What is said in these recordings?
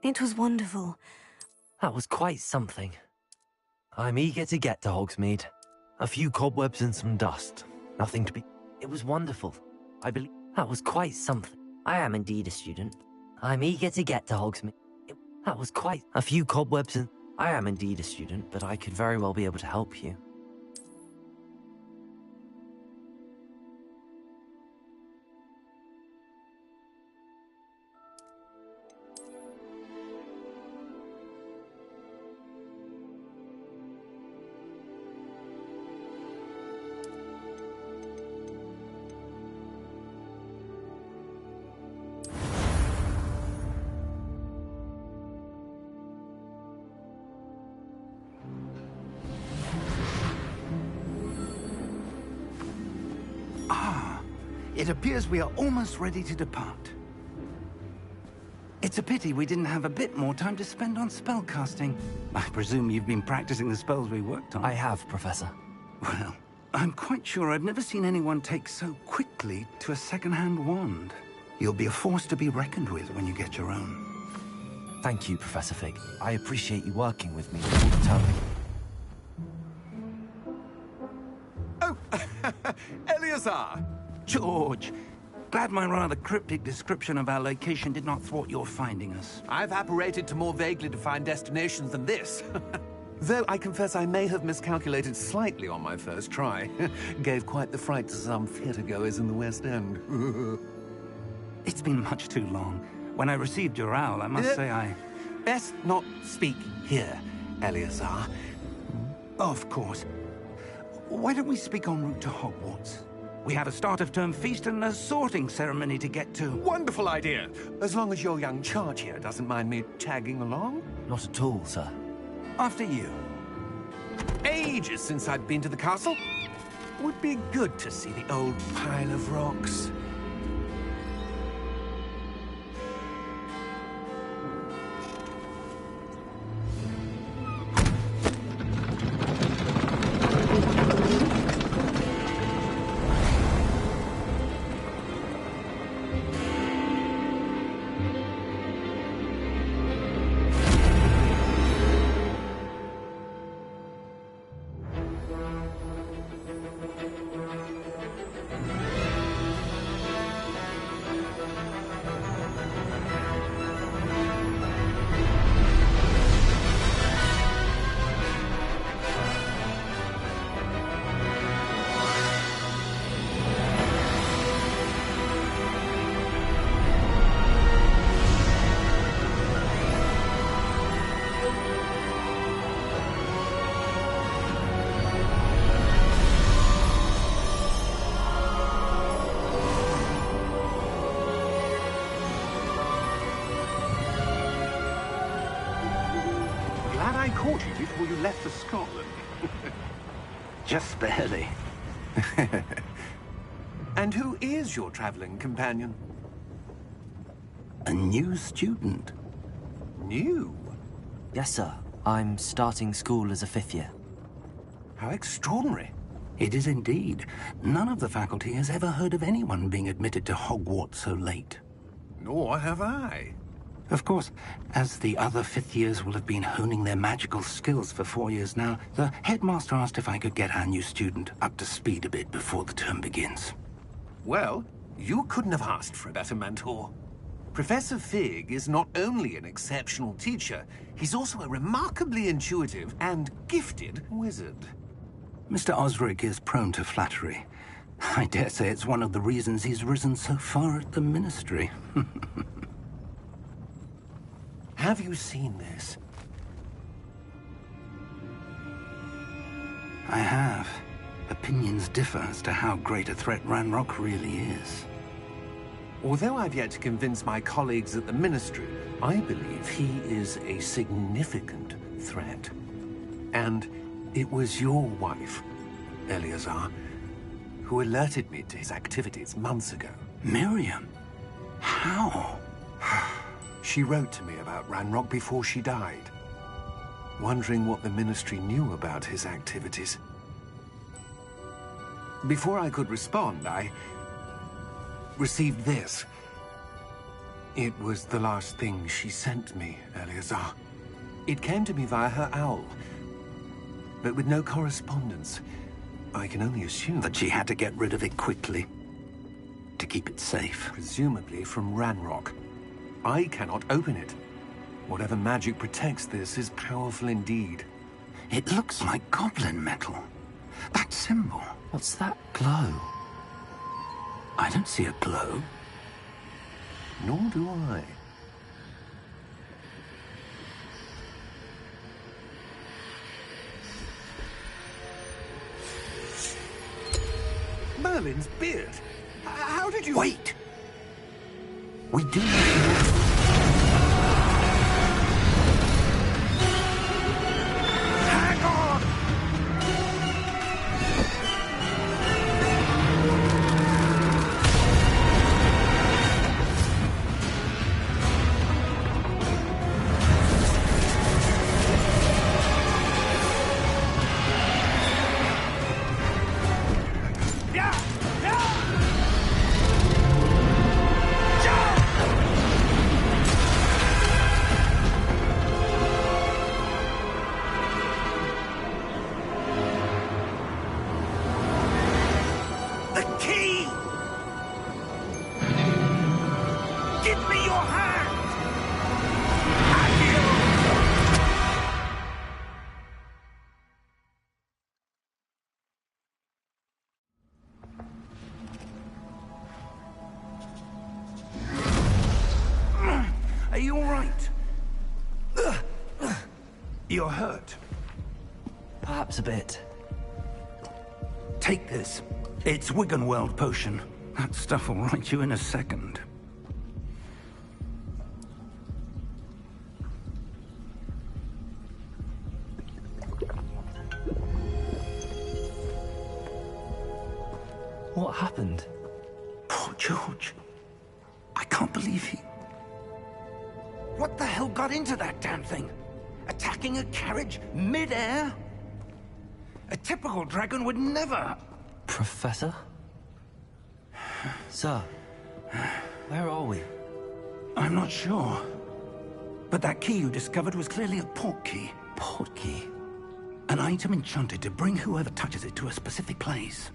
It was wonderful. That was quite something. I'm eager to get to Hogsmeade. A few cobwebs and some dust. Nothing to be... It was wonderful. I believe... That was quite something. I am indeed a student. I'm eager to get to Hogsmeade. That was quite... A few cobwebs and... I am indeed a student, but I could very well be able to help you. It appears we are almost ready to depart. It's a pity we didn't have a bit more time to spend on spellcasting. I presume you've been practicing the spells we worked on. I have, Professor. Well, I'm quite sure I've never seen anyone take so quickly to a second-hand wand. You'll be a force to be reckoned with when you get your own. Thank you, Professor Fig. I appreciate you working with me all the time. Oh, Eleazar! George, glad my rather cryptic description of our location did not thwart your finding us. I've apparated to more vaguely defined destinations than this. Though I confess I may have miscalculated slightly on my first try. Gave quite the fright to some theatre-goers in the West End. It's been much too long. When I received your owl, I must say I... Best not speak here, Eleazar. Of course. Why don't we speak en route to Hogwarts? We have a start-of-term feast and a sorting ceremony to get to. Wonderful idea! As long as your young charge here doesn't mind me tagging along. Not at all, sir. After you. Ages since I'd been to the castle. Would be good to see the old pile of rocks. I caught you before you left for Scotland. Just barely. And who is your traveling companion? A new student. New? Yes, sir. I'm starting school as a 5th year. How extraordinary. It is indeed. None of the faculty has ever heard of anyone being admitted to Hogwarts so late. Nor have I. Of course, as the other 5th years will have been honing their magical skills for 4 years now, the headmaster asked if I could get our new student up to speed a bit before the term begins. Well, you couldn't have asked for a better mentor. Professor Fig is not only an exceptional teacher, he's also a remarkably intuitive and gifted wizard. Mr. Osric is prone to flattery. I dare say it's one of the reasons he's risen so far at the Ministry. Have you seen this? I have. Opinions differ as to how great a threat Ranrock really is. Although I've yet to convince my colleagues at the Ministry, I believe he is a significant threat. And it was your wife, Eleazar, who alerted me to his activities months ago. Miriam? How? She wrote to me about Ranrock before she died, wondering what the Ministry knew about his activities. Before I could respond, I received this. It was the last thing she sent me, Eleazar. It came to me via her owl, but with no correspondence. I can only assume That she had to get rid of it quickly to keep it safe. presumably from Ranrock. I cannot open it. Whatever magic protects this is powerful indeed. It looks like goblin metal. That symbol. What's that glow? I don't see a glow. Nor do I. Merlin's beard? How did you... Wait! We do not... Hang on! Yeah! Yeah! The key! Give me your hand! Are you all right? You're hurt. Perhaps a bit. Take this. It's Wiggenweld potion. That stuff will right you in a second. What happened? Poor George. I can't believe he... What the hell got into that damn thing? Attacking a carriage mid-air? A typical dragon would never... Professor? Sir, where are we? I'm not sure. But that key you discovered was clearly a port key. Port key? An item enchanted to bring whoever touches it to a specific place.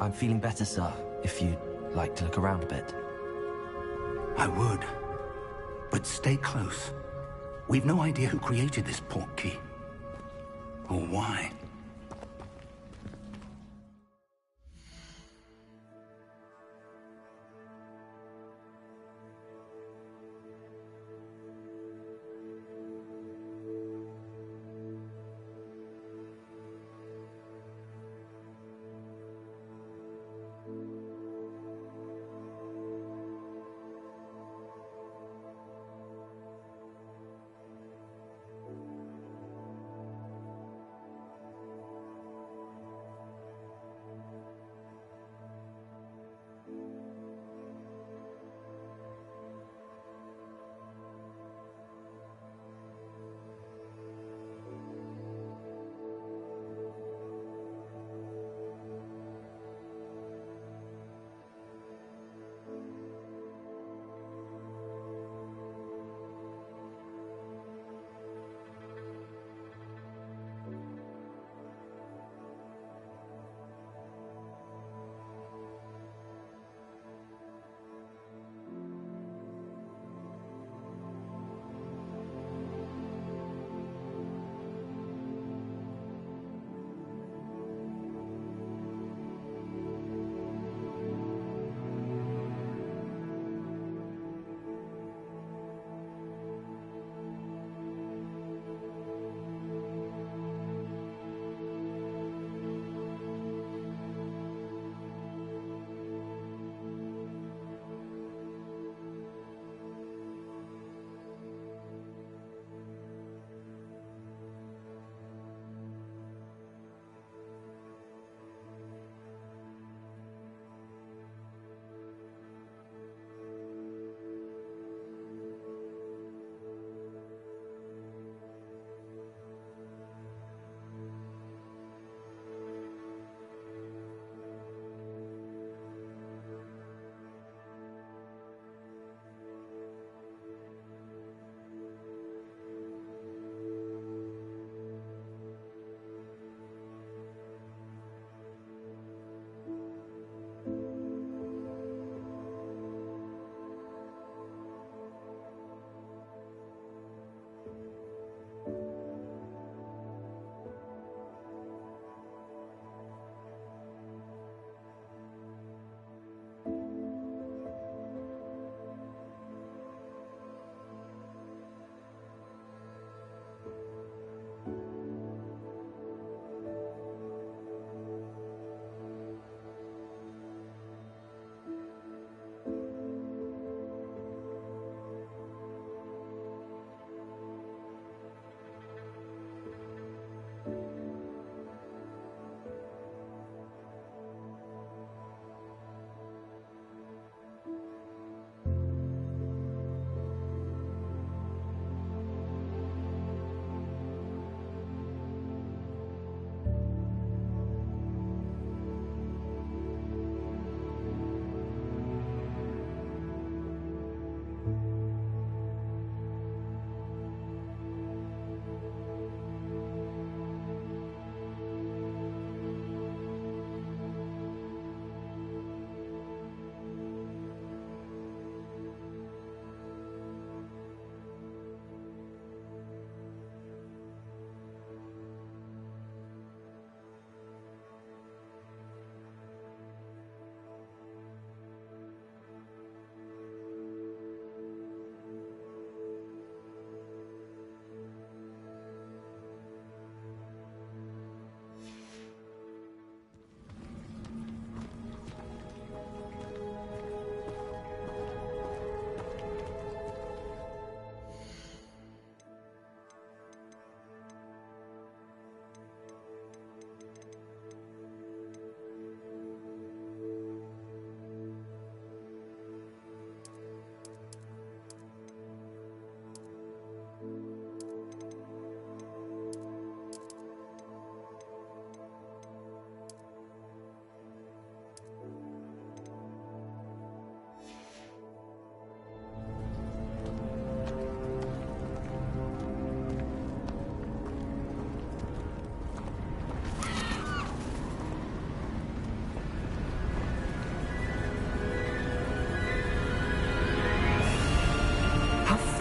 I'm feeling better, sir, if you'd like to look around a bit. I would. But stay close. We've no idea who created this port key. Or why.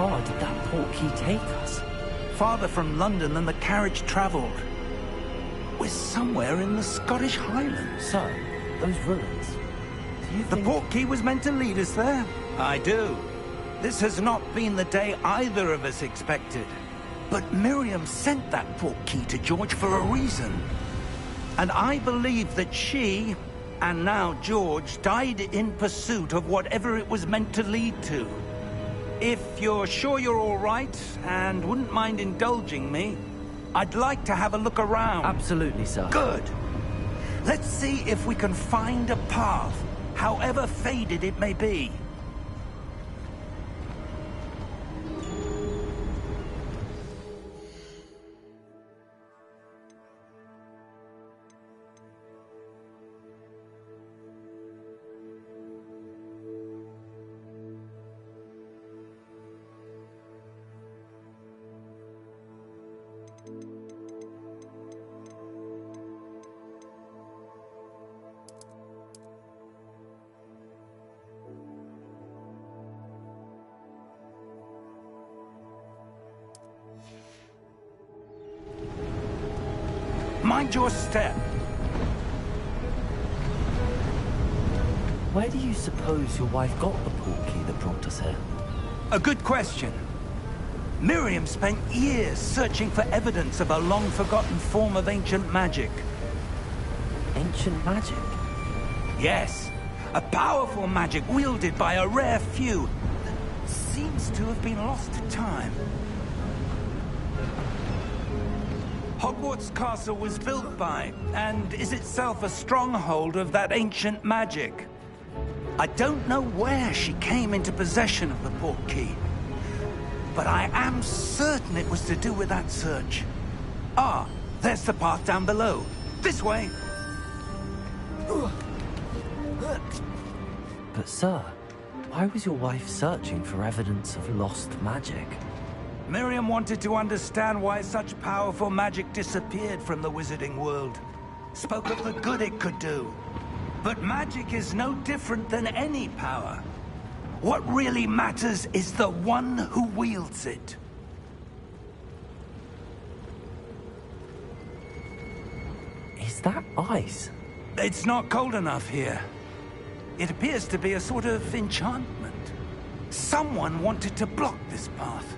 far did that portkey take us? Farther from London than the carriage travelled. We're somewhere in the Scottish Highlands. Sir, those ruins. Do you The think... portkey was meant to lead us there? I do. This has not been the day either of us expected. But Miriam sent that portkey to George for a reason. And I believe that she, and now George, died in pursuit of whatever it was meant to lead to. If you're sure you're all right, and wouldn't mind indulging me, I'd like to have a look around. Absolutely, sir. Good. Let's see if we can find a path, however faded it may be. Mind your step. Where do you suppose your wife got the portkey that brought us here? A good question. Miriam spent years searching for evidence of a long-forgotten form of ancient magic. Ancient magic? Yes, a powerful magic wielded by a rare few that seems to have been lost to time. Hogwarts Castle was built by, and is itself a stronghold of that ancient magic. I don't know where she came into possession of the portkey, but I am certain it was to do with that search. Ah, there's the path down below. This way! But sir, why was your wife searching for evidence of lost magic? Miriam wanted to understand why such powerful magic disappeared from the wizarding world. Spoke of the good it could do. But magic is no different than any power. What really matters is the one who wields it. Is that ice? It's not cold enough here. It appears to be a sort of enchantment. Someone wanted to block this path.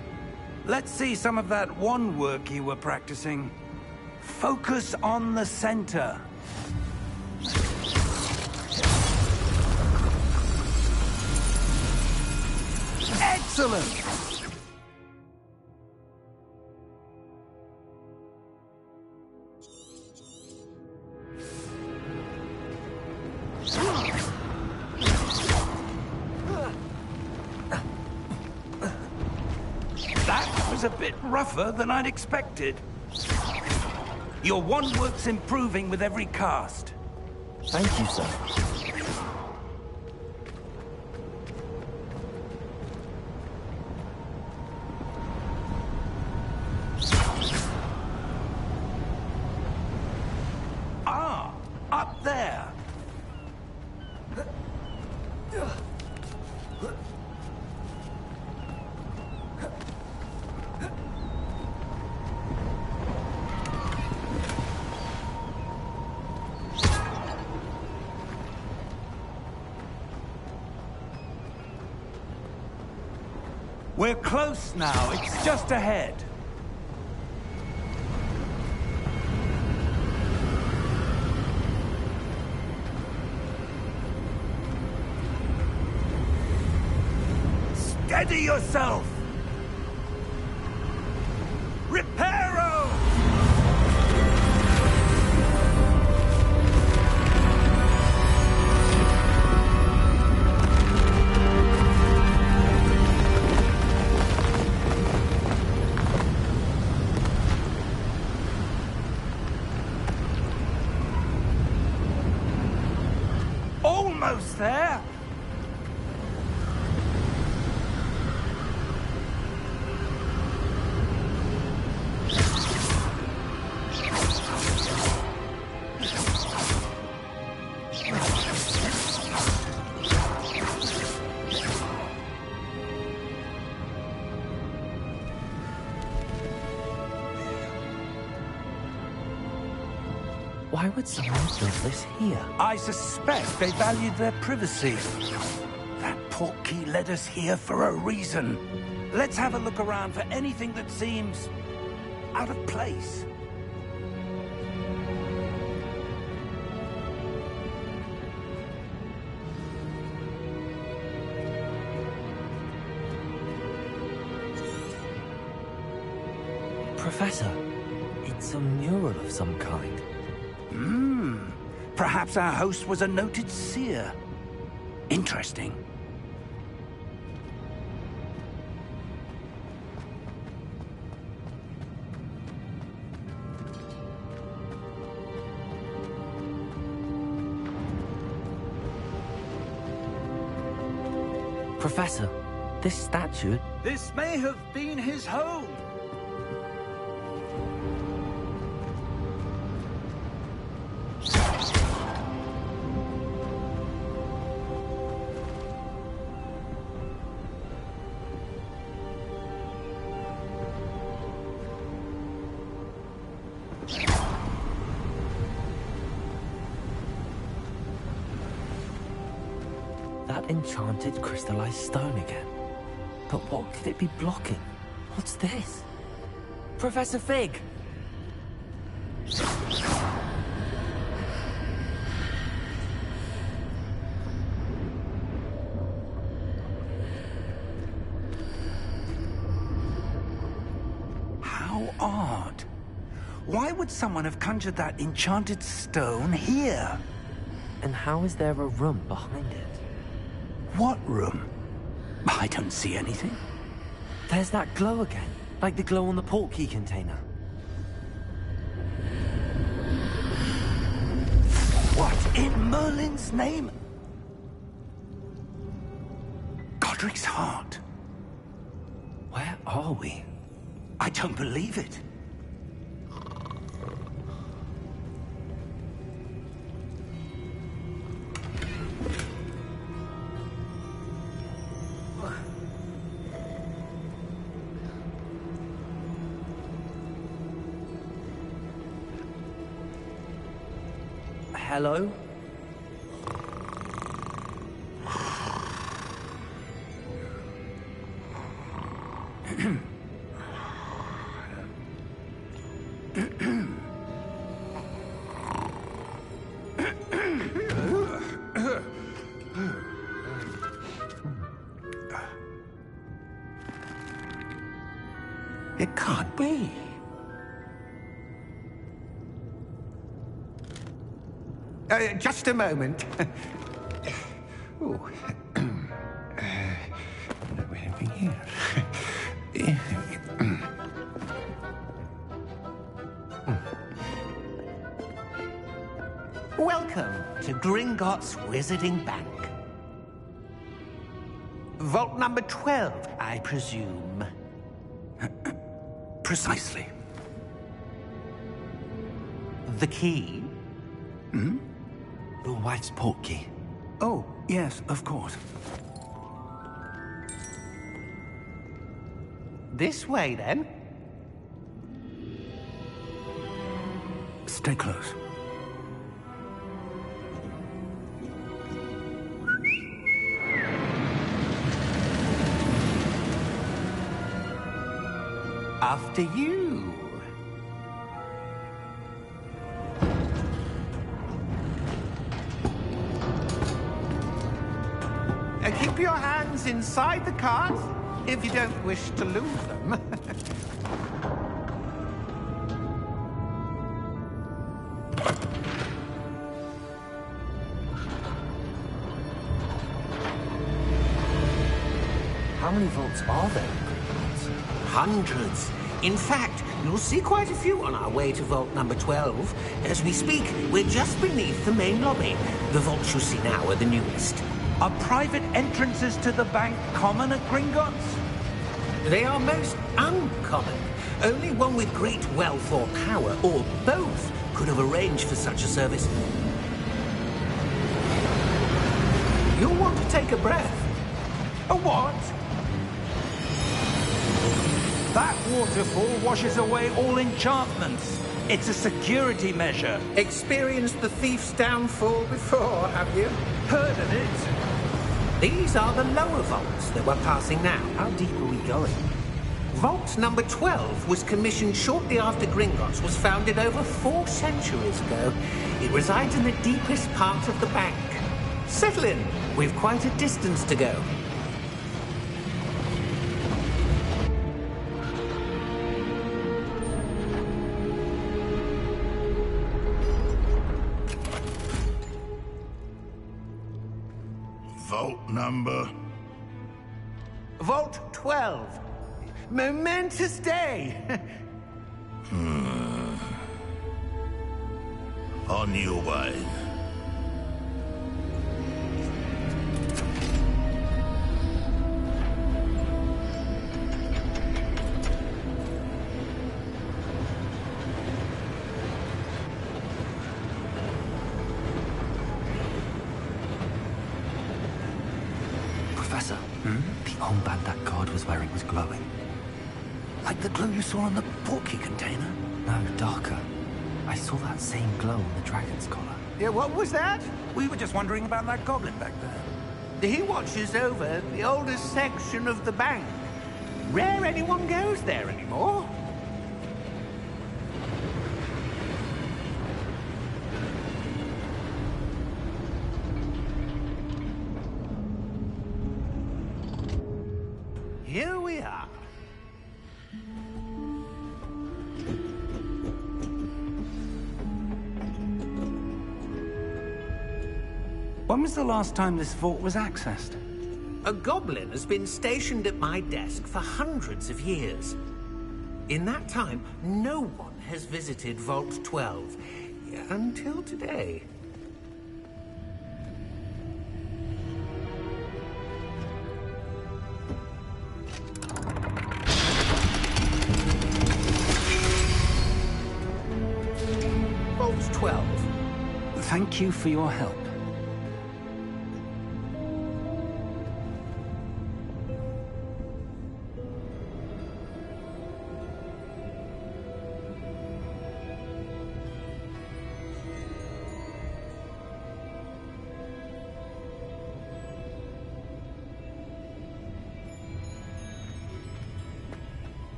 Let's see some of that wand work you were practicing. Focus on the center. Excellent! That was a bit rougher than I'd expected. Your wand work's improving with every cast. Thank you, sir. Ah, up there. We're close now. It's just ahead. Steady yourself! Reparo! Almost there! Why would someone build this here? I suspect they valued their privacy. That portkey led us here for a reason. Let's have a look around for anything that seems out of place. Professor, it's a mural of some kind. Perhaps our host was a noted seer. Interesting. Professor, this statue... This may have been his home. That enchanted crystallized stone again. But what could it be blocking? What's this? Professor Fig! How odd. Why would someone have conjured that enchanted stone here? And how is there a room behind it? What room? I don't see anything. There's that glow again, like the glow on the portkey container. What in Merlin's name? Godric's heart. Where are we? I don't believe it. Hello? It can't be. Just a moment. Oh. Anything here? Welcome to Gringotts Wizarding Bank. Vault number 12, I presume. Precisely. The key? Your wife's portkey. Oh, yes, of course. This way, then. Stay close. After you. Keep your hands inside the cart if you don't wish to lose them. How many vaults are there? Hundreds. In fact, you'll see quite a few on our way to vault number 12. As we speak, we're just beneath the main lobby. The vaults you see now are the newest. Are private entrances to the bank common at Gringotts? They are most uncommon. Only one with great wealth or power, or both, could have arranged for such a service. You'll want to take a breath. A what? That waterfall washes away all enchantments. It's a security measure. Experienced the thief's downfall before, have you? Heard of it? These are the lower vaults that we're passing now. How deep are we going? Vault number 12 was commissioned shortly after Gringotts was founded over 4 centuries ago. It resides in the deepest part of the bank. Settle in. We've quite a distance to go. Vault number? Vault 12. Momentous day. On your way. Professor, the armband that guard was wearing was glowing. Like the glow you saw on the portkey container? No, darker. I saw that same glow on the dragon's collar. Yeah, what was that? We were just wondering about that goblin back there. He watches over the oldest section of the bank. Rare anyone goes there anymore. Here we are. When was the last time this vault was accessed? A goblin has been stationed at my desk for hundreds of years. In that time, no one has visited Vault 12 until today. Vault 12. Thank you for your help.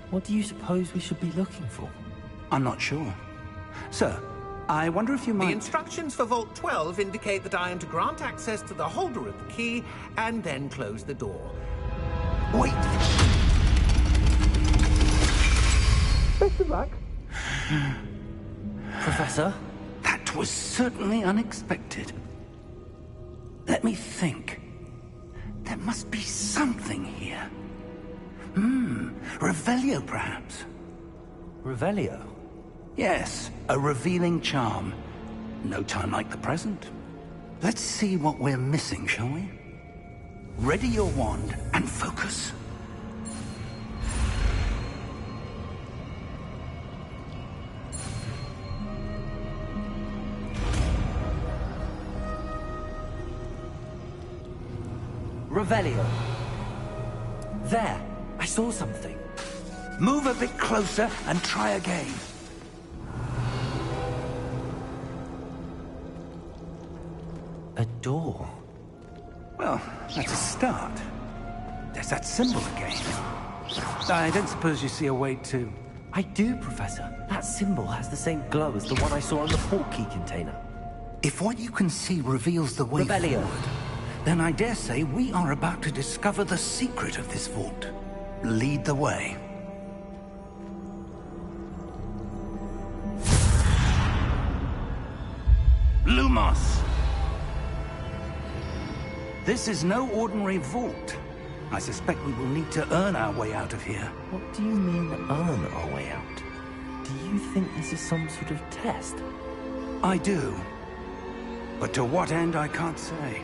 What do you suppose we should be looking for? I'm not sure. Sir, I wonder if you might... The instructions for Vault 12 indicate that I am to grant access to the holder of the key and then close the door. Wait! Best of luck. Professor? That was certainly unexpected. Let me think. There must be something here. Revelio, perhaps? Revelio? Yes, a revealing charm. No time like the present. Let's see what we're missing, shall we? Ready your wand and focus. Revelio. There, I saw something. Move a bit closer and try again. A door. Well, that's a start. There's that symbol again. I don't suppose you see a way to... I do, Professor. That symbol has the same glow as the one I saw on the portkey container. If what you can see reveals the way Revelio. forward, then I dare say we are about to discover the secret of this vault. Lead the way. Lumos! This is no ordinary vault. I suspect we will need to earn our way out of here. What do you mean, earn our way out? Do you think this is some sort of test? I do. But to what end, I can't say.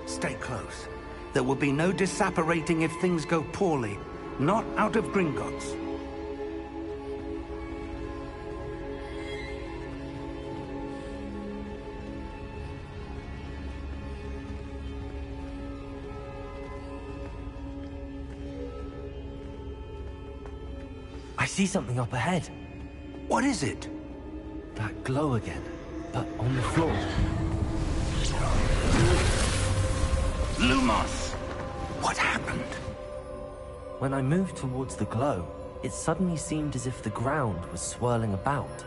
Stay close. There will be no disapparating if things go poorly. Not out of Gringotts. see something up ahead. What is it? That glow again, but on the floor. Lumos! What happened? When I moved towards the glow, it suddenly seemed as if the ground was swirling about.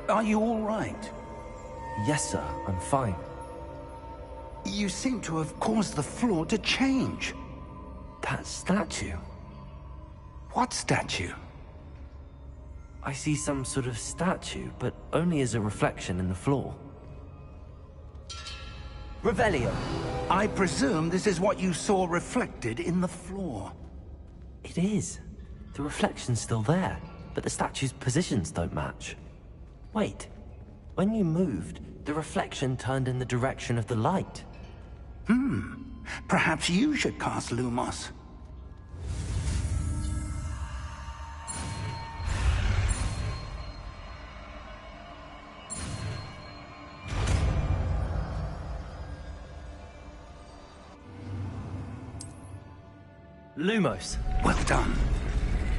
Are you all right? Yes, sir, I'm fine. You seem to have caused the floor to change. That statue. What statue? I see some sort of statue, but only as a reflection in the floor. Revelio. I presume this is what you saw reflected in the floor. It is. The reflection's still there, but the statue's positions don't match. Wait. When you moved, the reflection turned in the direction of the light. Perhaps you should cast Lumos. Lumos. Well done.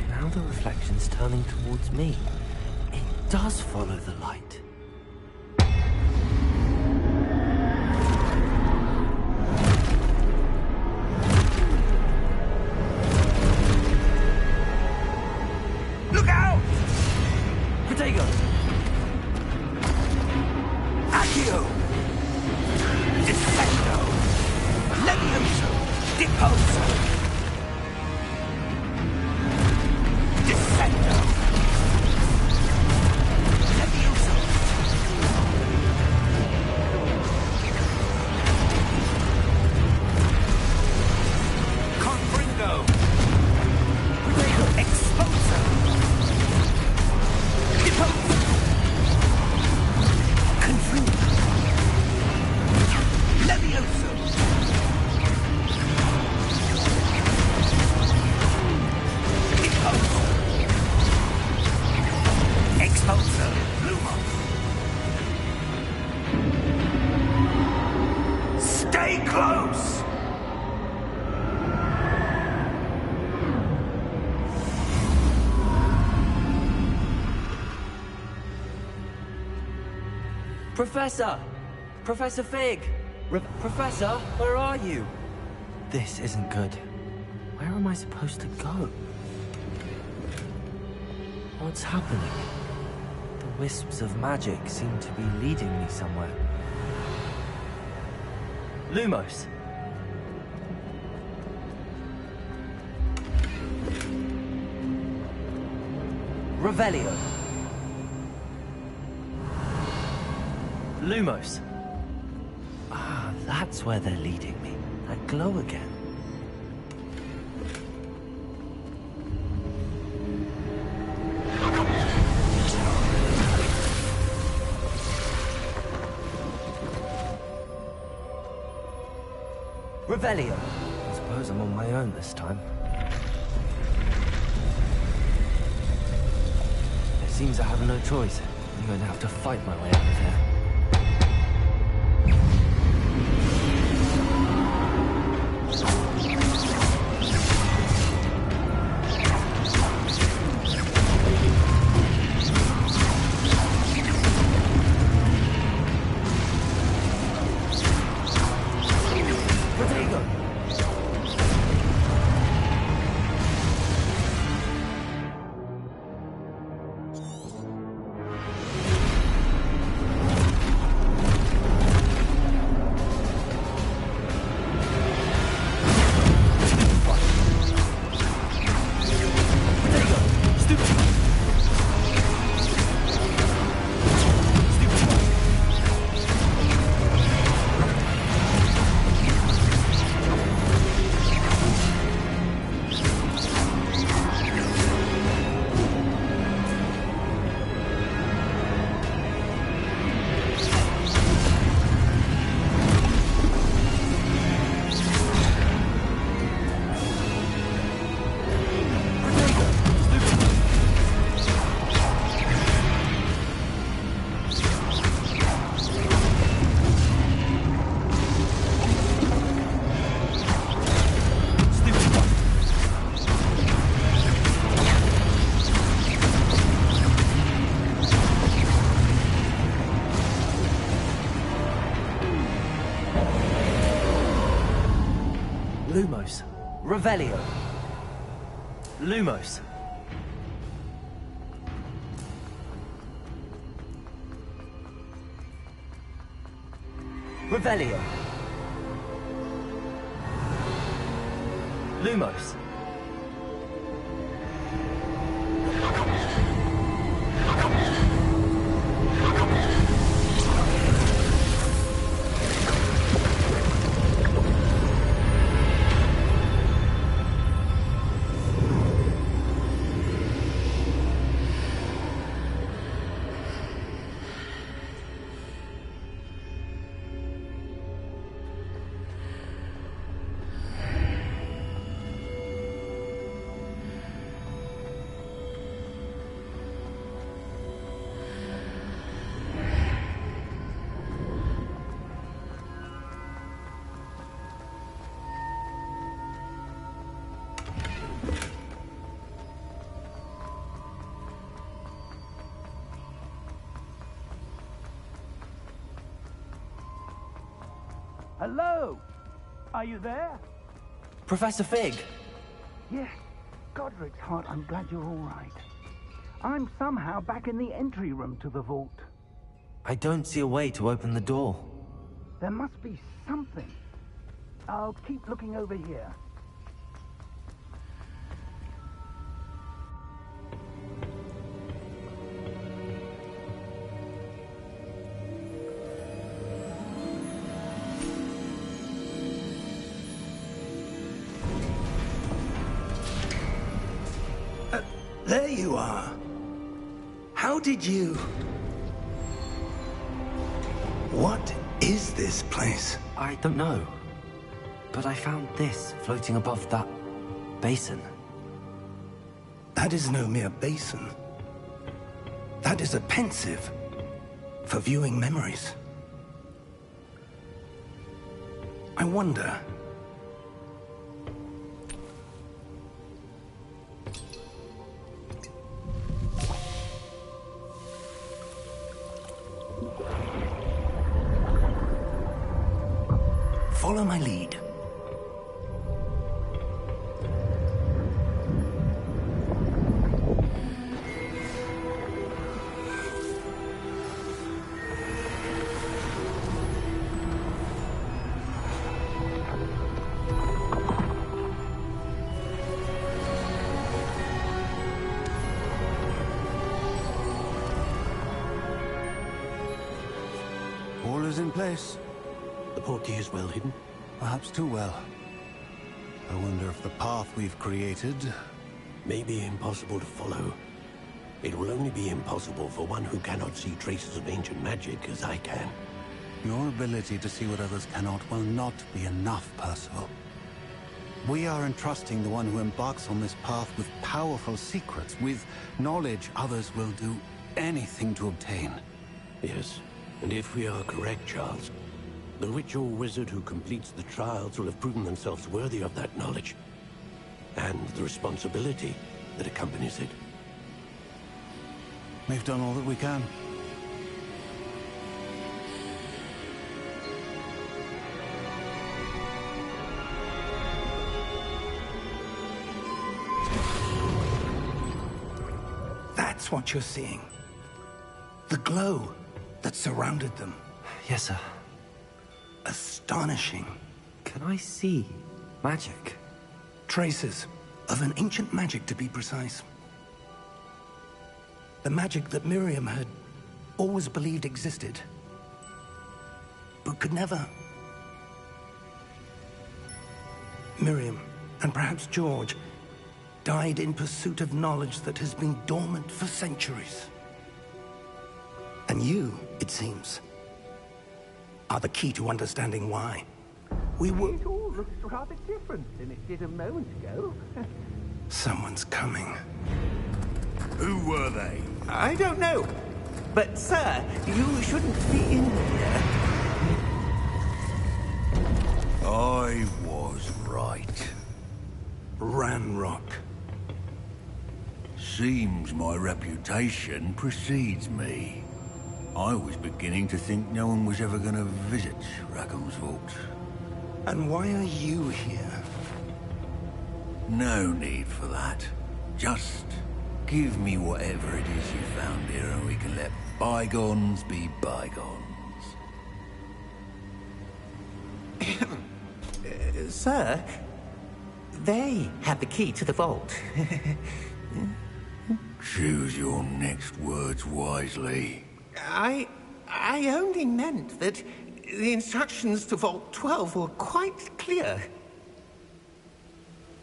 Now the reflection's turning towards me. It does follow the light. Look out! Protego! Accio! Defendo! Levioso! Deposo! Defendo! Levioso! Confringo! Protego! Exposo! Deposo! Confringo! Levioso! Deposo! Expulso! Lumos! Stay close! Professor! Professor Fig! Professor, where are you? This isn't good. Where am I supposed to go? What's happening? The wisps of magic seem to be leading me somewhere. Lumos! Revelio! Lumos! Ah, that's where they're leading me. That glow again. Revelio! I suppose I'm on my own this time. It seems I have no choice. I'm going to have to fight my way out of here. Revelio. Lumos. Revelio. Lumos. Hello? Are you there? Professor Fig. Yes. Godric's heart, I'm glad you're all right. I'm somehow back in the entry room to the vault. I don't see a way to open the door. There must be something. I'll keep looking over here. There you are. How did you... What is this place? I don't know. But I found this floating above that basin. That is no mere basin. That is a pensive for viewing memories. I wonder... Follow my lead. All is in place. The portkey is well hidden? Perhaps too well. I wonder if the path we've created... May be impossible to follow. It will only be impossible for one who cannot see traces of ancient magic as I can. Your ability to see what others cannot will not be enough, Percival. We are entrusting the one who embarks on this path with powerful secrets, with knowledge others will do anything to obtain. Yes, and if we are correct, Charles, the witch or wizard who completes the trials will have proven themselves worthy of that knowledge, and the responsibility that accompanies it. We've done all that we can. That's what you're seeing. The glow that surrounded them. Yes, sir. Astonishing. Can I see magic? Traces of an ancient magic, to be precise. The magic that Miriam had always believed existed, but could never. Miriam, and perhaps George, died in pursuit of knowledge that has been dormant for centuries. And you, it seems, are the key to understanding why. It all looks rather different than it did a moment ago. Someone's coming. Who were they? I don't know. But, sir, you shouldn't be in here. I was right. Ranrock. Seems my reputation precedes me. I was beginning to think no one was ever going to visit Rackham's vault. And why are you here? No need for that. Just give me whatever it is you found here and we can let bygones be bygones. Sir, they have the key to the vault. Choose your next words wisely. I only meant that the instructions to Vault 12 were quite clear.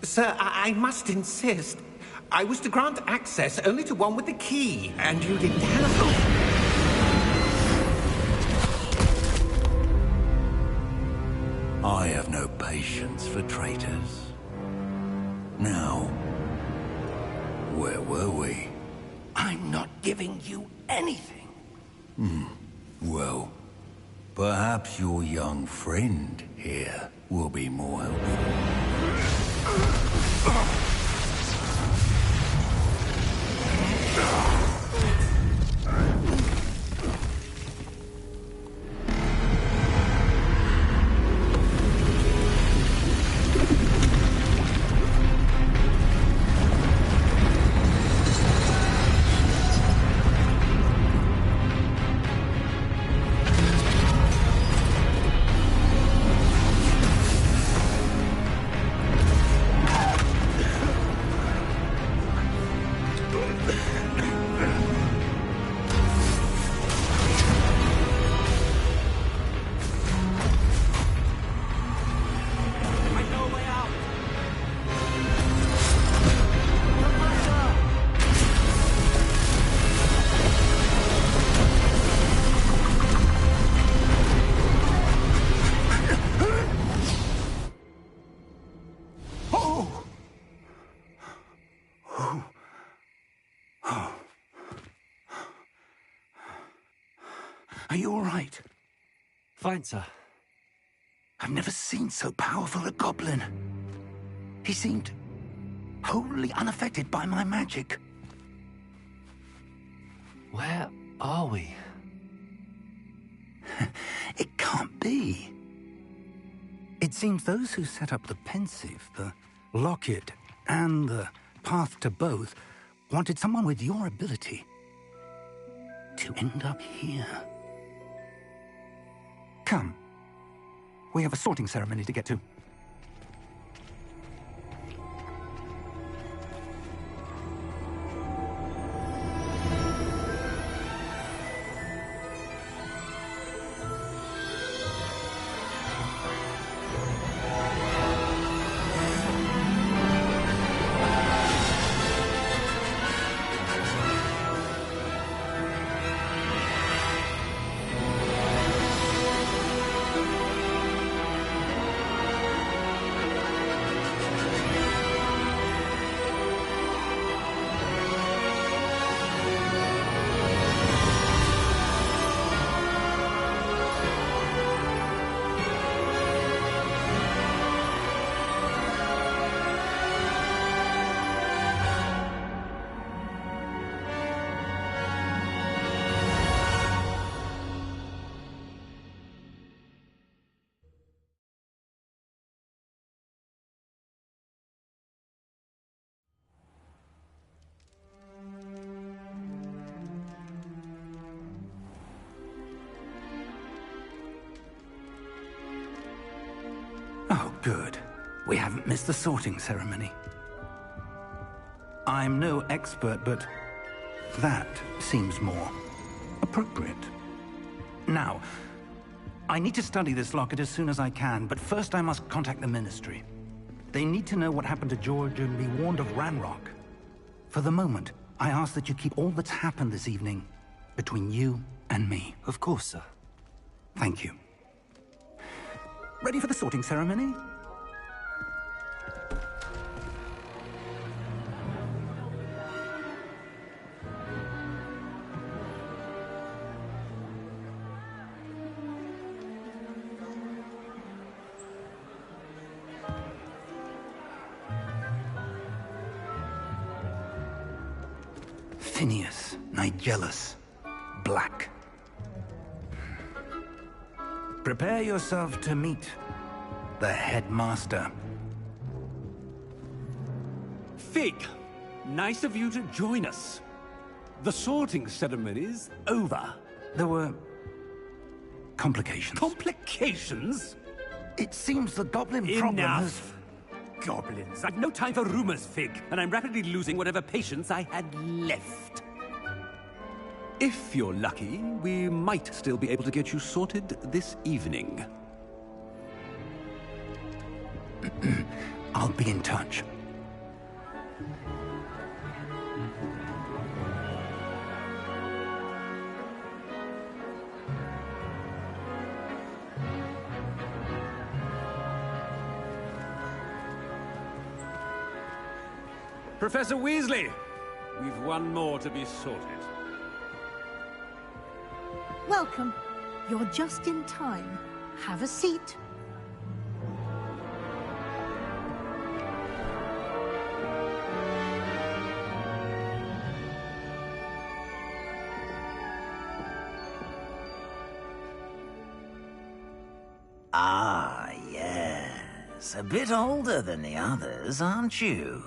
Sir, I must insist. I was to grant access only to one with the key, and you didn't have them. I have no patience for traitors. Now, where were we? I'm not giving you anything. Well, perhaps your young friend here will be more helpful. Are you all right? Fine, sir. I've never seen so powerful a goblin. He seemed wholly unaffected by my magic. Where are we? It can't be. It seems those who set up the pensive, the locket, and the path to both wanted someone with your ability to end up here. Come. We have a sorting ceremony to get to. Oh, good. We haven't missed the sorting ceremony. I'm no expert, but that seems more appropriate. Now, I need to study this locket as soon as I can, but first I must contact the Ministry. They need to know what happened to George and be warned of Ranrock. For the moment, I ask that you keep all that's happened this evening between you and me. Of course, sir. Thank you. Ready for the sorting ceremony? Phineas, Nigellus, Black. Prepare yourself to meet the headmaster. Fig, nice of you to join us. The sorting ceremony's over. There were complications. Complications? It seems the goblin problem has... Enough! Goblins. I've no time for rumors, Fig, and I'm rapidly losing whatever patience I had left. If you're lucky, we might still be able to get you sorted this evening. I'll be in touch. Professor Weasley, we've one more to be sorted. Welcome. You're just in time. Have a seat. Ah, yes. A bit older than the others, aren't you?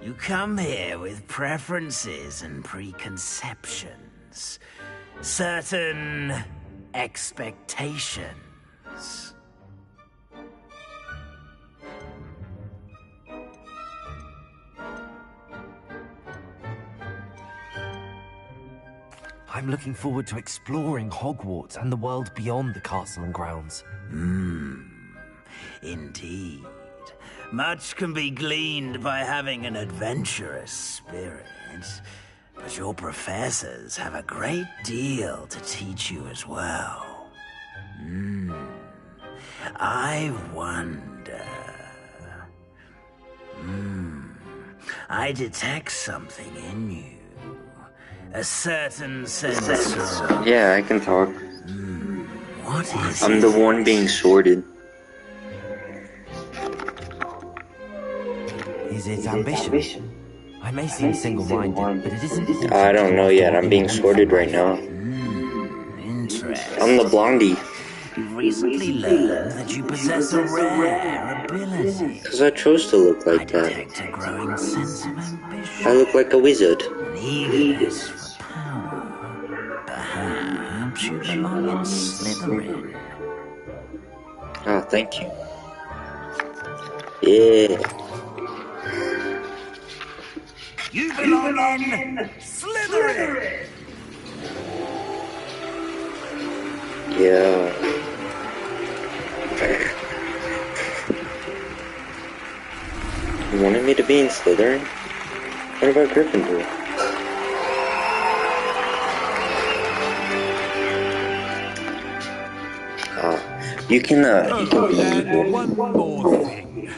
You come here with preferences and preconceptions. Certain expectations. I'm looking forward to exploring Hogwarts and the world beyond the castle and grounds. Indeed. Much can be gleaned by having an adventurous spirit, but your professors have a great deal to teach you as well. I wonder... I detect something in you. A certain sense of... Yeah, I can talk. What is I'm the one being sorted. Is it ambition? I may seem single-minded, but it isn't... I don't know yet. I'm being sorted right now. Interesting. I'm the blondie. You've recently learned that you possess a rare ability. Because I chose to look I like that. detect a growing sense of ambition. I look like a wizard. An eagerness for power. Perhaps you belong in Slytherin. Oh, thank you. Yeah. You belong in Slytherin! Yeah. You wanted me to be in Slytherin? What about Gryffindor? You can be evil. And one more thing.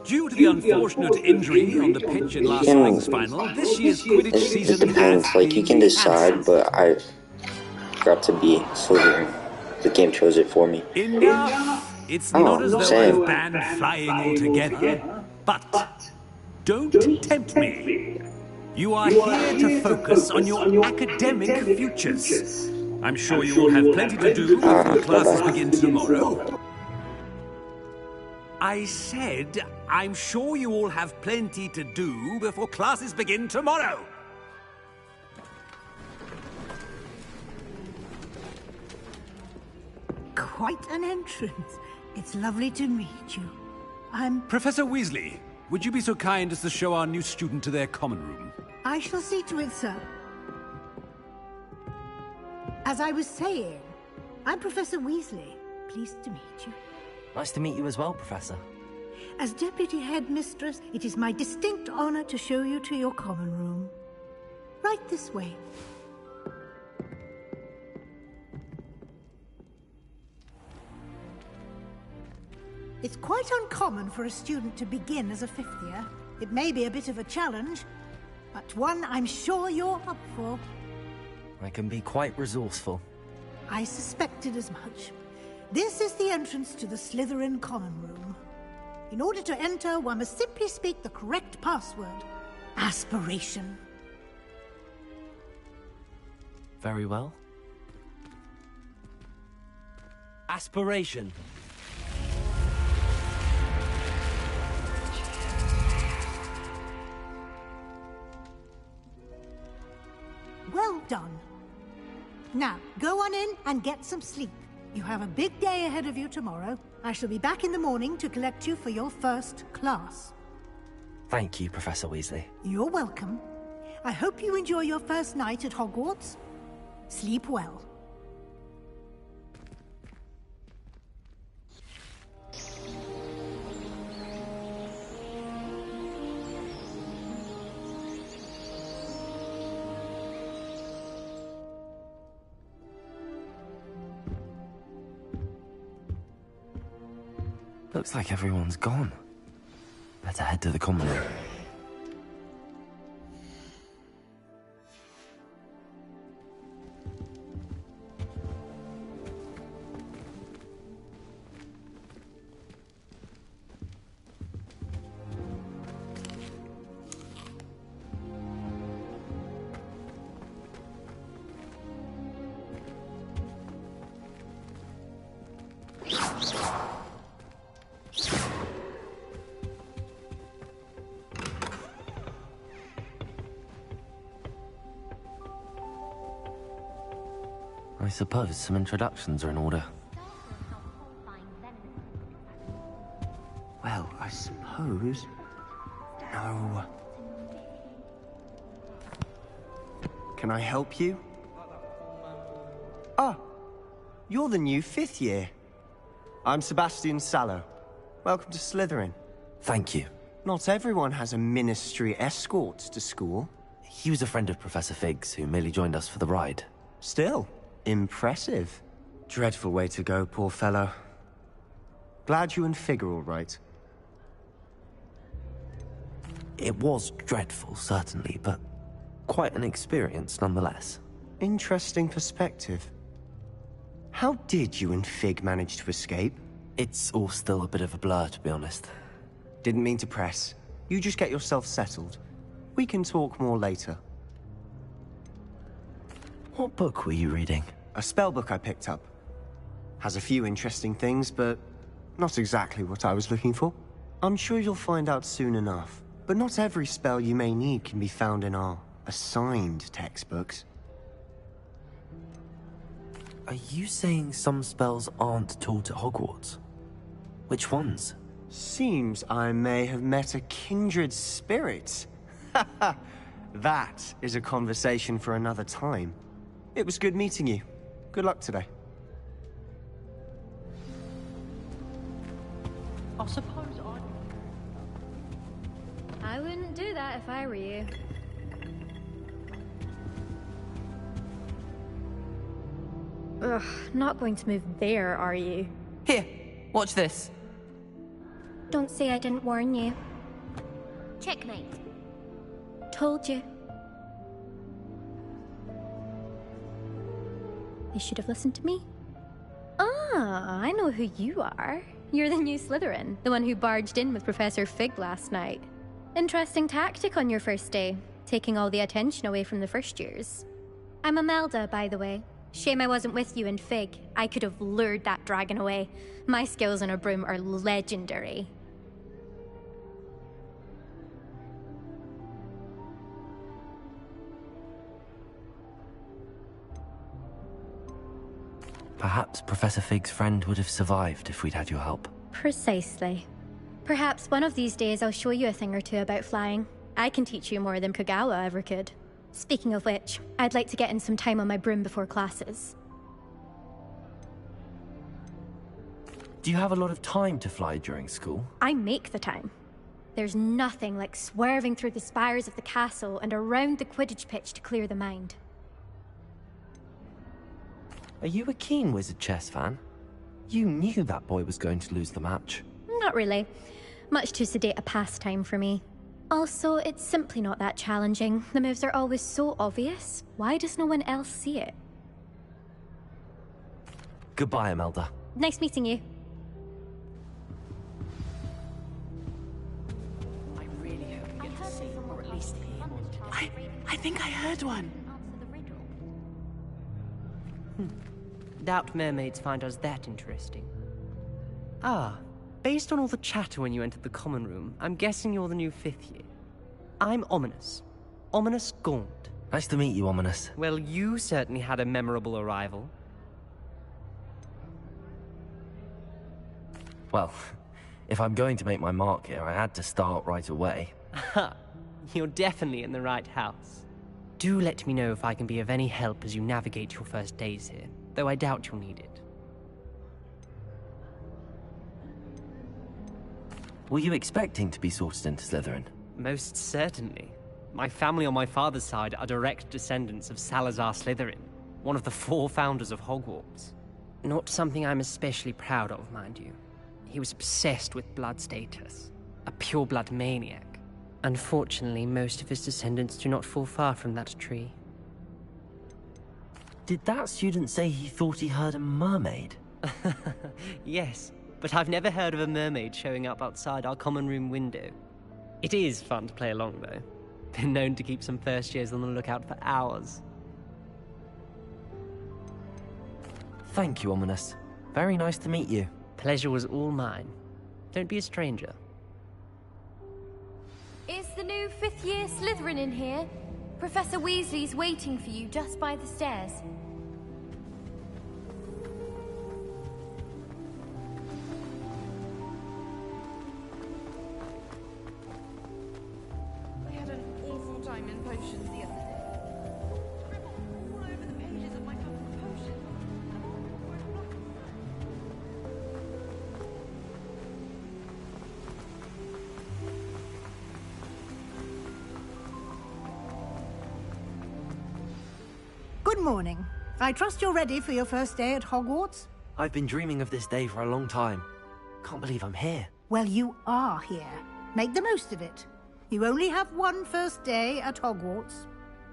Due to the unfortunate injury on the pitch in last spring's final, this year's Quidditch It season depends. has Like, you can been decide, cancelled. but I got to be Slytherin. The game chose it for me. Enough! It's Oh, not as though same. I've banned flying altogether, but don't tempt me. You are here to focus on your academic futures. I'm sure you will have plenty to do before classes begin tomorrow. I said, I'm sure you all have plenty to do before classes begin tomorrow. Quite an entrance. It's lovely to meet you. I'm... Professor Weasley, would you be so kind as to show our new student to their common room? I shall see to it, sir. As I was saying, I'm Professor Weasley. Pleased to meet you. Nice to meet you as well, Professor. As Deputy Headmistress, it is my distinct honor to show you to your common room. Right this way. It's quite uncommon for a student to begin as a fifth year. It may be a bit of a challenge, but one I'm sure you're up for. I can be quite resourceful. I suspected as much. This is the entrance to the Slytherin common room. In order to enter, one must simply speak the correct password. Aspiration. Very well. Aspiration. done. Now, go on in and get some sleep. You have a big day ahead of you tomorrow. I shall be back in the morning to collect you for your first class. Thank you, Professor Weasley. You're welcome. I hope you enjoy your first night at Hogwarts. Sleep well. Looks like everyone's gone. Better head to the common room. I suppose some introductions are in order. Well, I suppose... No. Can I help you? Ah, you're the new 5th year. I'm Sebastian Sallow. Welcome to Slytherin. Thank you. Not everyone has a ministry escort to school. He was a friend of Professor Fig's who merely joined us for the ride. Still, impressive. Dreadful way to go, poor fellow. Glad you and Fig are all right. It was dreadful, certainly, but quite an experience nonetheless. Interesting perspective. How did you and Fig manage to escape? It's all still a bit of a blur, to be honest. Didn't mean to press. You just get yourself settled. We can talk more later. What book were you reading? A spellbook I picked up. Has a few interesting things, but not exactly what I was looking for. I'm sure you'll find out soon enough. But not every spell you may need can be found in our assigned textbooks. Are you saying some spells aren't taught at Hogwarts? Which ones? Seems I may have met a kindred spirit. That is a conversation for another time. It was good meeting you. Good luck today. I suppose I wouldn't do that if I were you. Ugh, not going to move there, are you? Here, watch this. Don't say I didn't warn you. Checkmate. Told you. You should have listened to me. Ah, I know who you are. You're the new Slytherin, the one who barged in with Professor Fig last night. Interesting tactic on your first day, taking all the attention away from the first years. I'm Imelda, by the way. Shame I wasn't with you in Fig. I could have lured that dragon away. My skills on a broom are legendary. Perhaps Professor Fig's friend would have survived if we'd had your help. Precisely. Perhaps one of these days I'll show you a thing or two about flying. I can teach you more than Kogawa ever could. Speaking of which, I'd like to get in some time on my broom before classes. Do you have a lot of time to fly during school? I make the time. There's nothing like swerving through the spires of the castle and around the Quidditch pitch to clear the mind. Are you a keen Wizard chess fan? You knew that boy was going to lose the match. Not really. Much too sedate a pastime for me. Also, it's simply not that challenging. The moves are always so obvious. Why does no one else see it? Goodbye, Imelda. Nice meeting you. I really hope we get to see, or at least hear one. I think I heard one. Doubt mermaids find us that interesting. Ah, based on all the chatter when you entered the common room, I'm guessing you're the new 5th year. I'm Ominous. Ominous Gaunt. Nice to meet you, Ominous. Well, you certainly had a memorable arrival. Well, if I'm going to make my mark here, I had to start right away. Ha! You're definitely in the right house. Do let me know if I can be of any help as you navigate your first days here, though I doubt you'll need it. Were you expecting to be sorted into Slytherin? Most certainly. My family on my father's side are direct descendants of Salazar Slytherin, one of the 4 founders of Hogwarts. Not something I'm especially proud of, mind you. He was obsessed with blood status, a pure-blood maniac. Unfortunately, most of his descendants do not fall far from that tree. Did that student say he thought he heard a mermaid? Yes, but I've never heard of a mermaid showing up outside our common room window. It is fun to play along, though. Been known to keep some first years on the lookout for hours. Thank you, Ominous. Very nice to meet you. Pleasure was all mine. Don't be a stranger. Is the new 5th year Slytherin in here? Professor Weasley's waiting for you just by the stairs. I had an awful time in potions the other day. Scribbled all over the pages of my fucking potion. Good morning. I trust you're ready for your first day at Hogwarts? I've been dreaming of this day for a long time. Can't believe I'm here. Well, you are here. Make the most of it. You only have one first day at Hogwarts.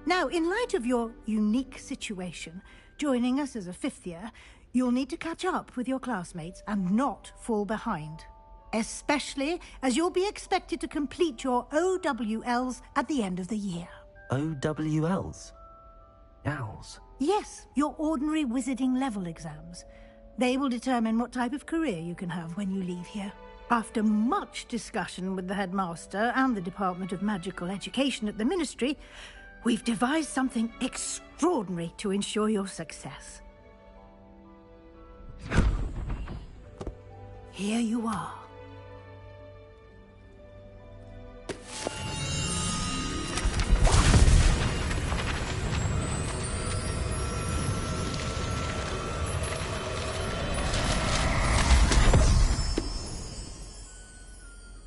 Now, in light of your unique situation, joining us as a 5th year, you'll need to catch up with your classmates and not fall behind. Especially as you'll be expected to complete your OWLs at the end of the year. OWLs? Owls? Yes, your ordinary wizarding level exams. They will determine what type of career you can have when you leave here. After much discussion with the headmaster and the Department of Magical Education at the Ministry, we've devised something extraordinary to ensure your success. Here you are.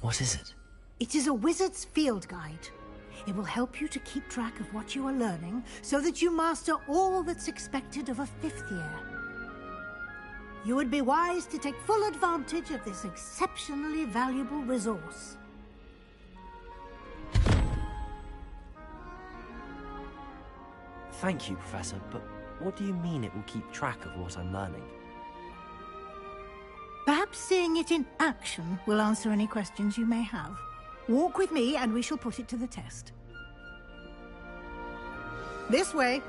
What is it? It is a wizard's field guide. It will help you to keep track of what you are learning so that you master all that's expected of a 5th year. You would be wise to take full advantage of this exceptionally valuable resource. Thank you, Professor, but what do you mean it will keep track of what I'm learning? Perhaps seeing it in action will answer any questions you may have. Walk with me and we shall put it to the test. This way.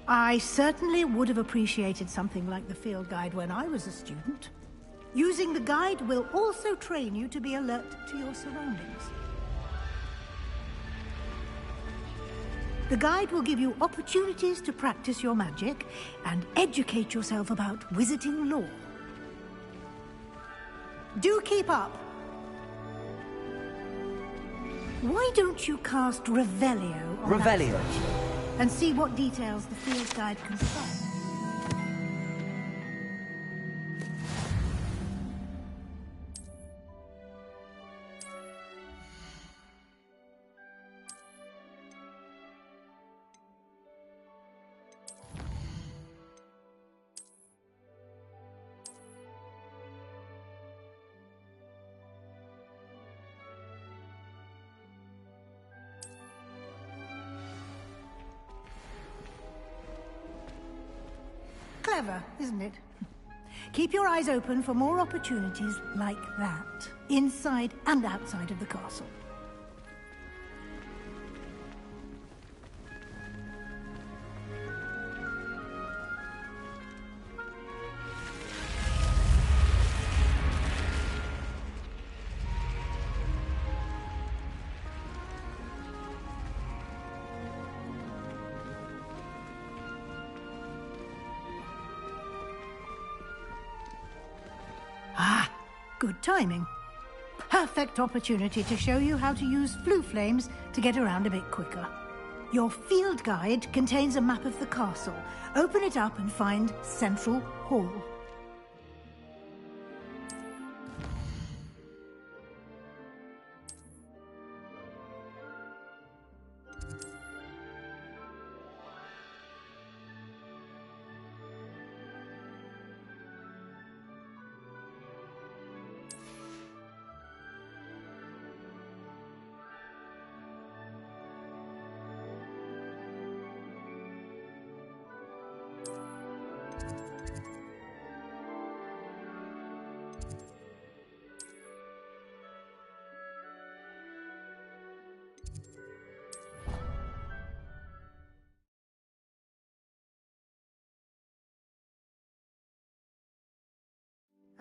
I certainly would have appreciated something like the field guide when I was a student. Using the guide will also train you to be alert to your surroundings. The guide will give you opportunities to practice your magic and educate yourself about wizarding lore. Do keep up. Why don't you cast Revelio on that Revelio? spreadsheet and see what details the field guide confirms? Clever, isn't it? Keep your eyes open for more opportunities like that, inside and outside of the castle. Good timing. Perfect opportunity to show you how to use flue flames to get around a bit quicker. Your field guide contains a map of the castle. Open it up and find Central Hall.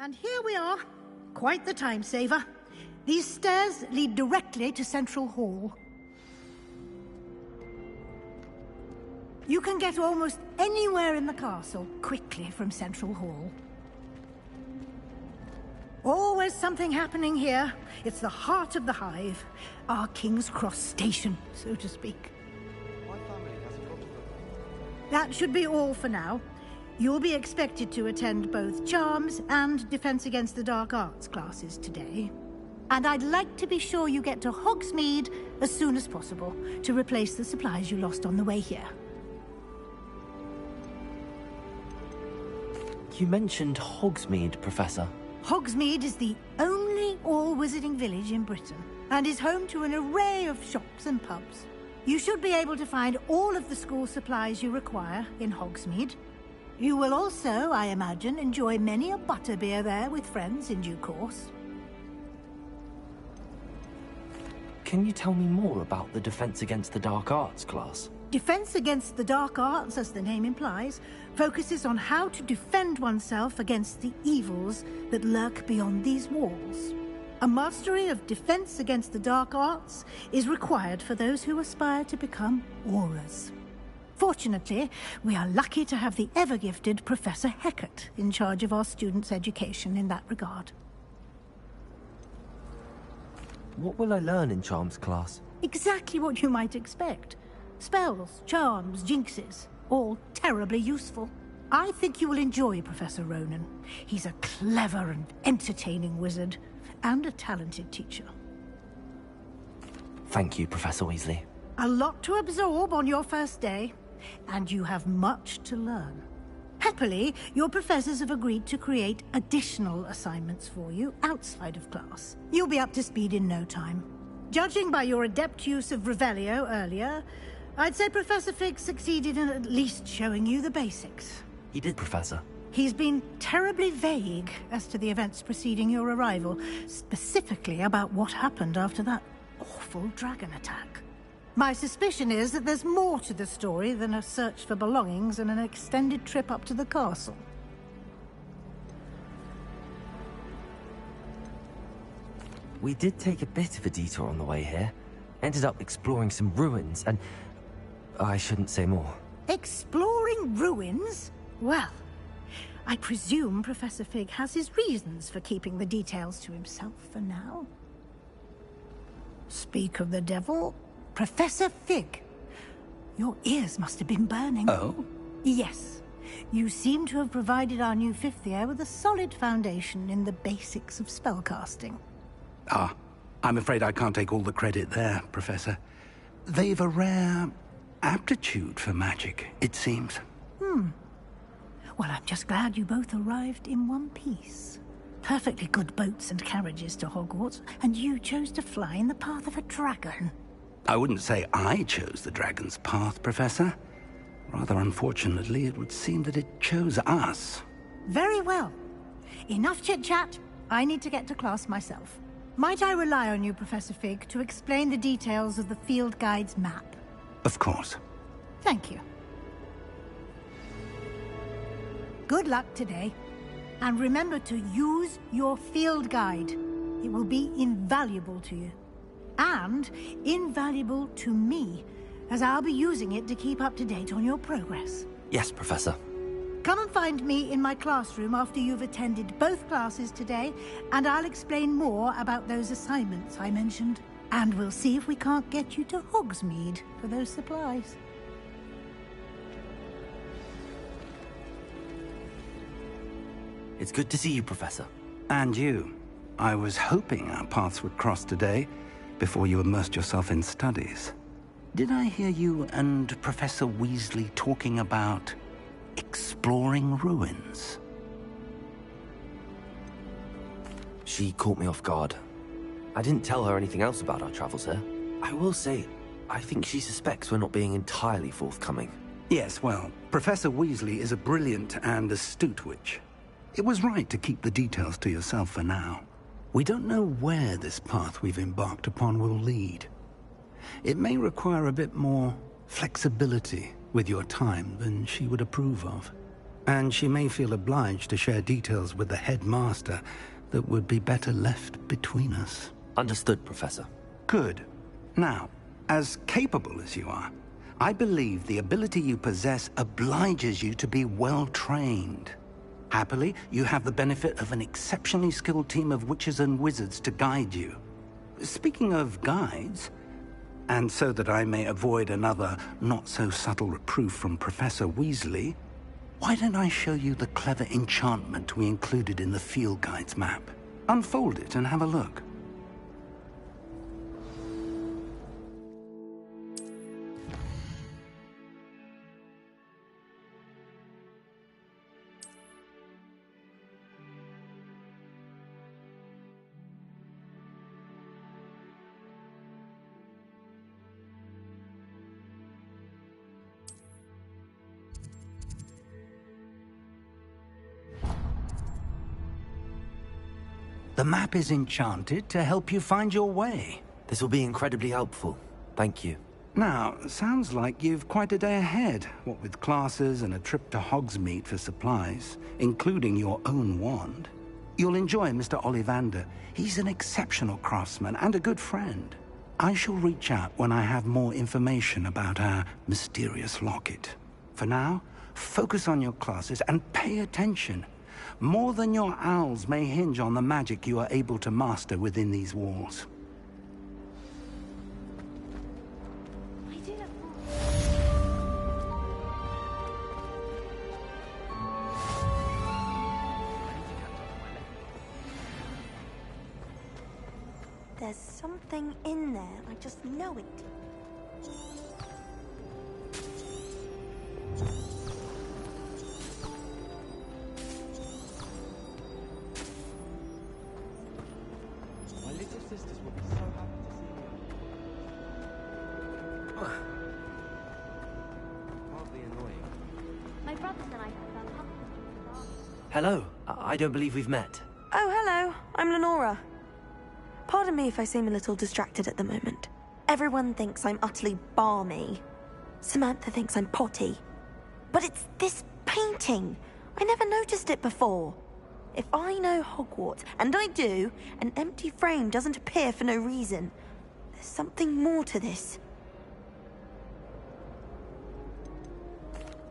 And here we are. Quite the time saver. These stairs lead directly to Central Hall. You can get almost anywhere in the castle quickly from Central Hall. Always something happening here. It's the heart of the hive. Our King's Cross station, so to speak. That should be all for now. You'll be expected to attend both Charms and Defense Against the Dark Arts classes today. And I'd like to be sure you get to Hogsmeade as soon as possible to replace the supplies you lost on the way here. You mentioned Hogsmeade, Professor. Hogsmeade is the only all-wizarding village in Britain and is home to an array of shops and pubs. You should be able to find all of the school supplies you require in Hogsmeade. You will also, I imagine, enjoy many a butterbeer there with friends in due course. Can you tell me more about the Defense Against the Dark Arts class? Defense Against the Dark Arts, as the name implies, focuses on how to defend oneself against the evils that lurk beyond these walls. A mastery of Defense Against the Dark Arts is required for those who aspire to become Aurors. Fortunately, we are lucky to have the ever-gifted Professor Hecat in charge of our students' education in that regard. What will I learn in Charms class? Exactly what you might expect. Spells, charms, jinxes, all terribly useful. I think you will enjoy Professor Ronan. He's a clever and entertaining wizard, and a talented teacher. Thank you, Professor Weasley. A lot to absorb on your first day, and you have much to learn. Happily, your professors have agreed to create additional assignments for you outside of class. You'll be up to speed in no time. Judging by your adept use of Revelio earlier, I'd say Professor Fig succeeded in at least showing you the basics. He did, Professor. He's been terribly vague as to the events preceding your arrival, specifically about what happened after that awful dragon attack. My suspicion is that there's more to the story than a search for belongings and an extended trip up to the castle. We did take a bit of a detour on the way here. Ended up exploring some ruins and... I shouldn't say more. Exploring ruins? Well, I presume Professor Fig has his reasons for keeping the details to himself for now. Speak of the devil, Professor Fig. Your ears must have been burning. Oh? Yes. You seem to have provided our new fifth year with a solid foundation in the basics of spellcasting. Ah, I'm afraid I can't take all the credit there, Professor. They've a rare aptitude for magic, it seems. Well, I'm just glad you both arrived in one piece. Perfectly good boats and carriages to Hogwarts, and you chose to fly in the path of a dragon. I wouldn't say I chose the dragon's path, Professor. Rather unfortunately, it would seem that it chose us. Very well. Enough chit-chat. I need to get to class myself. Might I rely on you, Professor Fig, to explain the details of the field guide's map? Of course. Thank you. Good luck today. And remember to use your field guide. It will be invaluable to you. And invaluable to me, as I'll be using it to keep up to date on your progress. Yes, Professor. Come and find me in my classroom after you've attended both classes today, and I'll explain more about those assignments I mentioned. And we'll see if we can't get you to Hogsmeade for those supplies. It's good to see you, Professor. And you. I was hoping our paths would cross today, before you immersed yourself in studies. Did I hear you and Professor Weasley talking about exploring ruins? She caught me off guard. I didn't tell her anything else about our travels here. I will say, I think she suspects we're not being entirely forthcoming. Yes, well, Professor Weasley is a brilliant and astute witch. It was right to keep the details to yourself for now. We don't know where this path we've embarked upon will lead. It may require a bit more flexibility with your time than she would approve of. And she may feel obliged to share details with the headmaster that would be better left between us. Understood, Professor. Good. Now, as capable as you are, I believe the ability you possess obliges you to be well-trained. Happily, you have the benefit of an exceptionally skilled team of witches and wizards to guide you. Speaking of guides, and so that I may avoid another not-so-subtle reproof from Professor Weasley, why don't I show you the clever enchantment we included in the field guide's map? Unfold it and have a look. The map is enchanted to help you find your way. This will be incredibly helpful. Thank you. Now, sounds like you've quite a day ahead, what with classes and a trip to Hogsmeade for supplies, including your own wand. You'll enjoy Mr. Ollivander. He's an exceptional craftsman and a good friend. I shall reach out when I have more information about our mysterious locket. For now, focus on your classes and pay attention. More than your owls may hinge on the magic you are able to master within these walls. There's something in there, I just know it. My little sisters will be so happy to see you. Hardly annoying. My brothers and I have found Hogwarts. Hello. I don't believe we've met. Oh, hello. I'm Lenora. Pardon me if I seem a little distracted at the moment. Everyone thinks I'm utterly balmy. Samantha thinks I'm potty. But it's this painting. I never noticed it before. If I know Hogwarts, and I do, an empty frame doesn't appear for no reason. There's something more to this.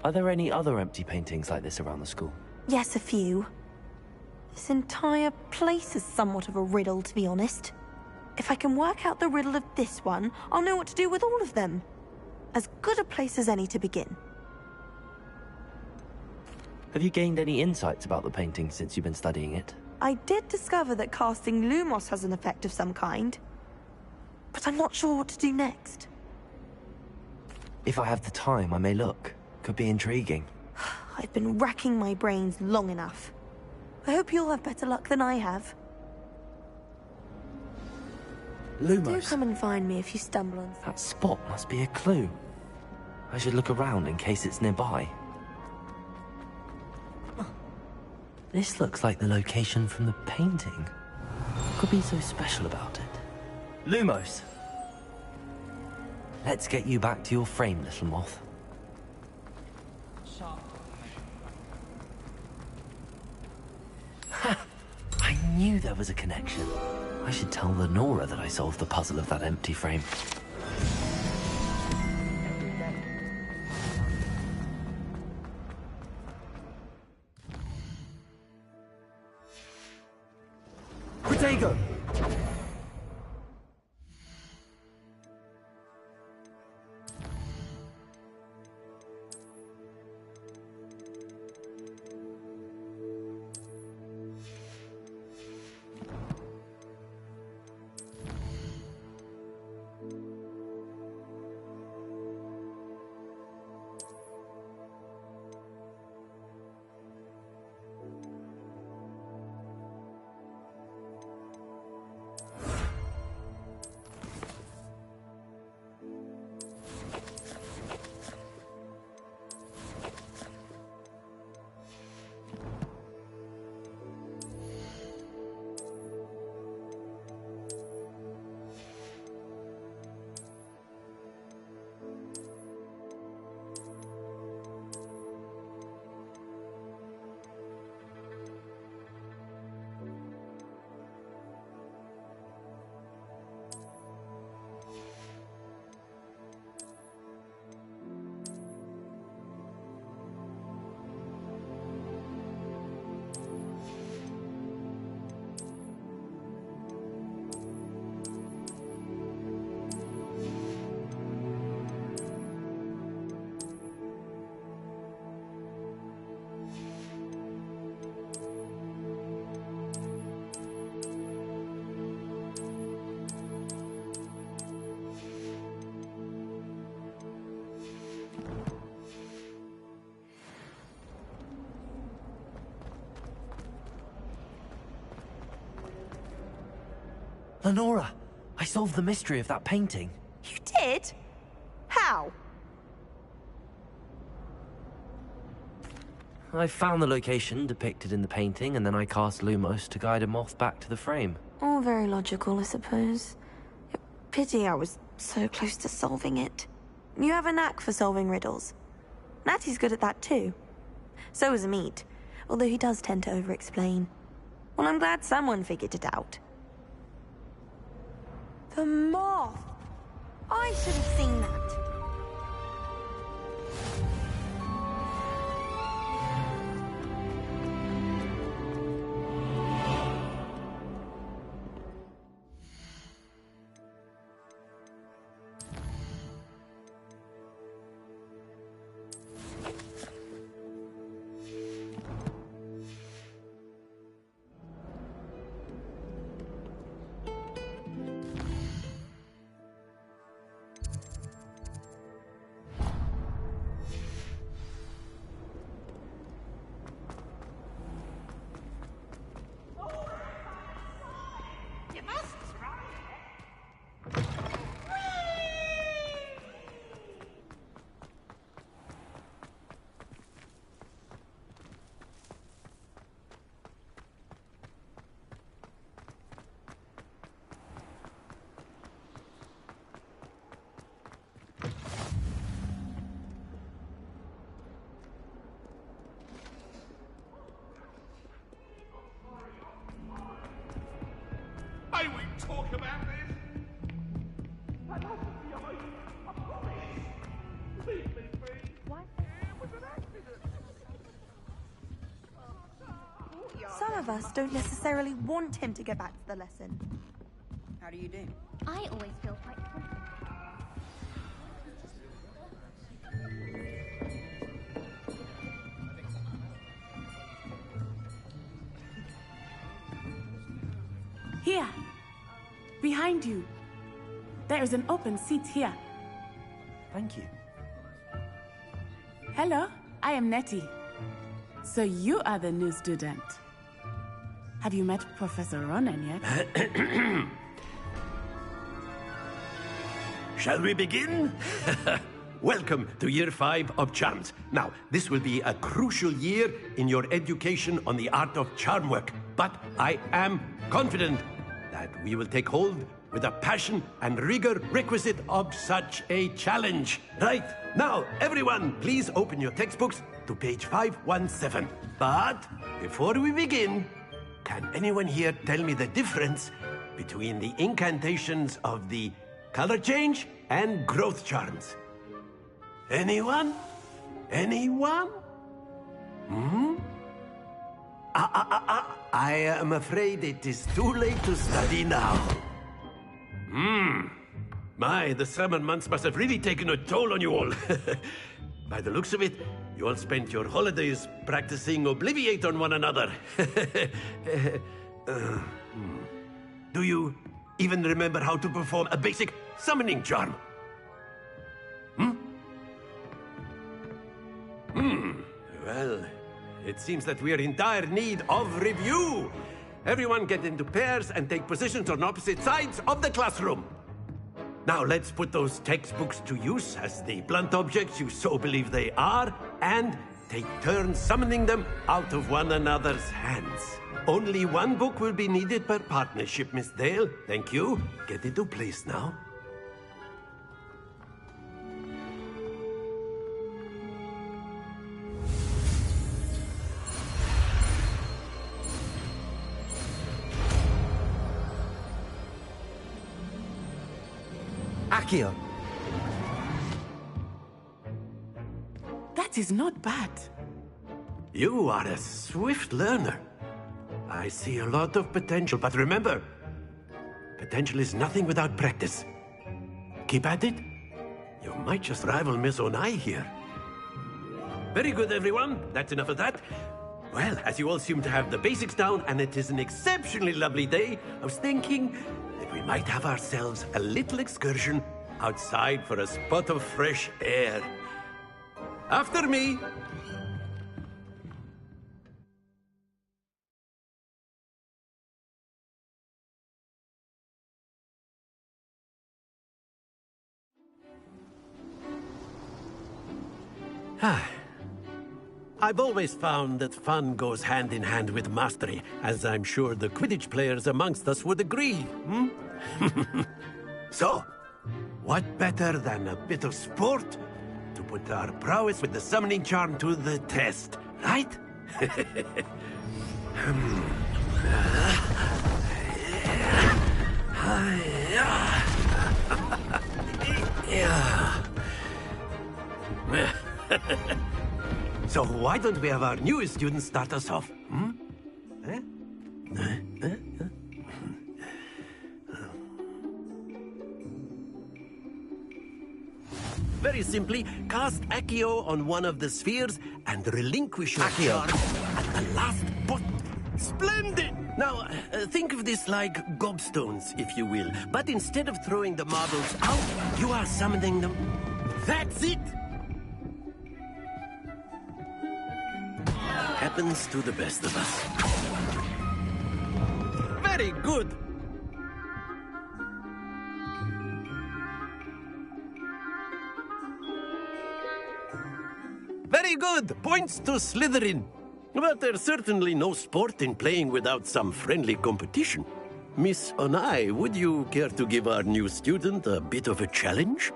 Are there any other empty paintings like this around the school? Yes, a few. This entire place is somewhat of a riddle, to be honest. If I can work out the riddle of this one, I'll know what to do with all of them. As good a place as any to begin. Have you gained any insights about the painting since you've been studying it? I did discover that casting Lumos has an effect of some kind. But I'm not sure what to do next. If I have the time, I may look. Could be intriguing. I've been racking my brains long enough. I hope you'll have better luck than I have. Lumos. Do come and find me if you stumble on something. That spot must be a clue. I should look around in case it's nearby. This looks like the location from the painting. What could be so special about it? Lumos! Let's get you back to your frame, little moth. Ha! I knew there was a connection. I should tell Lenora that I solved the puzzle of that empty frame. Protego! Lenora, I solved the mystery of that painting. You did? How? I found the location depicted in the painting, and then I cast Lumos to guide a moth back to the frame. All very logical, I suppose. Pity I was so close to solving it. You have a knack for solving riddles. Natty's good at that too. So is Amit, although he does tend to over-explain. Well, I'm glad someone figured it out. The moth! I should have seen that. I won't talk about this. That hasn't been I promise. Leave me be. What? It was an accident. Some of us don't necessarily want him to get back to the lesson. How do you do? I always feel quite confident. Here! Behind you. There is an open seat here. Thank you. Hello, I am Nettie. So you are the new student. Have you met Professor Ronan yet? Shall we begin? Welcome to Year 5 of Charms. Now, this will be a crucial year in your education on the art of charm work, but I am confident that we will take hold with the passion and rigor requisite of such a challenge. Right, now, everyone, please open your textbooks to page 517. But before we begin, can anyone here tell me the difference between the incantations of the color change and growth charms? Anyone? Anyone? I am afraid it is too late to study now. My, the summer months must have really taken a toll on you all. By the looks of it, you all spent your holidays practicing Obliviate on one another. Do you even remember how to perform a basic summoning charm? Well, it seems that we are in dire need of review. Everyone get into pairs and take positions on opposite sides of the classroom. Now let's put those textbooks to use as the blunt objects you so believe they are, and take turns summoning them out of one another's hands. Only one book will be needed per partnership, Miss Dale. Thank you. Get into place now. Accio. That is not bad. You are a swift learner. I see a lot of potential, but remember, potential is nothing without practice. Keep at it. You might just rival Miss Onai here. Very good, everyone. That's enough of that. Well, as you all seem to have the basics down, and it is an exceptionally lovely day, I was thinking that we might have ourselves a little excursion outside for a spot of fresh air. After me. I've always found that fun goes hand in hand with mastery, as I'm sure the Quidditch players amongst us would agree. So, what better than a bit of sport to put our prowess with the summoning charm to the test, right? So why don't we have our newest student start us off? Very simply, cast Accio on one of the spheres and relinquish your charm at the last bot. Splendid! Now, think of this like gobstones, if you will. But instead of throwing the marbles out, you are summoning them. That's it! Happens to the best of us. Very good! Very good! Points to Slytherin. But there's certainly no sport in playing without some friendly competition. Miss Onai, would you care to give our new student a bit of a challenge?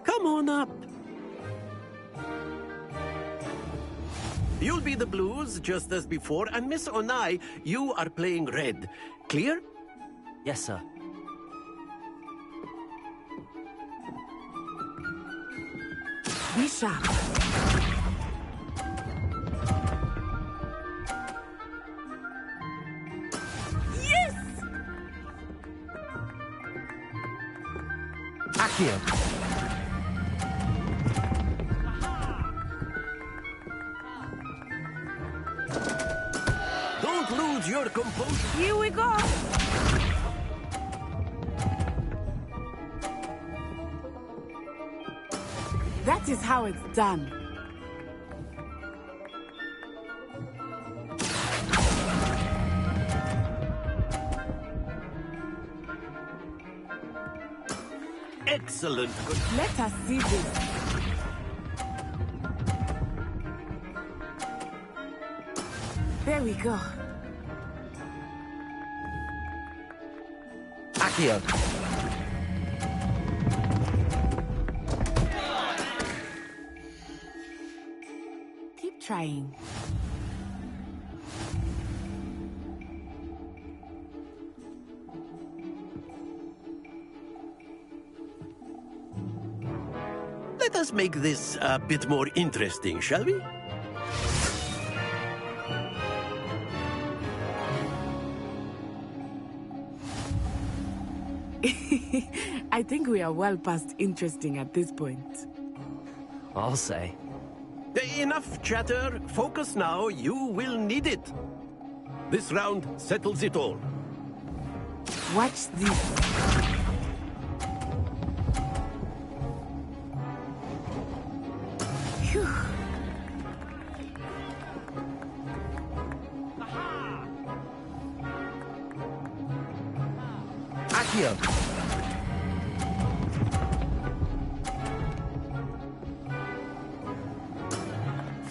Come on up. You'll be the blues, just as before, and Miss Onai, you are playing red. Clear? Yes, sir. Be sharp. Yes! Accio. Don't lose your composure. Here we go. That is how it's done. Excellent. Let us see this. There we go. Accio. Keep trying. Let us make this a bit more interesting, shall we? I think we are well past interesting at this point. I'll say. Enough chatter. Focus now. You will need it. This round settles it all. Watch this. Phew. Accio!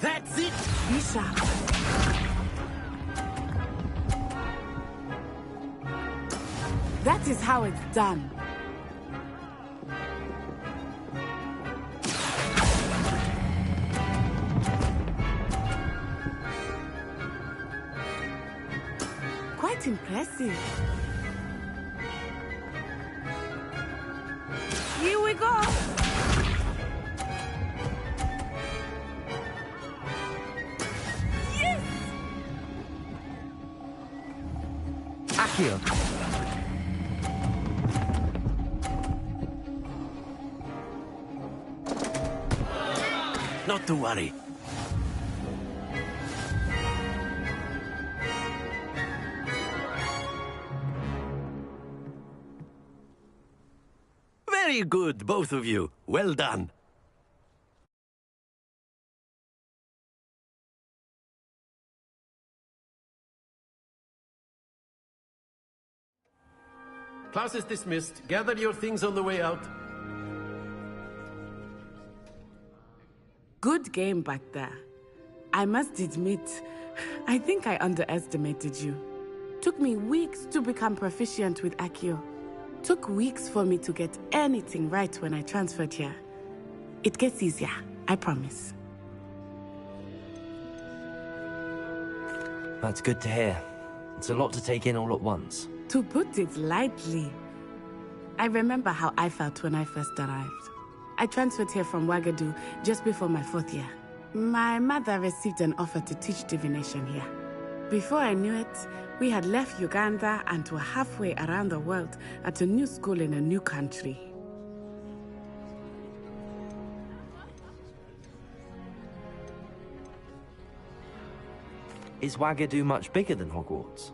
That's it! Be sharp. That is how it's done. Quite impressive. Here we go. Yes! Accio! Not to worry. Very good, both of you. Well done. Class is dismissed. Gather your things on the way out. Good game back there. I must admit, I think I underestimated you. Took me weeks to become proficient with Accio. Took weeks for me to get anything right when I transferred here. It gets easier, I promise. That's good to hear. It's a lot to take in all at once. To put it lightly, I remember how I felt when I first arrived. I transferred here from Wagadu just before my 4th year. My mother received an offer to teach divination here. Before I knew it, we had left Uganda and were halfway around the world at a new school in a new country. Is Wagadu much bigger than Hogwarts?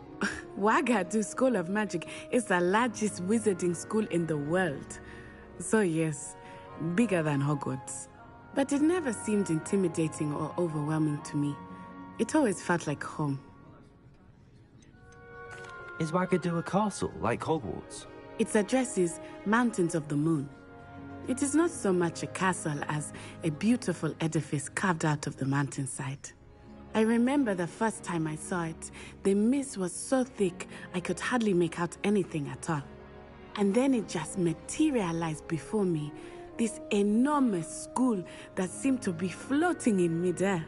Wagadu School of Magic is the largest wizarding school in the world. So yes, bigger than Hogwarts. But it never seemed intimidating or overwhelming to me. It always felt like home. Is Wagadu a castle, like Hogwarts? Its address is Mountains of the Moon. It is not so much a castle as a beautiful edifice carved out of the mountainside. I remember the first time I saw it, the mist was so thick I could hardly make out anything at all. And then it just materialized before me, this enormous school that seemed to be floating in midair.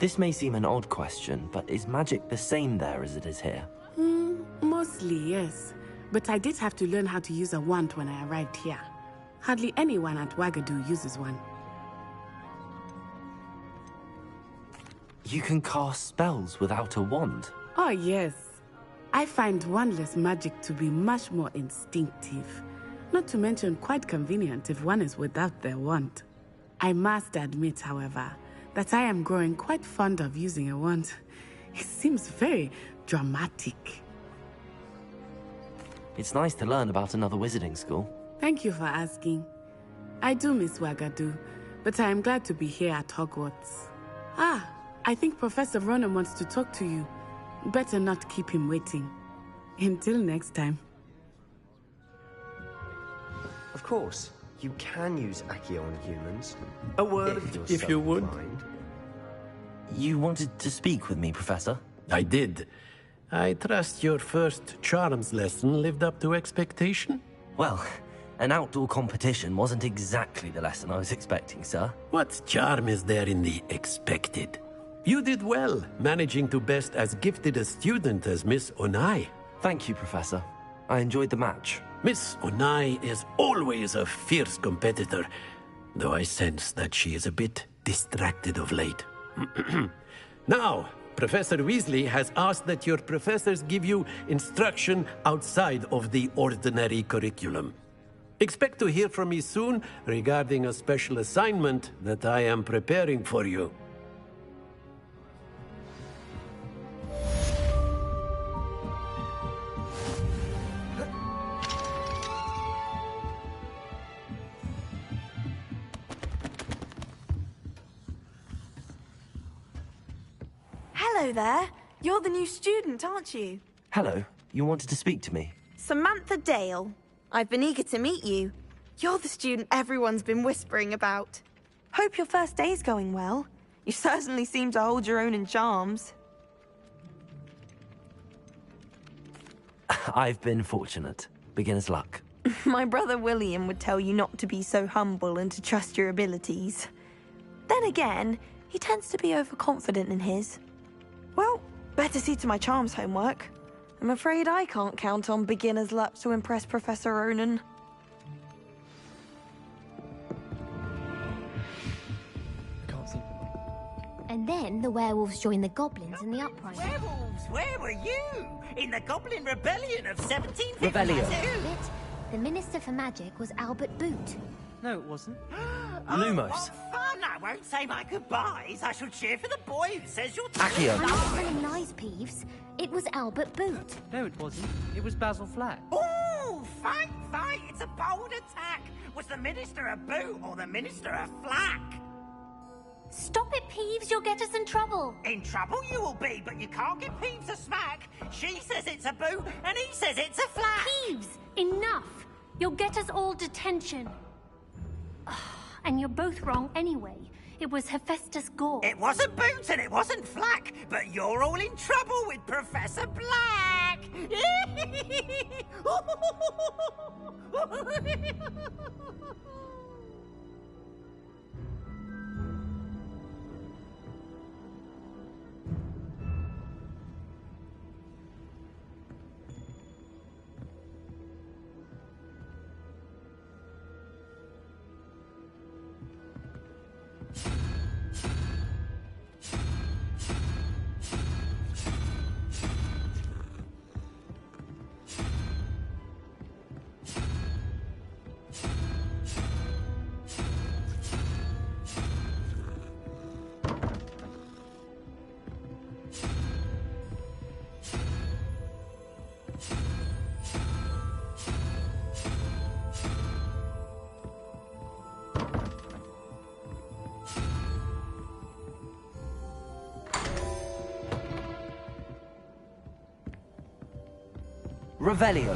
This may seem an odd question, but is magic the same there as it is here? Mostly, yes. But I did have to learn how to use a wand when I arrived here. Hardly anyone at Wagadu uses one. You can cast spells without a wand? Oh, yes. I find wandless magic to be much more instinctive. Not to mention quite convenient if one is without their wand. I must admit, however, that I am growing quite fond of using a wand. It seems very dramatic. It's nice to learn about another wizarding school. Thank you for asking. I do miss Wagadu, but I am glad to be here at Hogwarts. Ah, I think Professor Ronan wants to talk to you. Better not keep him waiting. Until next time. Of course, you can use Accio on humans. A word, if you would. You wanted to speak with me, Professor? I did. I trust your first charms lesson lived up to expectation? Well, An outdoor competition wasn't exactly the lesson I was expecting, sir. What charm is there in the expected? You did well, managing to best as gifted a student as Miss Onai. Thank you, Professor. I enjoyed the match. Miss Onai is always a fierce competitor, though I sense that she is a bit distracted of late. Now, Professor Weasley has asked that your professors give you instruction outside of the ordinary curriculum. Expect to hear from me soon regarding a special assignment that I am preparing for you. Hello there. You're the new student, aren't you? Hello. You wanted to speak to me? Samantha Dale. I've been eager to meet you. You're the student everyone's been whispering about. Hope your first day's going well. You certainly seem to hold your own in charms. I've been fortunate. Beginner's luck. My brother William would tell you not to be so humble and to trust your abilities. Then again, he tends to be overconfident in his. Well, better see to my charms homework. I'm afraid I can't count on beginner's luck to impress Professor Ronan. And then the werewolves joined the goblins in the uprising. Werewolves, where were you? In the Goblin Rebellion of 1752? Rebellion. The Minister for Magic was Albert Boot. No, it wasn't. Lumos. What fun! I won't say my goodbyes. I shall cheer for the boy who says you're Accio. I'm not telling lies, Peeves. It was Albert Boot. No, it wasn't. It was Basil Flack. Oh, fight! It's a bold attack. Was the Minister a boot or the Minister a flack? Stop it, Peeves. You'll get us in trouble. In trouble you will be, but you can't give Peeves a smack. She says it's a boot, and he says it's a flack. Peeves, enough. You'll get us all detention. And you're both wrong anyway. It was Hephaestus Gore. It wasn't boot and it wasn't flack, but you're all in trouble with Professor Black. Revelio.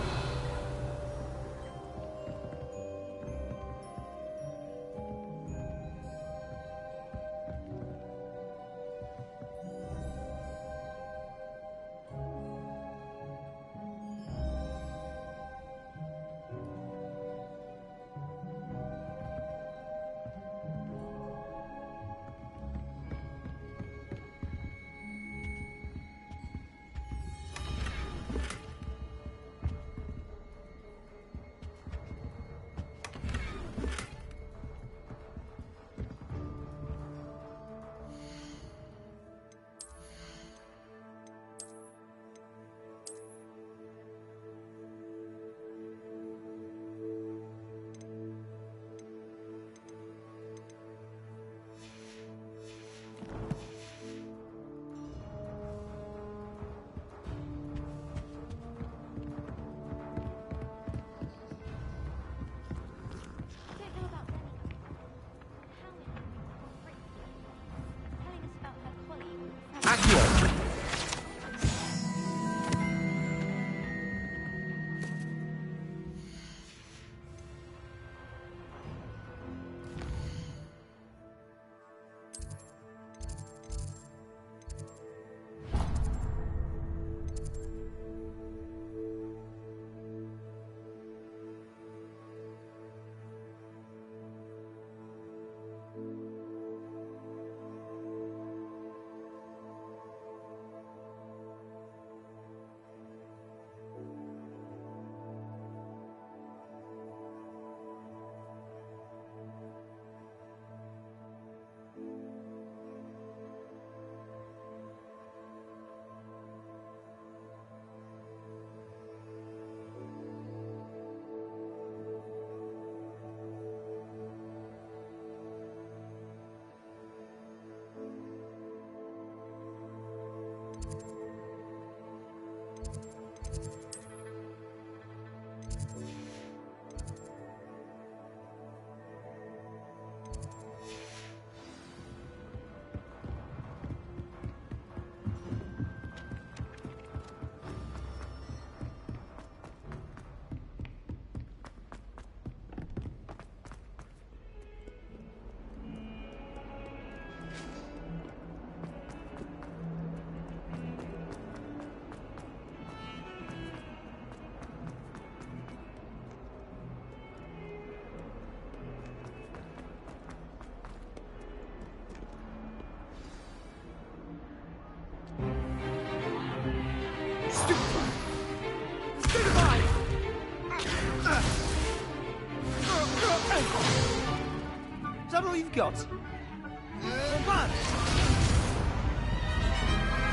Is that all you've got?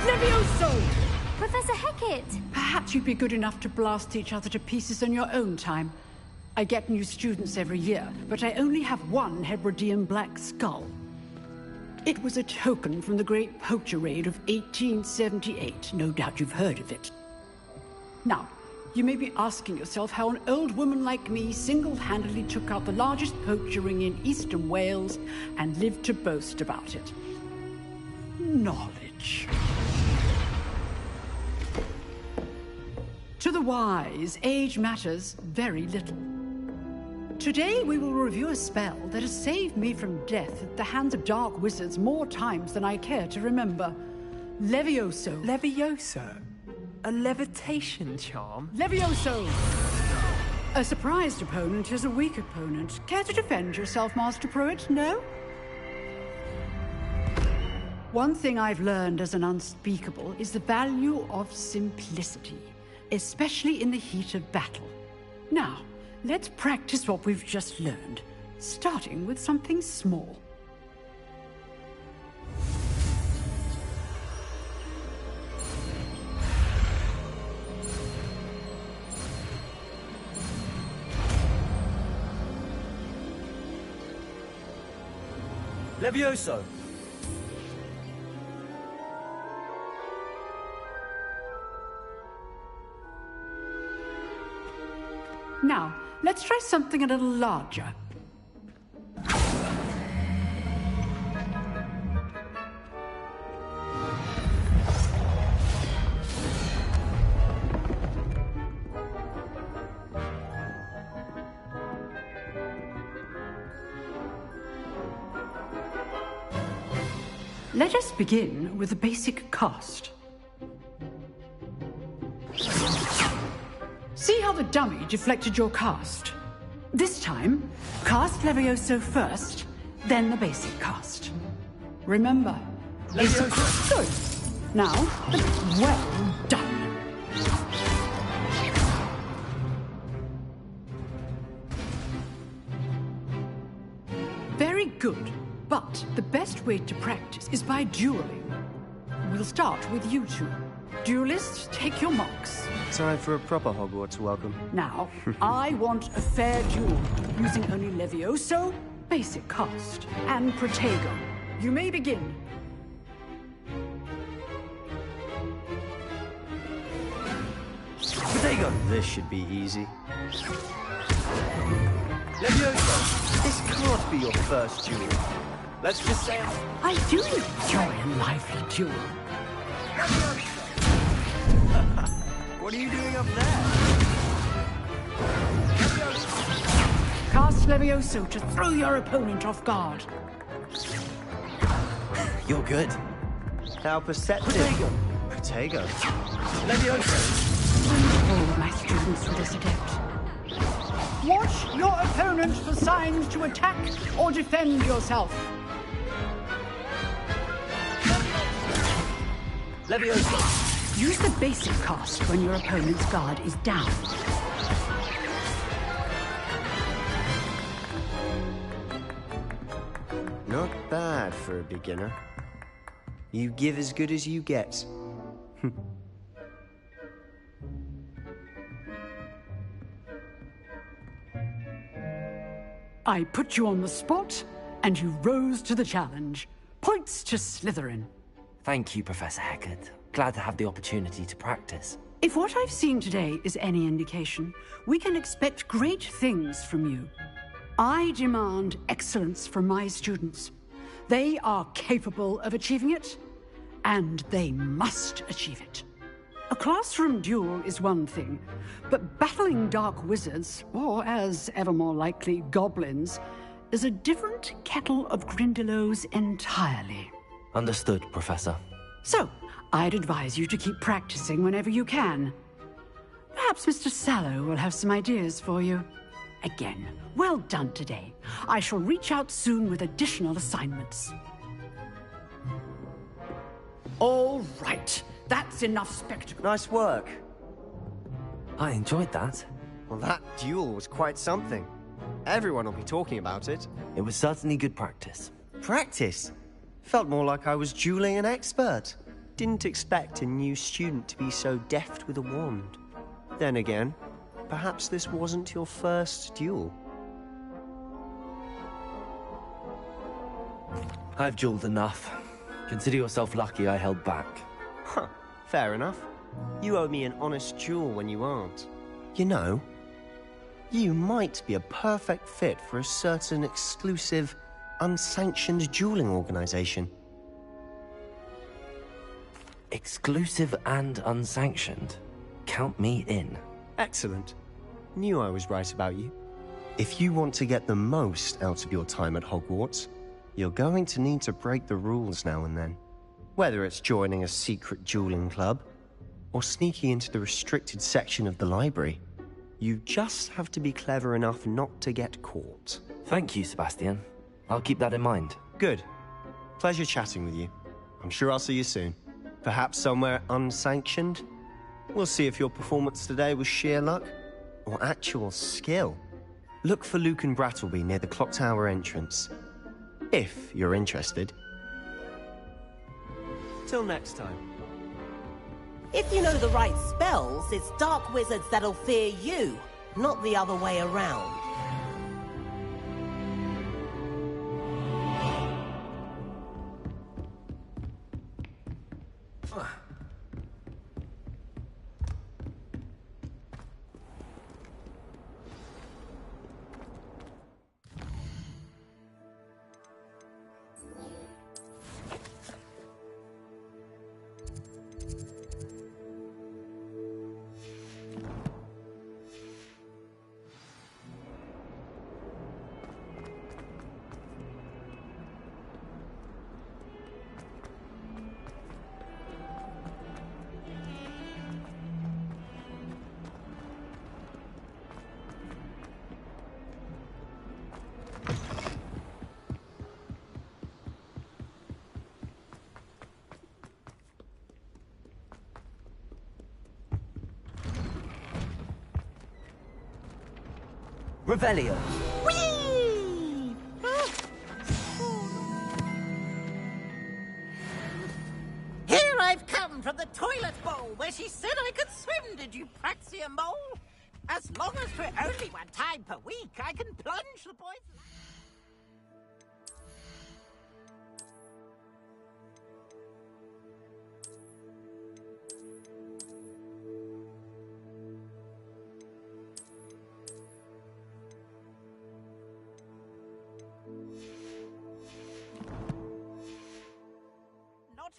Levioso! Professor Hecat! Perhaps you'd be good enough to blast each other to pieces on your own time. I get new students every year, but I only have one Hebridean black skull. It was a token from the Great Poacher Raid of 1878. No doubt you've heard of it. Now, you may be asking yourself how an old woman like me single-handedly took out the largest poacher ring in eastern Wales and lived to boast about it. Knowledge. To the wise, age matters very little. Today we will review a spell that has saved me from death at the hands of dark wizards more times than I care to remember. Levioso. Levioso? A levitation charm? Levioso! A surprised opponent is a weak opponent. Care to defend yourself, Master Pruitt? No? One thing I've learned as an unspeakable is the value of simplicity, especially in the heat of battle. Now, let's practice what we've just learned, starting with something small. Levioso! Now, let's try something a little larger. Let us begin with the basic cast. See how the dummy deflected your cast? This time, cast Levioso first, then the basic cast. Remember, basic cast. Good. Now, well done. Very good. But the best way to practice is by dueling. We'll start with you two. Duelists, take your marks. Time for a proper Hogwarts welcome. Now, I want a fair duel, using only Levioso, basic cast, and Protego. You may begin. Protego! This should be easy. Levioso, this can't be your first duel. Let's just say I do enjoy a lively duel. What are you doing up there? Cast Levioso to throw your opponent off guard. You're good. How perceptive. Protego. Levioso. All my students with this adept. Watch your opponent for signs to attack or defend yourself. Levioso. Use the basic cast when your opponent's guard is down. Not bad for a beginner. You give as good as you get. I put you on the spot, and you rose to the challenge. Points to Slytherin. Thank you, Professor Hecat. Glad to have the opportunity to practice. If what I've seen today is any indication, we can expect great things from you. I demand excellence from my students. They are capable of achieving it, and they must achieve it. A classroom duel is one thing, but battling dark wizards, or as ever more likely, goblins, is a different kettle of Grindylows entirely. Understood, Professor. So, I'd advise you to keep practicing whenever you can. Perhaps Mr. Sallow will have some ideas for you. Again, well done today. I shall reach out soon with additional assignments. All right. That's enough spectacle. Nice work. I enjoyed that. Well, that duel was quite something. Everyone will be talking about it. It was certainly good practice. Practice? Felt more like I was dueling an expert. Didn't expect a new student to be so deft with a wand. Then again, perhaps this wasn't your first duel. I've dueled enough. Consider yourself lucky I held back. Huh, fair enough. You owe me an honest duel when you aren't. You know, you might be a perfect fit for a certain exclusive, unsanctioned dueling organization. Exclusive and unsanctioned? Count me in. Excellent. Knew I was right about you. If you want to get the most out of your time at Hogwarts, you're going to need to break the rules now and then. Whether it's joining a secret dueling club, or sneaking into the restricted section of the library, you just have to be clever enough not to get caught. Thank you, Sebastian. I'll keep that in mind. Good. Pleasure chatting with you. I'm sure I'll see you soon. Perhaps somewhere unsanctioned? We'll see if your performance today was sheer luck, or actual skill. Look for Luke and Brattleby near the clock tower entrance. If you're interested. Till next time. If you know the right spells, it's dark wizards that'll fear you, not the other way around. Revelio! Whee! Here I've come from the toilet bowl where she said I could swim, did you praxia mole? As long as for only one time per week, I can plunge the boys...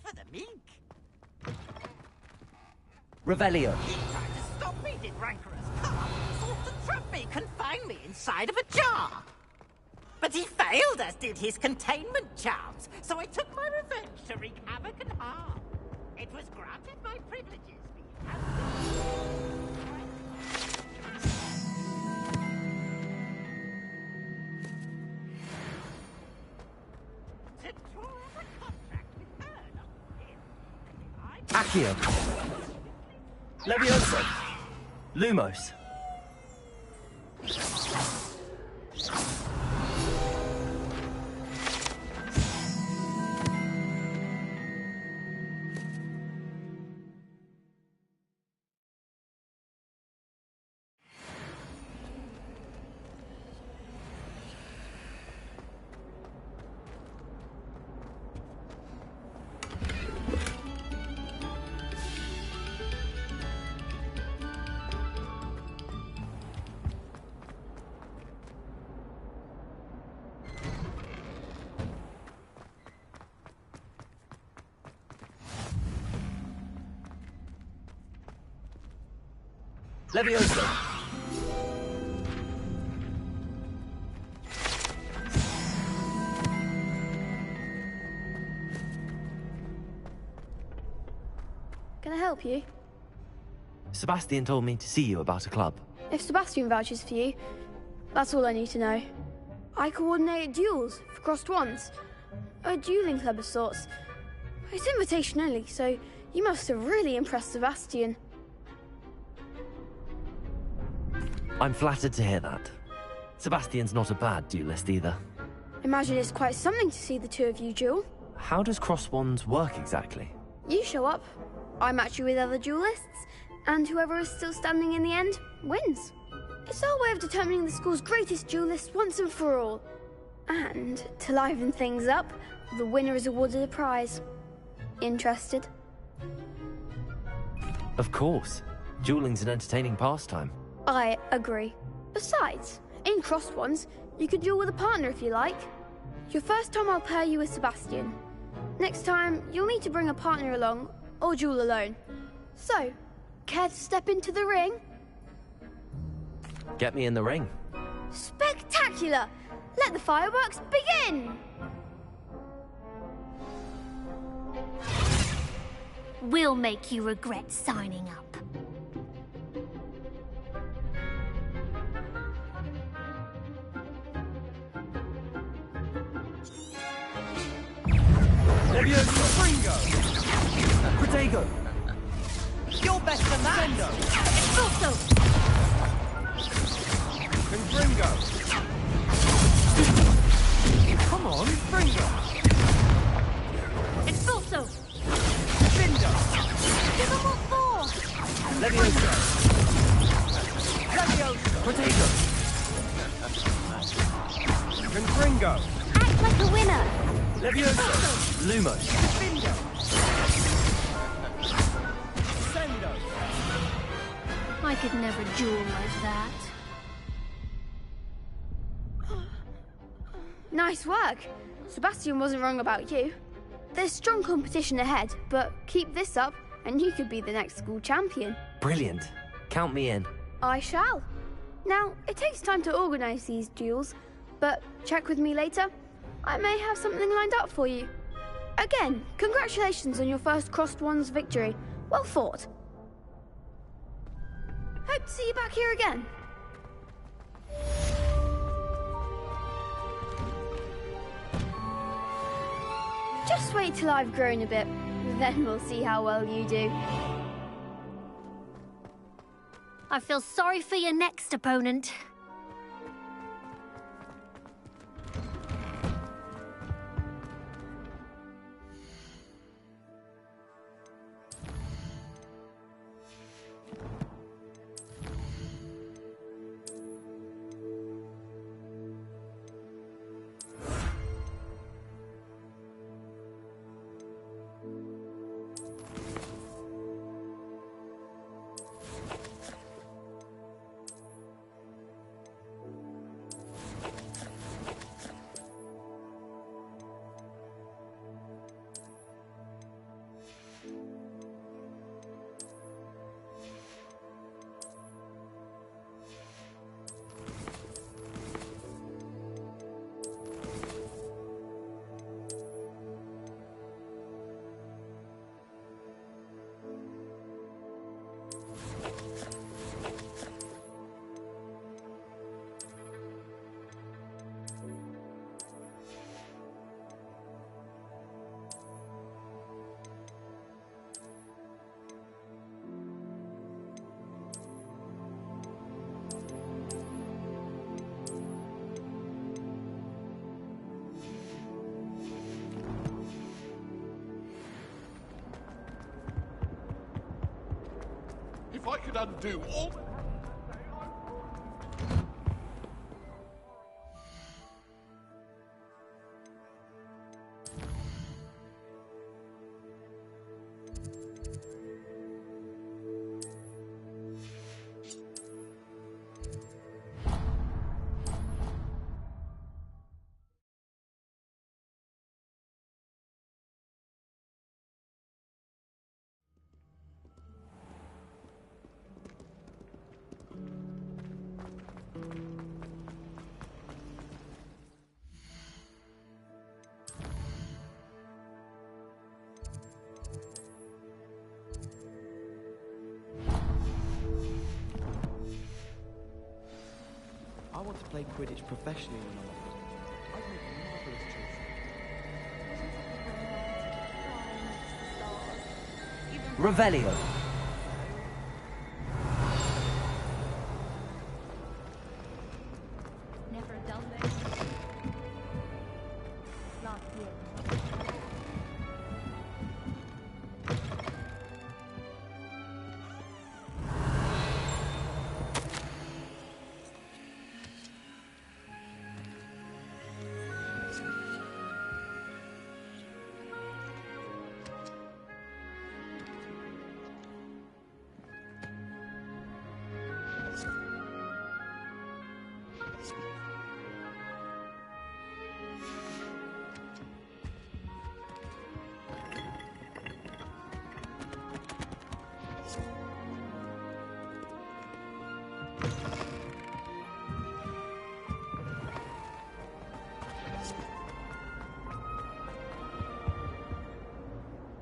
For the meek. Revelio. He tried to stop me, did rancorous car. Sought to trap me, confine me inside of a jar. But he failed, as did his containment charms. So I took my revenge to wreak havoc and harm. It was granted my privileges. Accio. Levioso. Lumos. Levioso. Can I help you? Sebastian told me to see you about a club. If Sebastian vouches for you, that's all I need to know. I coordinate duels for crossed wands. A dueling club of sorts. It's invitation only, so you must have really impressed Sebastian. I'm flattered to hear that. Sebastian's not a bad duelist either. Imagine it's quite something to see the two of you duel. How does cross wands work exactly? You show up, I match you with other duelists, and whoever is still standing in the end wins. It's our way of determining the school's greatest duelist once and for all. And to liven things up, the winner is awarded a prize. Interested? Of course. Dueling's an entertaining pastime. I agree. Besides, in crossed ones, you could duel with a partner if you like. Your first time I'll pair you with Sebastian. Next time, you'll need to bring a partner along, or duel alone. So, care to step into the ring? Get me in the ring. Spectacular! Let the fireworks begin! We'll make you regret signing up. Fringo! Protego! You're best than that! Also! Fringo! Come on, Fringo! Expulso! Findo! Give them what for! Levioso! Levioso! Protego! Fringo! Act like a winner! Levioso! Lumos! Findo! Sendo! I could never duel like that. Nice work. Sebastian wasn't wrong about you. There's strong competition ahead, but keep this up and you could be the next school champion. Brilliant. Count me in. I shall. Now, it takes time to organise these duels, but check with me later. I may have something lined up for you. Again, congratulations on your first Crossed Ones victory. Well fought. Hope to see you back here again. Just wait till I've grown a bit, then we'll see how well you do. I feel sorry for your next opponent. If I could undo all... I want to play Quidditch professionally when I'm older. I'd make a marvelous choice. Revelio.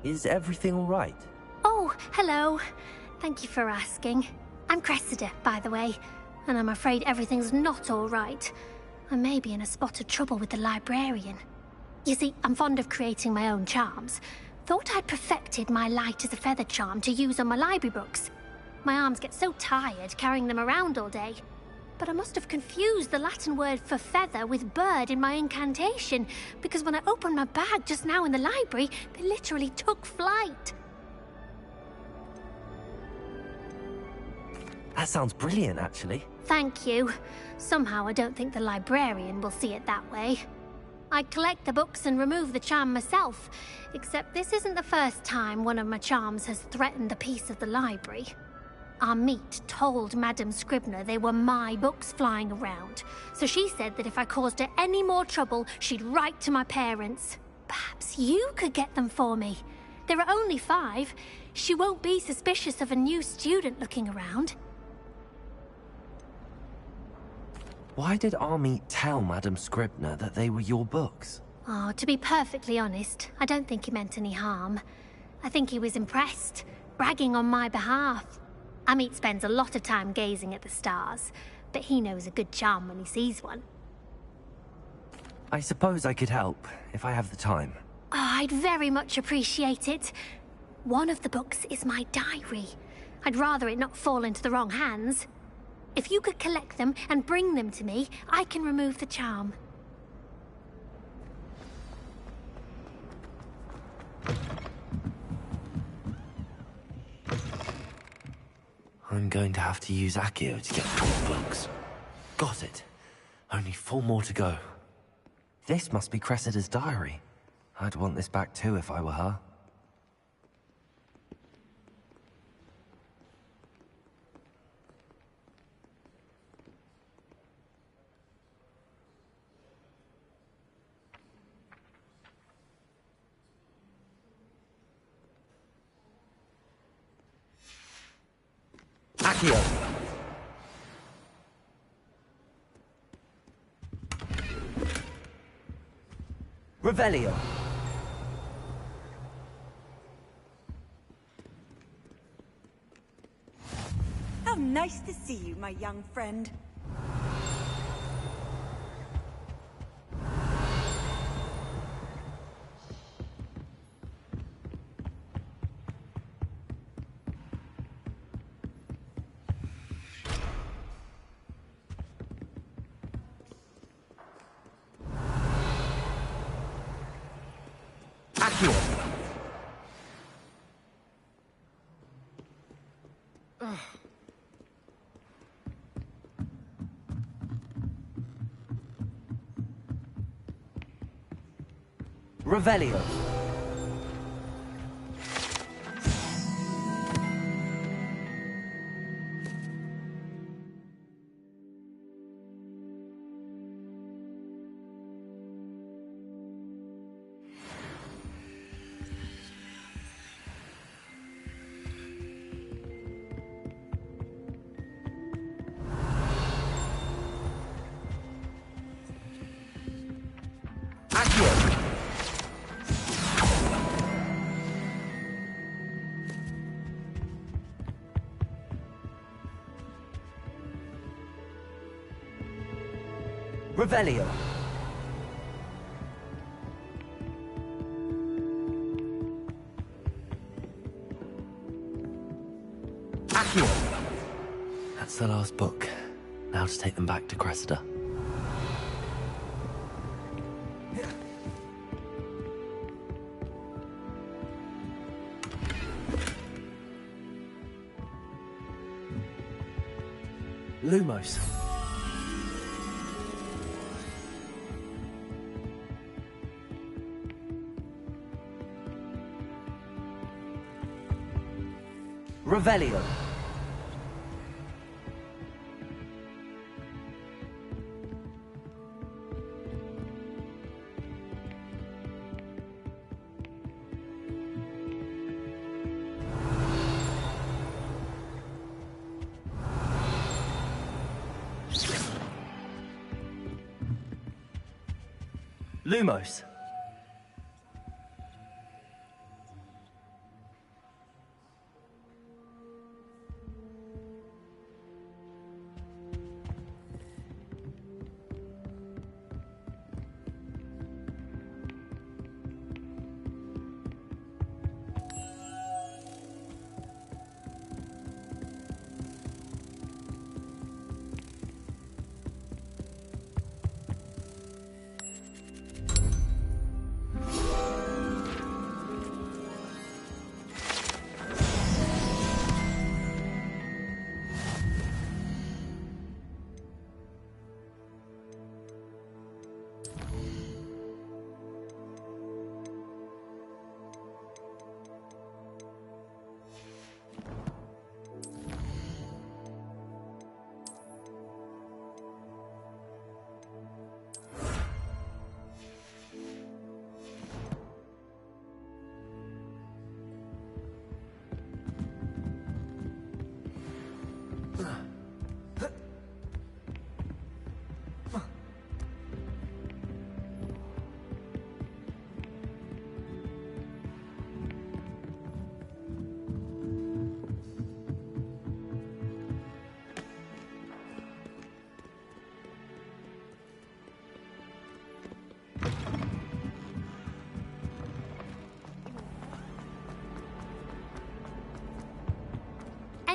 Is everything all right? Oh, hello. Thank you for asking. I'm Cressida, by the way, and I'm afraid everything's not all right. I may be in a spot of trouble with the librarian. You see, I'm fond of creating my own charms. Thought I'd perfected my light as a feather charm to use on my library books. My arms get so tired carrying them around all day. But I must have confused the Latin word for feather with bird in my incantation, because when I opened my bag just now in the library, they literally took flight. That sounds brilliant, actually. Thank you. Somehow I don't think the librarian will see it that way. I collect the books and remove the charm myself, except this isn't the first time one of my charms has threatened the peace of the library. Amit told Madame Scribner they were my books flying around, so she said that if I caused her any more trouble, she'd write to my parents. Perhaps you could get them for me. There are only 5. She won't be suspicious of a new student looking around. Why did Amit tell Madame Scribner that they were your books? Oh, to be perfectly honest, I don't think he meant any harm. I think he was impressed, bragging on my behalf. Amit spends a lot of time gazing at the stars, but he knows a good charm when he sees one. I suppose I could help, if I have the time. Oh, I'd very much appreciate it. One of the books is my diary. I'd rather it not fall into the wrong hands. If you could collect them and bring them to me, I can remove the charm. I'm going to have to use Accio to get the books. Got it. Only 4 more to go. This must be Cressida's diary. I'd want this back too if I were her. Accio! Revelio! How nice to see you, my young friend. Accio! Revelio! Revelio! Accio! That's the last book. Now to take them back to Cressida. Lumos. Revelio. Lumos.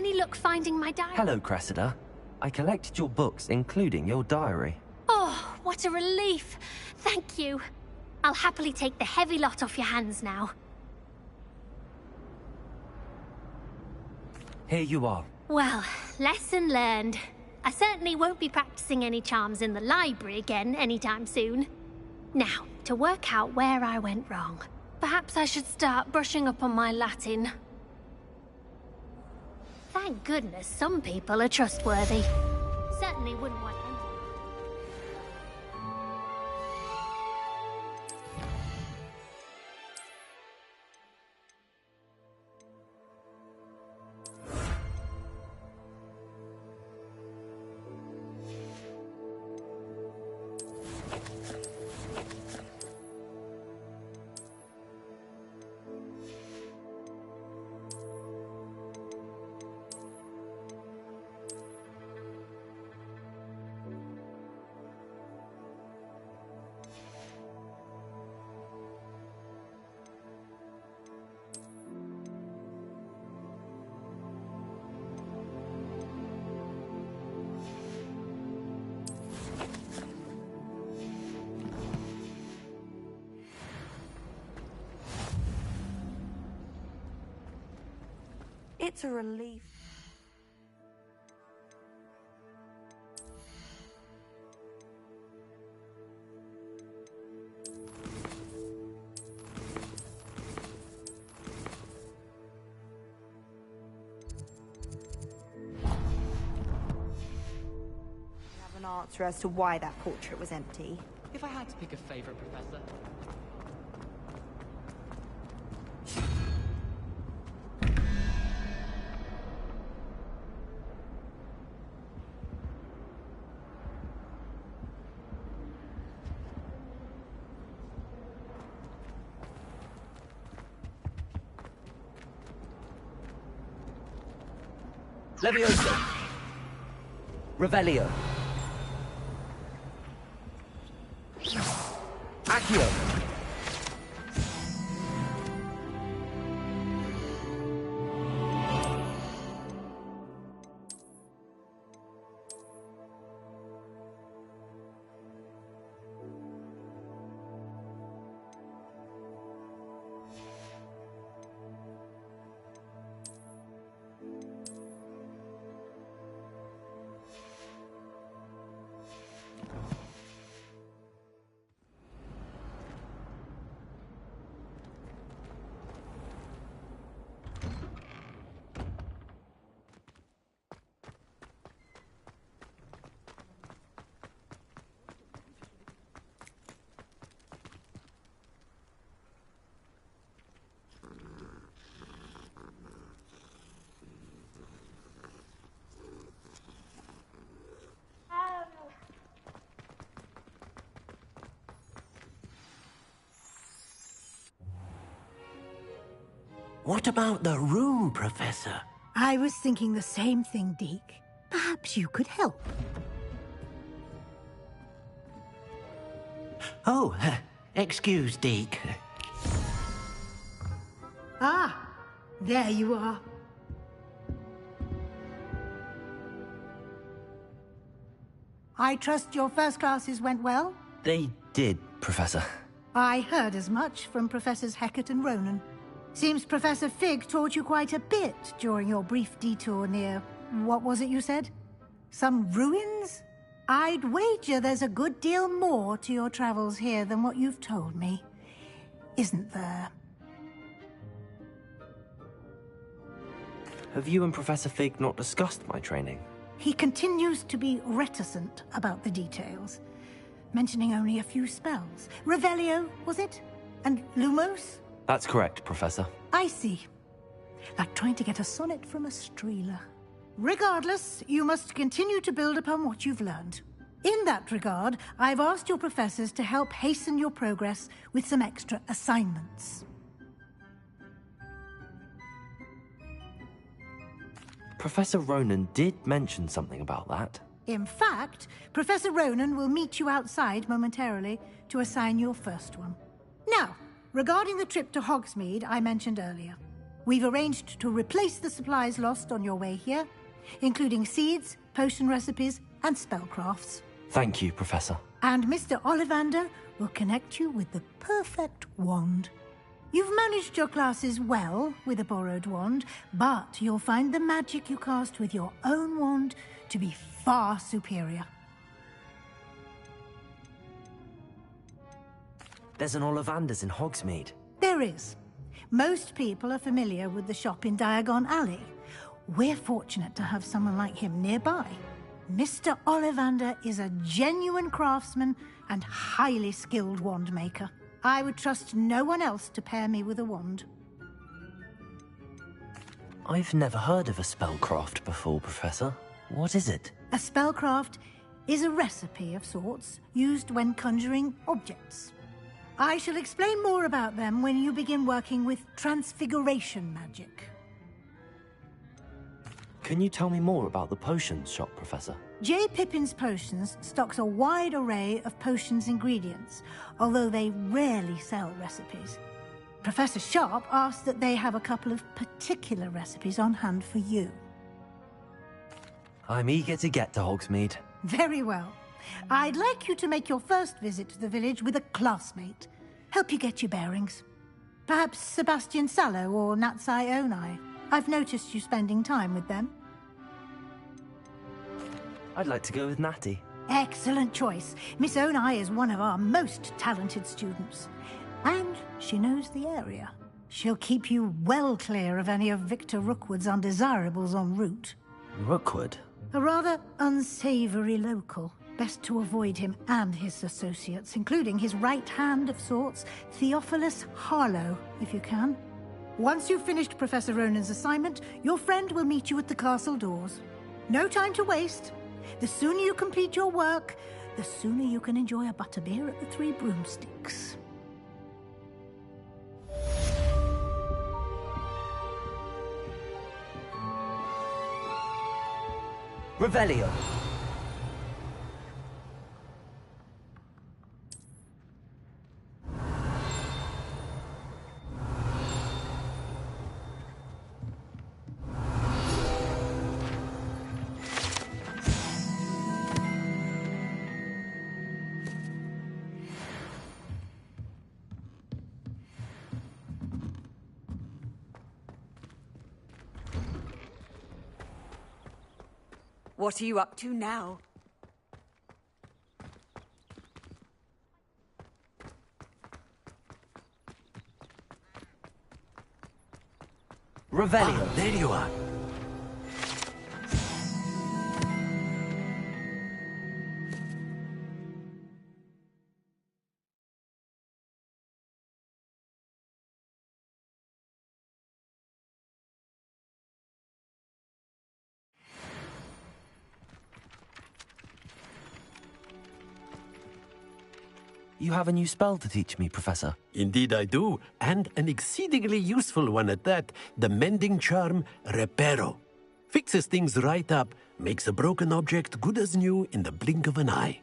Any luck finding my diary? Hello, Cressida. I collected your books, including your diary. Oh, what a relief. Thank you. I'll happily take the heavy lot off your hands now. Here you are. Well, lesson learned. I certainly won't be practicing any charms in the library again anytime soon. Now, to work out where I went wrong. Perhaps I should start brushing up on my Latin. Thank goodness some people are trustworthy. Certainly wouldn't want anyone. It's a relief. Have an answer as to why that portrait was empty. If I had to pick a favorite, Professor. Levioso. Revelio. Accio. What about the room, Professor? I was thinking the same thing, Deke. Perhaps you could help. Oh, excuse, Deke. Ah, there you are. I trust your first classes went well? They did, Professor. I heard as much from Professors Hecat and Ronan. Seems Professor Fig taught you quite a bit during your brief detour near... what was it you said? Some ruins? I'd wager there's a good deal more to your travels here than what you've told me. Isn't there? Have you and Professor Fig not discussed my training? He continues to be reticent about the details, mentioning only a few spells. Revelio, was it? And Lumos? That's correct, Professor. I see. Like trying to get a sonnet from a streeler. Regardless, you must continue to build upon what you've learned. In that regard, I've asked your professors to help hasten your progress with some extra assignments. Professor Ronan did mention something about that. In fact, Professor Ronan will meet you outside momentarily to assign your first one. Now, regarding the trip to Hogsmeade I mentioned earlier, We've arranged to replace the supplies lost on your way here, including seeds, potion recipes, and spellcrafts. Thank you, Professor. And Mr. Ollivander will connect you with the perfect wand. You've managed your classes well with a borrowed wand, but you'll find the magic you cast with your own wand to be far superior. There's an Ollivander's in Hogsmeade. There is. Most people are familiar with the shop in Diagon Alley. We're fortunate to have someone like him nearby. Mr. Ollivander is a genuine craftsman and highly skilled wand maker. I would trust no one else to pair me with a wand. I've never heard of a spellcraft before, Professor. What is it? A spellcraft is a recipe of sorts used when conjuring objects. I shall explain more about them when you begin working with transfiguration magic. Can you tell me more about the potions shop, Professor? J. Pippin's Potions stocks a wide array of potions ingredients, although they rarely sell recipes. Professor Sharp asked that they have a couple of particular recipes on hand for you. I'm eager to get to Hogsmeade. Very well. I'd like you to make your first visit to the village with a classmate. Help you get your bearings. Perhaps Sebastian Sallow or Natsai Onai. I've noticed you spending time with them. I'd like to go with Natty. Excellent choice. Miss Onai is one of our most talented students. And she knows the area. She'll keep you well clear of any of Victor Rookwood's undesirables en route. Rookwood? A rather unsavory local. Best to avoid him and his associates, including his right hand of sorts, Theophilus Harlow, if you can. Once you've finished Professor Ronan's assignment, your friend will meet you at the castle doors. No time to waste. The sooner you complete your work, the sooner you can enjoy a butterbeer at the Three Broomsticks. Revelio. What are you up to now? Revelio. Ah, there you are. You have a new spell to teach me, Professor. Indeed I do, and an exceedingly useful one at that. The mending charm, Reparo. Fixes things right up, makes a broken object good as new in the blink of an eye.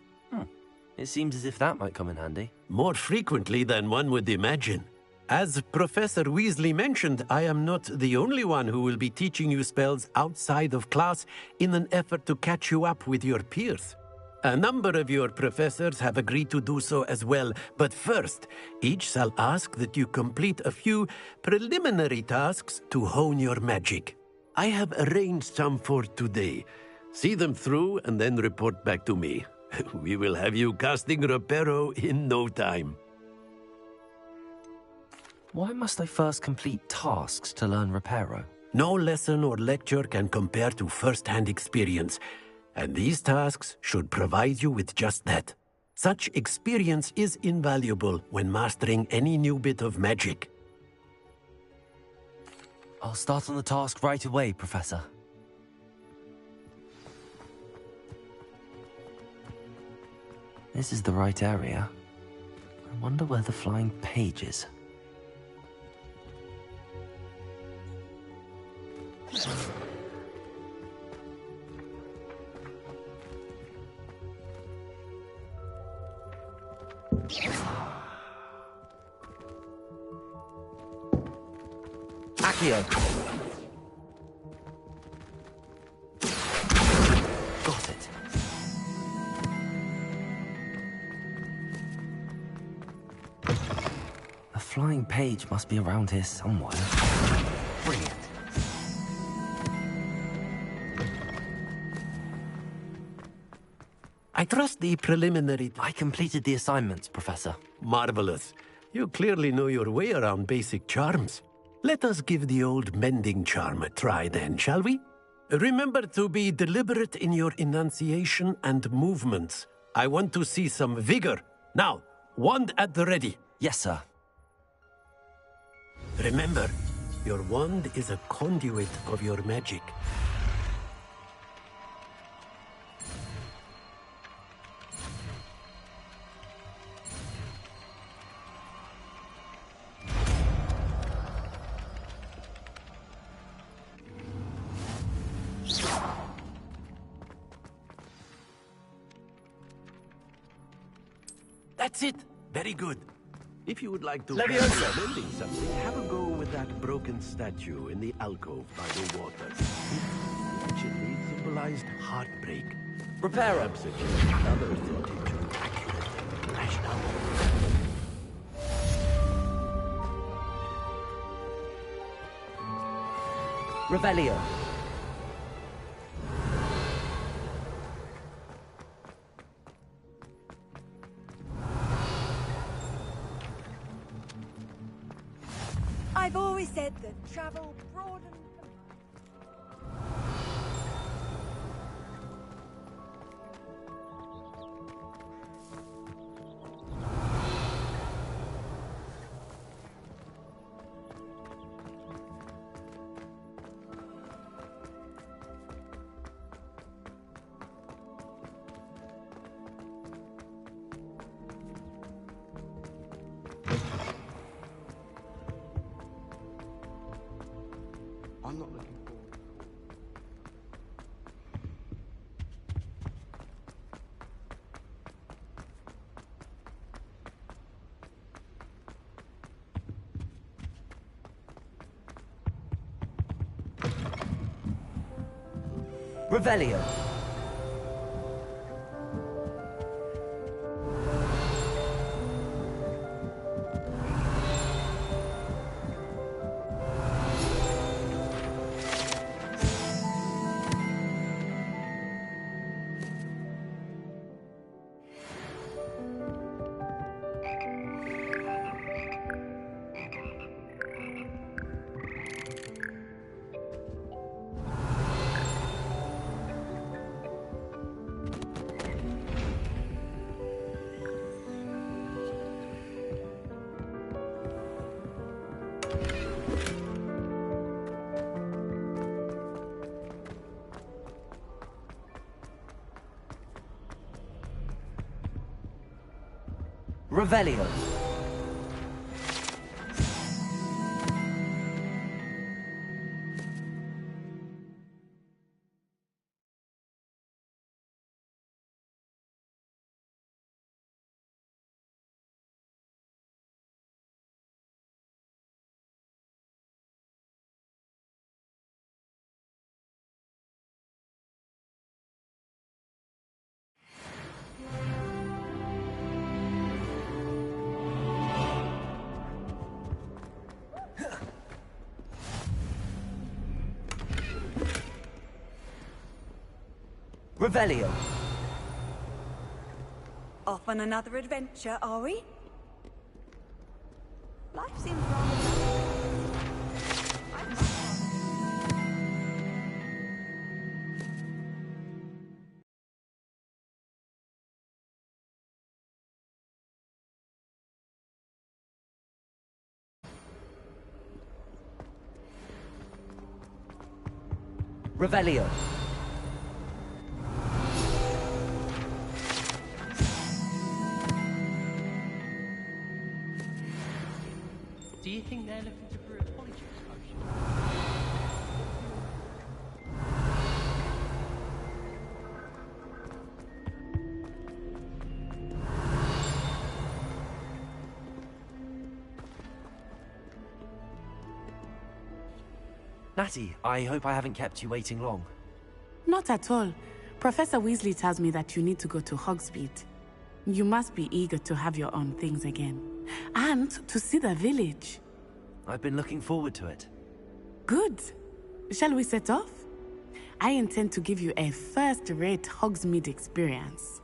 It seems as if that might come in handy. More frequently than one would imagine. As Professor Weasley mentioned, I am not the only one who will be teaching you spells outside of class in an effort to catch you up with your peers. A number of your professors have agreed to do so as well, but first, each shall ask that you complete a few preliminary tasks to hone your magic. I have arranged some for today. See them through and then report back to me. We will have you casting Reparo in no time. Why must I first complete tasks to learn Reparo? No lesson or lecture can compare to first-hand experience. And these tasks should provide you with just that. Such experience is invaluable when mastering any new bit of magic. I'll start on the task right away, Professor. This is the right area. I wonder where the flying page is. Accio. Got it. A flying page must be around here somewhere. Brilliant. I trust the preliminary... I completed the assignments, Professor. Marvelous. You clearly know your way around basic charms. Let us give the old mending charm a try then, shall we? Remember to be deliberate in your enunciation and movements. I want to see some vigor. Now, wand at the ready. Yes, sir. Remember, your wand is a conduit of your magic. That's it. Very good. If you would like to mending something, have a go with that broken statue in the alcove by the water. It actually symbolized heartbreak. Prepare Perhaps it just another thought into accurate rationale. Revelio. I've always said that travel broadens the mind. I'm not looking forward. Revelio. Revelio. Revelio. Off on another adventure, are we? Life seems rather... Revelio. Do you think they're looking to brew a polyjuice potion? Natty, I hope I haven't kept you waiting long. Not at all. Professor Weasley tells me that you need to go to Hogsmeade. You must be eager to have your own things again. And to see the village. I've been looking forward to it. Good. Shall we set off? I intend to give you a first-rate Hogsmeade experience.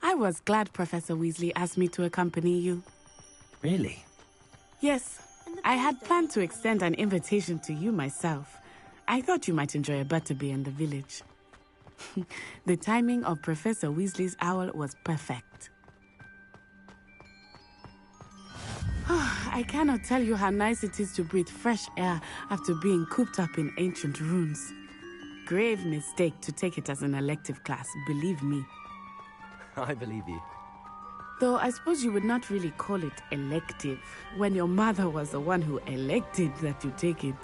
I was glad Professor Weasley asked me to accompany you. Really? Yes. I had planned to extend an invitation to you myself. I thought you might enjoy a butterbeer in the village. The timing of Professor Weasley's owl was perfect. I cannot tell you how nice it is to breathe fresh air after being cooped up in ancient ruins. Grave mistake to take it as an elective class, believe me. I believe you. Though I suppose you would not really call it elective, when your mother was the one who elected that you take it.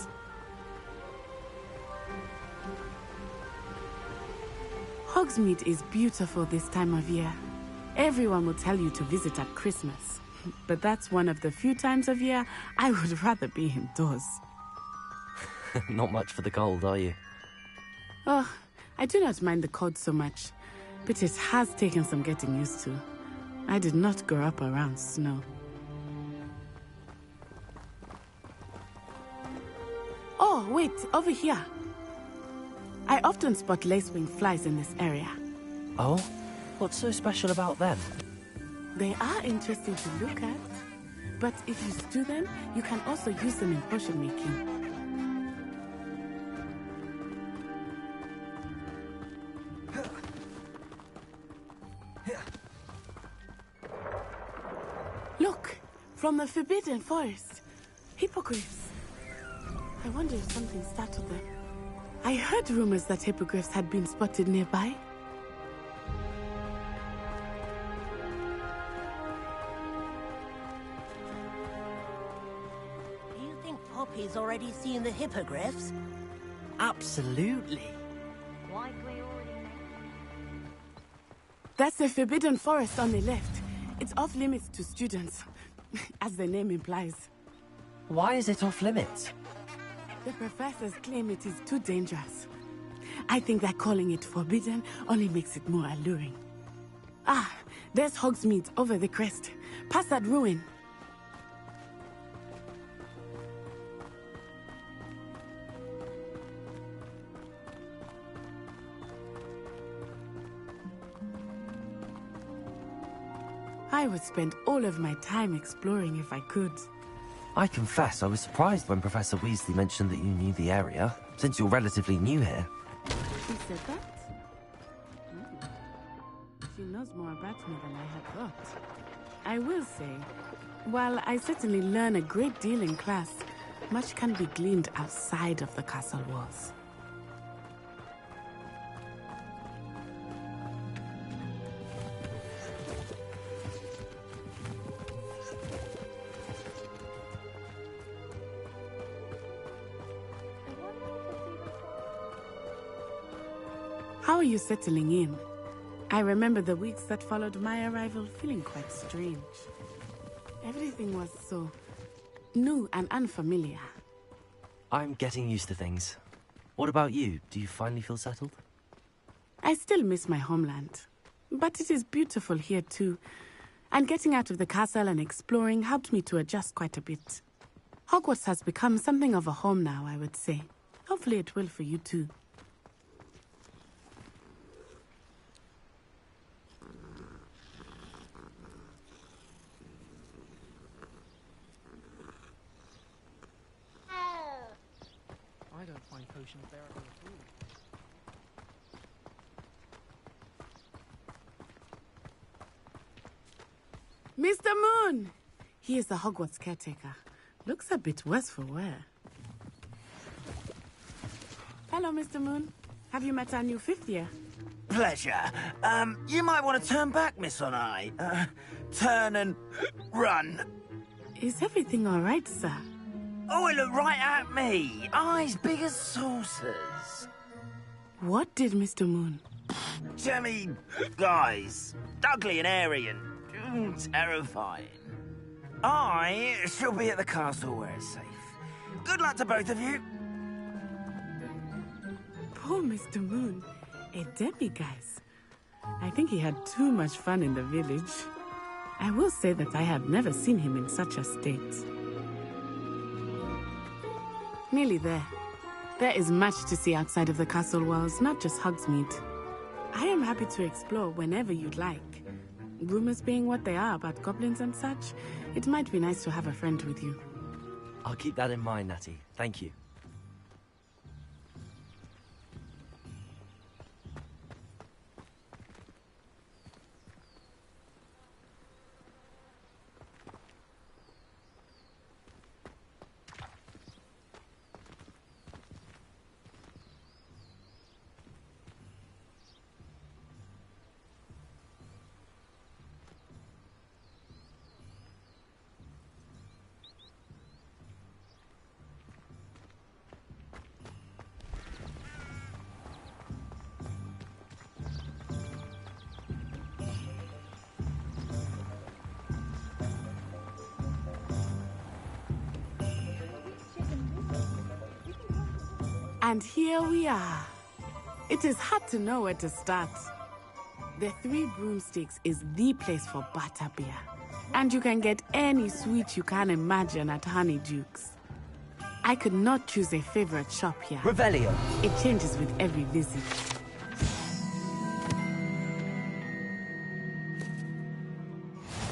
Hogsmeade is beautiful this time of year. Everyone will tell you to visit at Christmas. But that's one of the few times of year I would rather be indoors. Not much for the cold, are you? Oh, I do not mind the cold so much. But it has taken some getting used to. I did not grow up around snow. Oh, wait, over here. I often spot lacewing flies in this area. Oh? What's so special about them? They are interesting to look at. But if you stew them, you can also use them in potion making. Look, from the Forbidden Forest. Hippogriffs. I wonder if something startled them. I heard rumors that hippogriffs had been spotted nearby. Do you think Poppy's already seen the hippogriffs? Absolutely. That's the Forbidden Forest on the left. It's off limits to students, as the name implies. Why is it off limits? The professors claim it is too dangerous. I think that calling it forbidden only makes it more alluring. Ah, there's Hogsmeade over the crest. Past that ruin. I would spend all of my time exploring if I could. I confess I was surprised when Professor Weasley mentioned that you knew the area, since you're relatively new here. She said that? She knows more about me than I had thought. I will say, while I certainly learn a great deal in class, much can be gleaned outside of the castle walls. How are you settling in? I remember the weeks that followed my arrival feeling quite strange. Everything was so new and unfamiliar. I'm getting used to things. What about you? Do you finally feel settled? I still miss my homeland. But it is beautiful here too. And getting out of the castle and exploring helped me to adjust quite a bit. Hogwarts has become something of a home now, I would say. Hopefully it will for you too. I don't find potions bearable at all. Mr. Moon! He is the Hogwarts caretaker. Looks a bit worse for wear. Hello, Mr. Moon. Have you met our new fifth year? pleasure. You might want to turn back, Miss Onai. Turn and run. Is everything all right, sir? Oh, it looked right at me. Eyes big as saucers. What did Mr. Moon? Jemmy, guys, ugly and airy and terrifying. I shall be at the castle where it's safe. Good luck to both of you. Poor Mr. Moon, a demiguise. I think he had too much fun in the village. I will say that I have never seen him in such a state. Nearly there. There is much to see outside of the castle walls, not just Hogsmeade. I am happy to explore whenever you'd like. Rumors being what they are about goblins and such, it might be nice to have a friend with you. I'll keep that in mind, Natty. Thank you. And here we are. It is hard to know where to start. The Three Broomsticks is the place for butterbeer. And you can get any sweet you can imagine at Honeyduke's. I could not choose a favorite shop here. Revelio. It changes with every visit.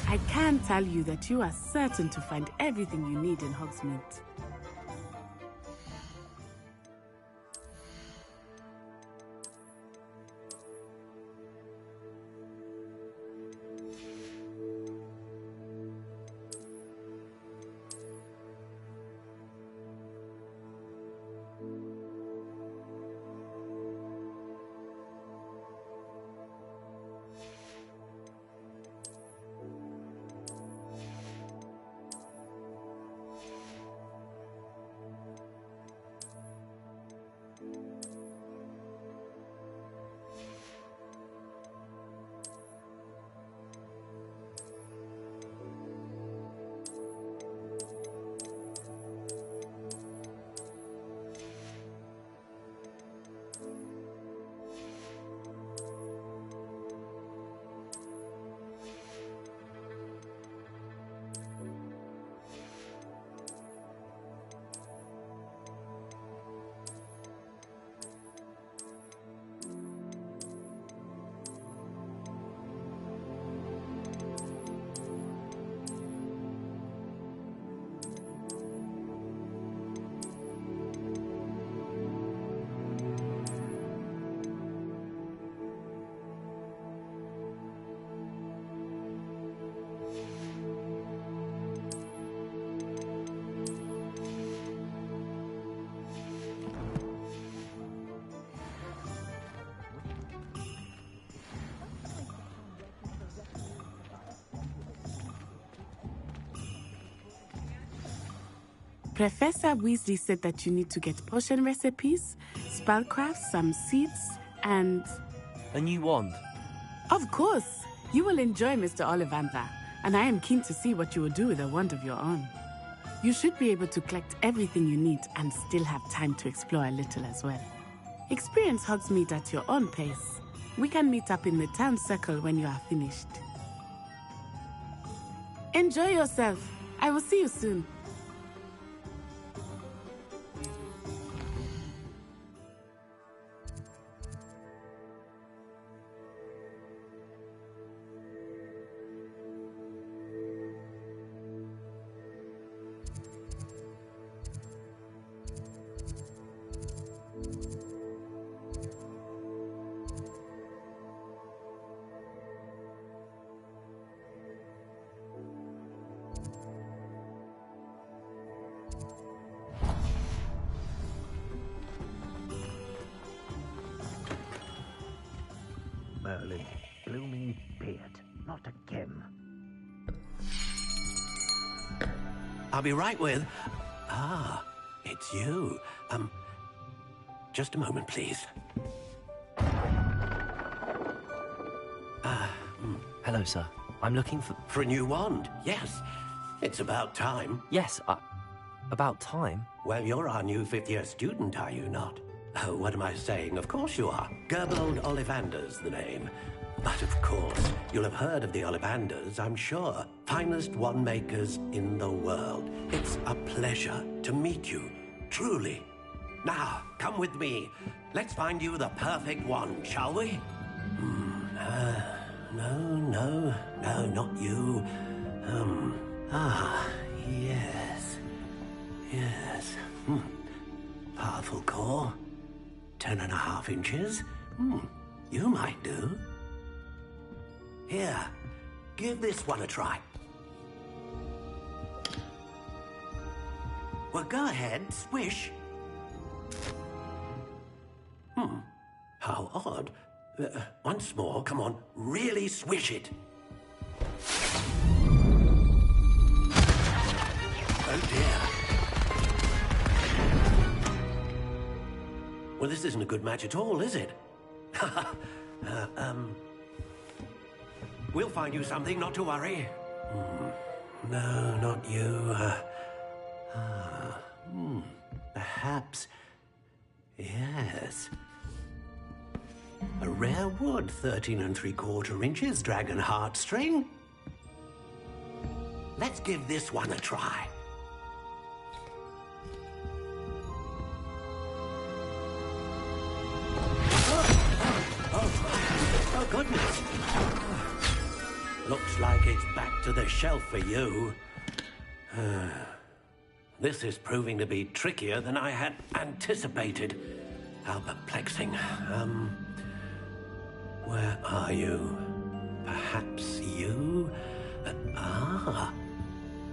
I can tell you that you are certain to find everything you need in Hogsmeade. Professor Weasley said that you need to get potion recipes, spellcrafts, some seeds, and... A new wand. Of course! You will enjoy Mr. Ollivander, and I am keen to see what you will do with a wand of your own. You should be able to collect everything you need and still have time to explore a little as well. Experience Hogsmeade at your own pace. We can meet up in the town circle when you are finished. Enjoy yourself. I will see you soon. Merlin's blooming beard. Not again. I'll be right with... Ah, it's you. Just a moment, please. Hello, sir. I'm looking for... For a new wand, yes. It's about time. Yes, about time? Well, you're our new fifth-year student, are you not? Oh, what am I saying? Of course you are. Gerbold Ollivander's the name. But of course, you'll have heard of the Ollivanders, I'm sure. Finest wand makers in the world. It's a pleasure to meet you, truly. Now, come with me. Let's find you the perfect wand, shall we? No, not you. Yes. Powerful core. 10.5 inches. You might do. Here, give this one a try. Well, go ahead, swish. How odd. Once more, come on, really swish it. Oh dear. Well, this isn't a good match at all, is it? We'll find you something, not to worry. No, not you. Perhaps... Yes. A rare wood, 13 3/4 inches, dragon heartstring. Let's give this one a try. Oh, goodness. Looks like it's back to the shelf for you. This is proving to be trickier than I had anticipated. How perplexing. Where are you? Perhaps you?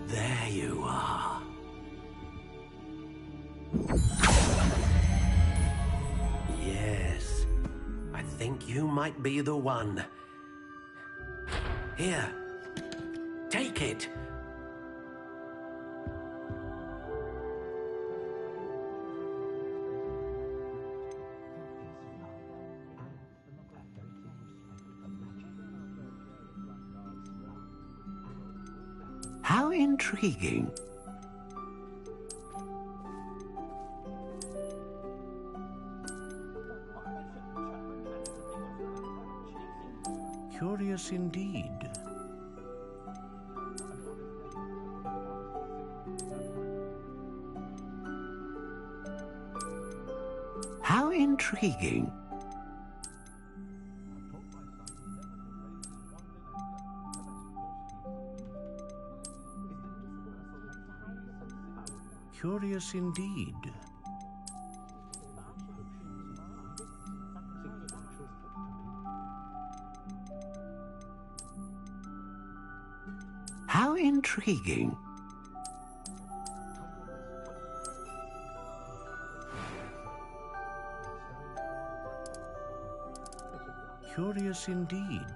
There you are. Yes, I think you might be the one. Here, take it. How intriguing. Curious indeed. How intriguing. Curious indeed. How intriguing. Curious indeed.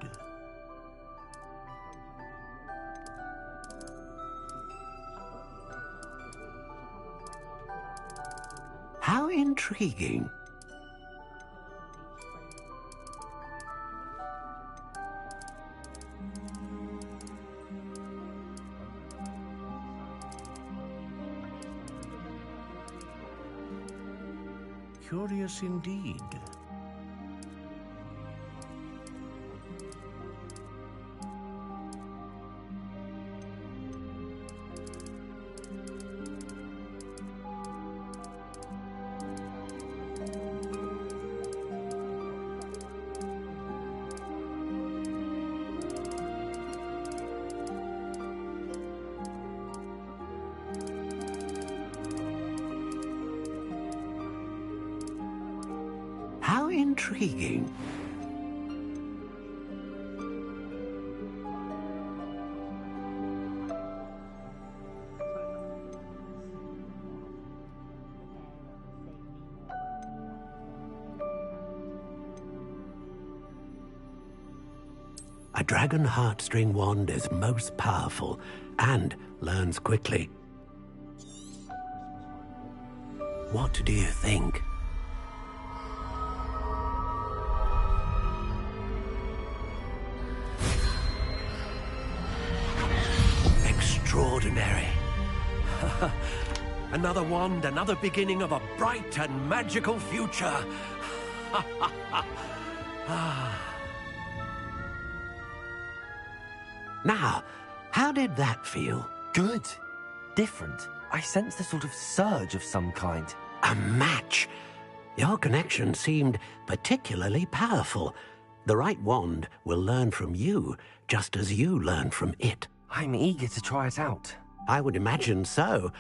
How intriguing. Curious indeed. How intriguing. A dragon heartstring wand is most powerful and learns quickly. What do you think? Extraordinary. Another wand, another beginning of a bright and magical future. Now, how did that feel? Good. Different. I sensed a sort of surge of some kind. A match. Your connection seemed particularly powerful. The right wand will learn from you, just as you learn from it. I'm eager to try it out. I would imagine so.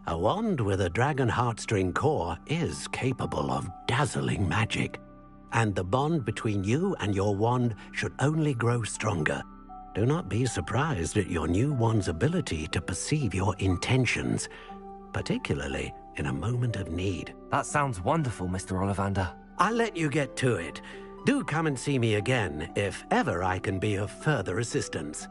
A wand with a dragon heartstring core is capable of dazzling magic. And the bond between you and your wand should only grow stronger. Do not be surprised at your new wand's ability to perceive your intentions, particularly in a moment of need. That sounds wonderful, Mr. Ollivander. I'll let you get to it. Do come and see me again if ever I can be of further assistance.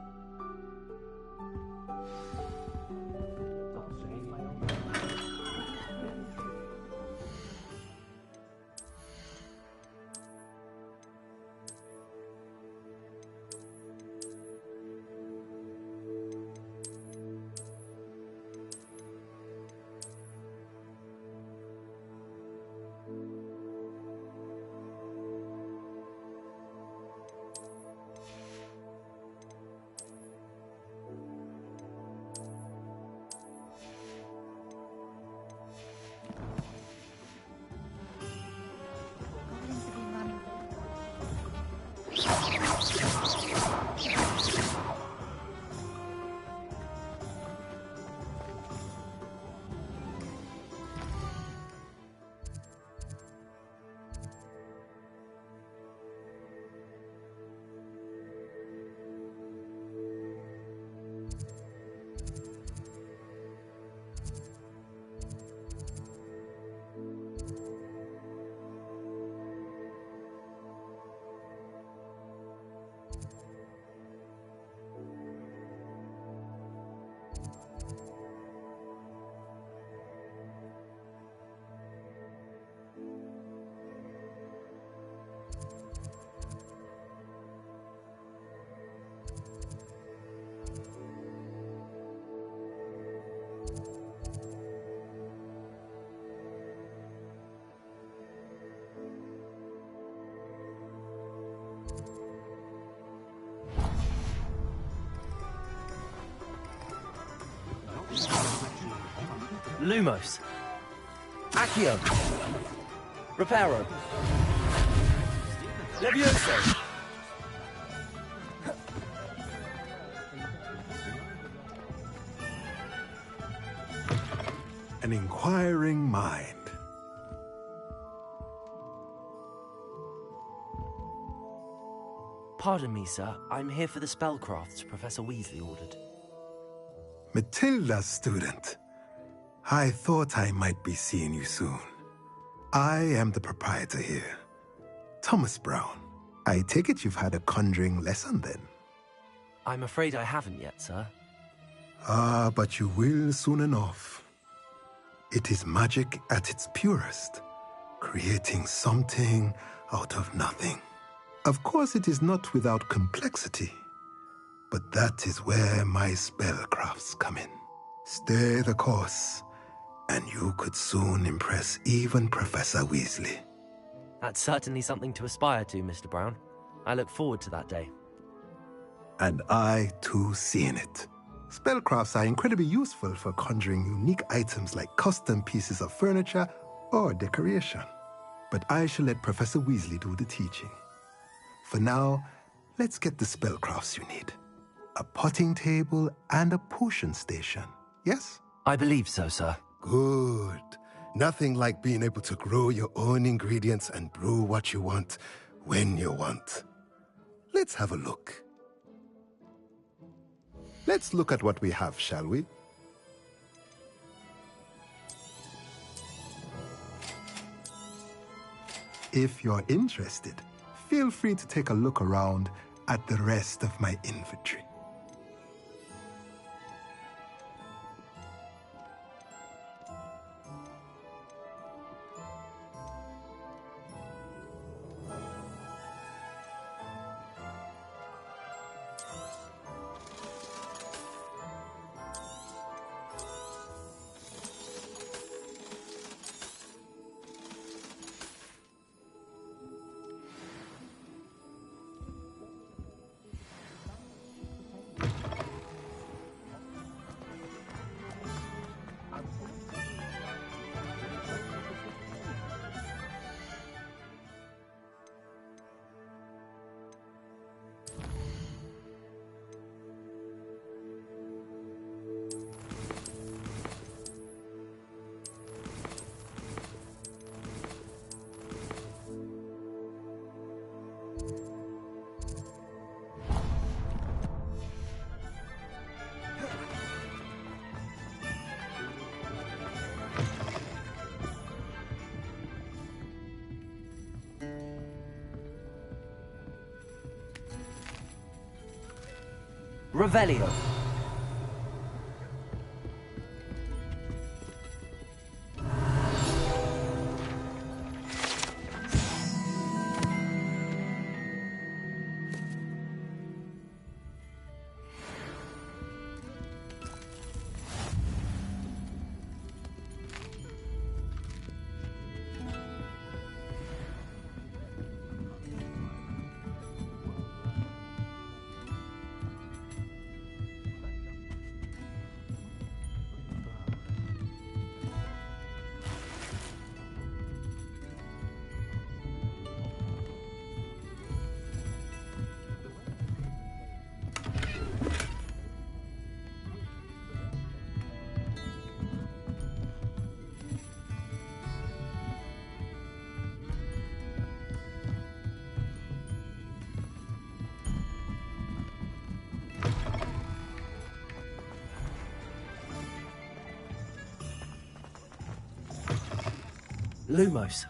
Lumos. Accio. Reparo. Levioso. An inquiring mind. Pardon me, sir. I'm here for the spellcrafts Professor Weasley ordered. Matilda's student. I thought I might be seeing you soon. I am the proprietor here, Thomas Brown. I take it you've had a conjuring lesson then? I'm afraid I haven't yet, sir. Ah, but you will soon enough. It is magic at its purest, creating something out of nothing. Of course, it is not without complexity, but that is where my spellcrafts come in. Stay the course, and you could soon impress even Professor Weasley. That's certainly something to aspire to, Mr. Brown. I look forward to that day. And I, too, see in it. Spellcrafts are incredibly useful for conjuring unique items like custom pieces of furniture or decoration. But I shall let Professor Weasley do the teaching. For now, let's get the spellcrafts you need. A potting table and a potion station, yes? I believe so, sir. Good. Nothing like being able to grow your own ingredients and brew what you want, when you want. Let's have a look. Let's look at what we have, shall we? If you're interested, feel free to take a look around at the rest of my infantry. Revelio. Lumos.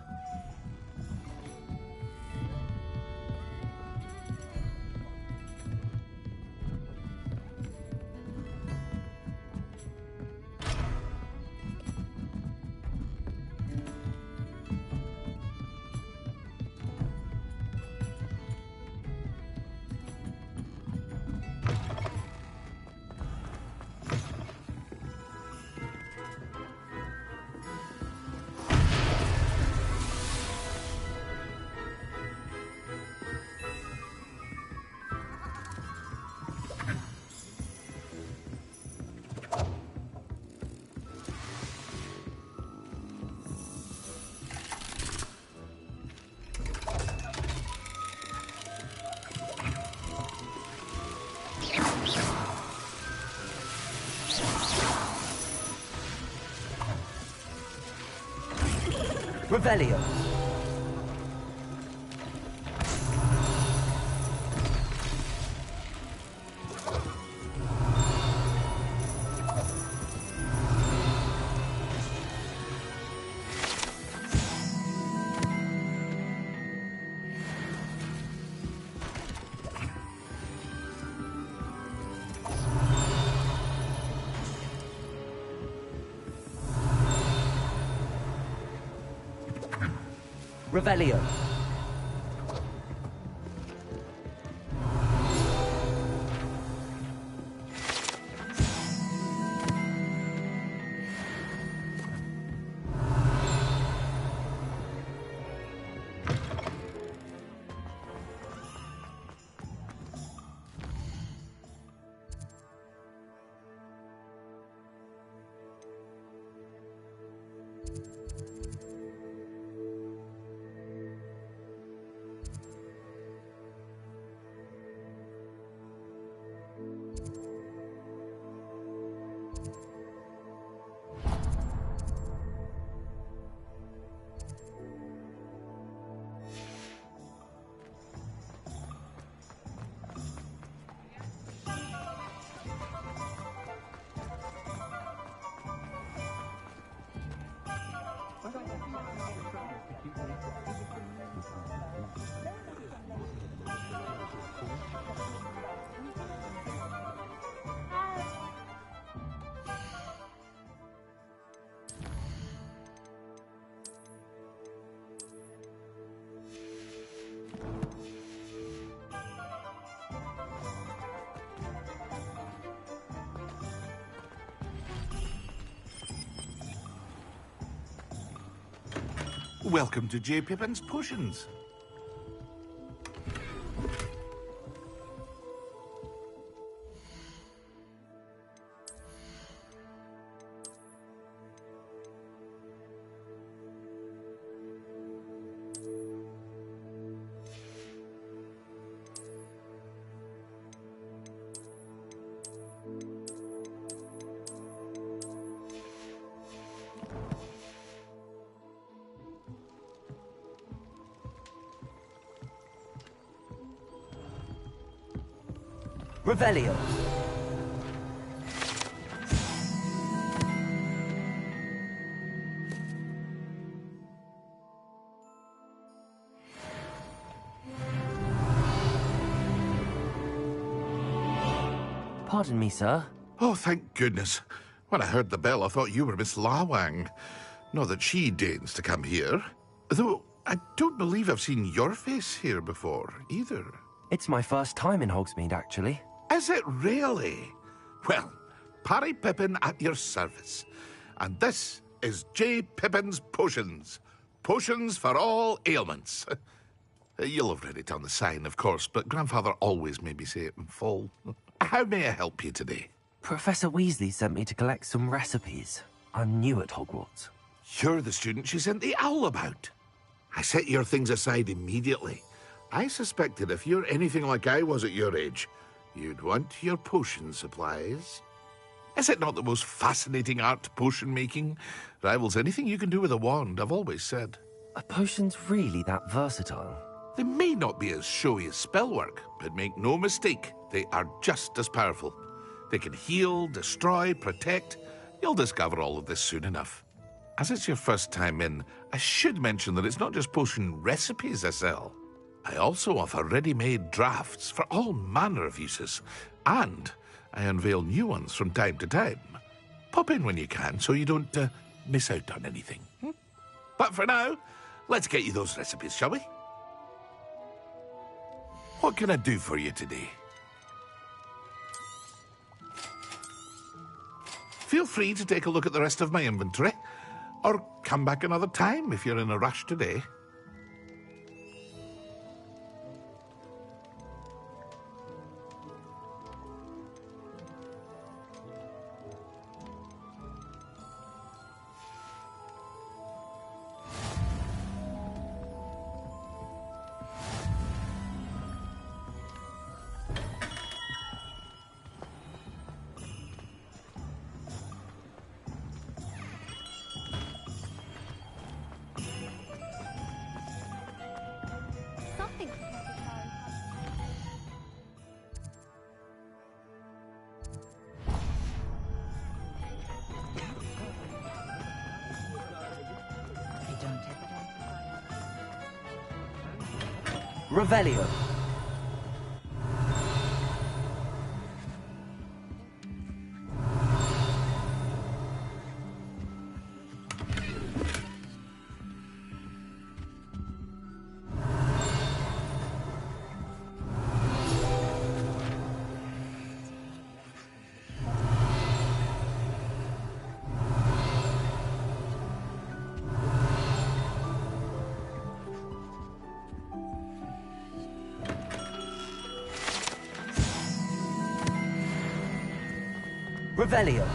Revelio. Revelio. Welcome to J. Pippin's Potions. Revelio. Pardon me, sir. Oh, thank goodness. When I heard the bell, I thought you were Miss Lawang. Not that she deigns to come here. Though, I don't believe I've seen your face here before, either. It's my first time in Hogsmeade, actually. Is it really? Well, Parry Pippin at your service. And this is J. Pippin's Potions. Potions for all ailments. You'll have read it on the sign, of course, but Grandfather always made me say it in full. How may I help you today? Professor Weasley sent me to collect some recipes. I'm new at Hogwarts. You're the student she sent the owl about. I set your things aside immediately. I suspected if you're anything like I was at your age, you'd want your potion supplies. Is it not the most fascinating art, potion making? Rivals anything you can do with a wand, I've always said. Are potions really that versatile? They may not be as showy as spellwork, but make no mistake, they are just as powerful. They can heal, destroy, protect. You'll discover all of this soon enough. As it's your first time in, I should mention that it's not just potion recipes I sell. I also offer ready-made drafts for all manner of uses, and I unveil new ones from time to time. Pop in when you can so you don't miss out on anything. But for now, let's get you those recipes, shall we? What can I do for you today? Feel free to take a look at the rest of my inventory, or come back another time if you're in a rush today. Revelio. Revelio.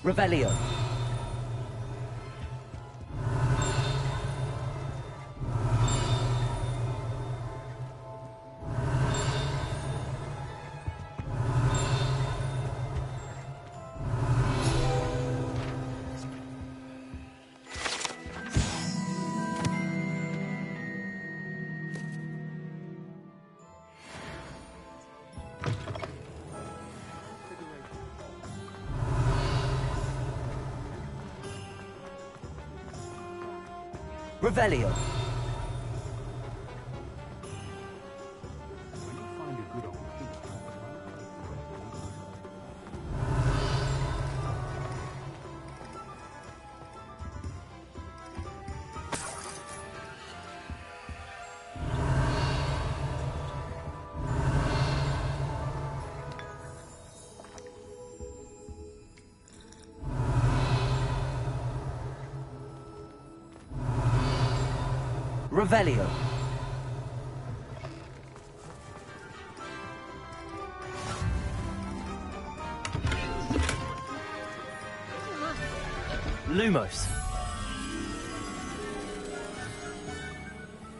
Revelio. Revelio. Revelio. Lumos.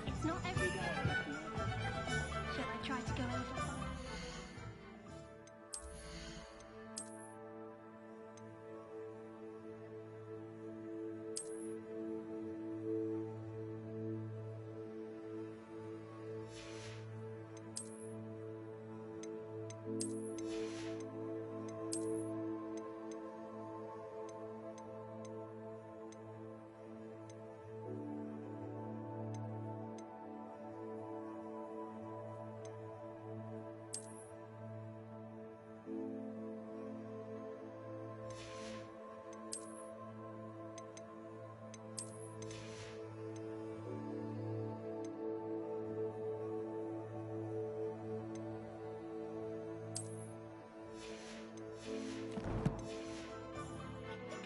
It's not every day. Shall I try to go a little further?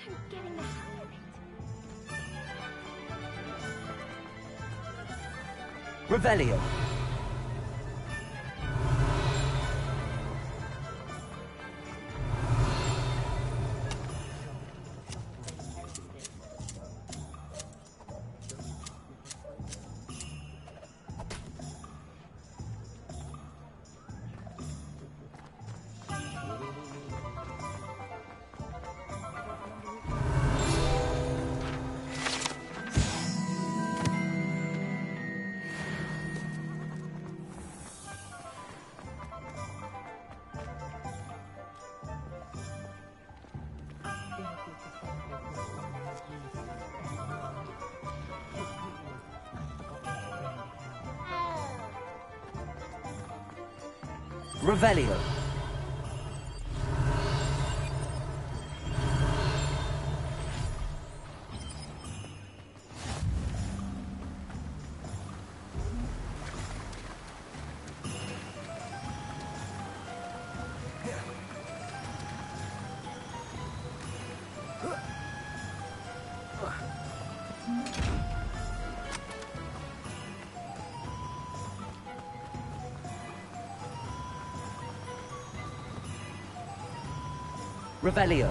I'm getting the hang of it. Revelio. Revelio. Revelio.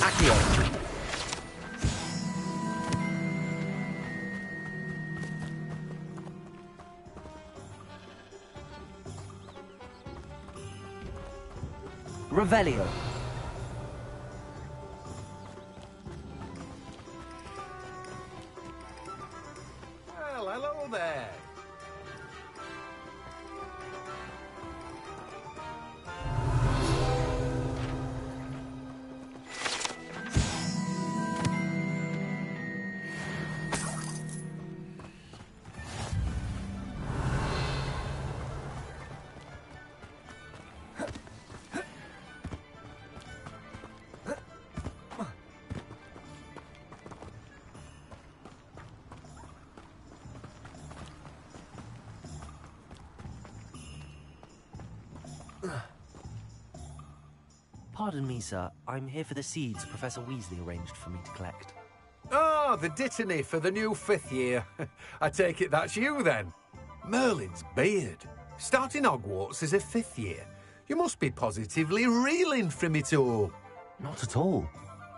Accio. Revelio. Well, hello there. Pardon me, sir. I'm here for the seeds Professor Weasley arranged for me to collect. Ah, the dittany for the new 5th year. I take it that's you, then. Merlin's beard. Starting Hogwarts as a 5th year. You must be positively reeling from it all. Not at all.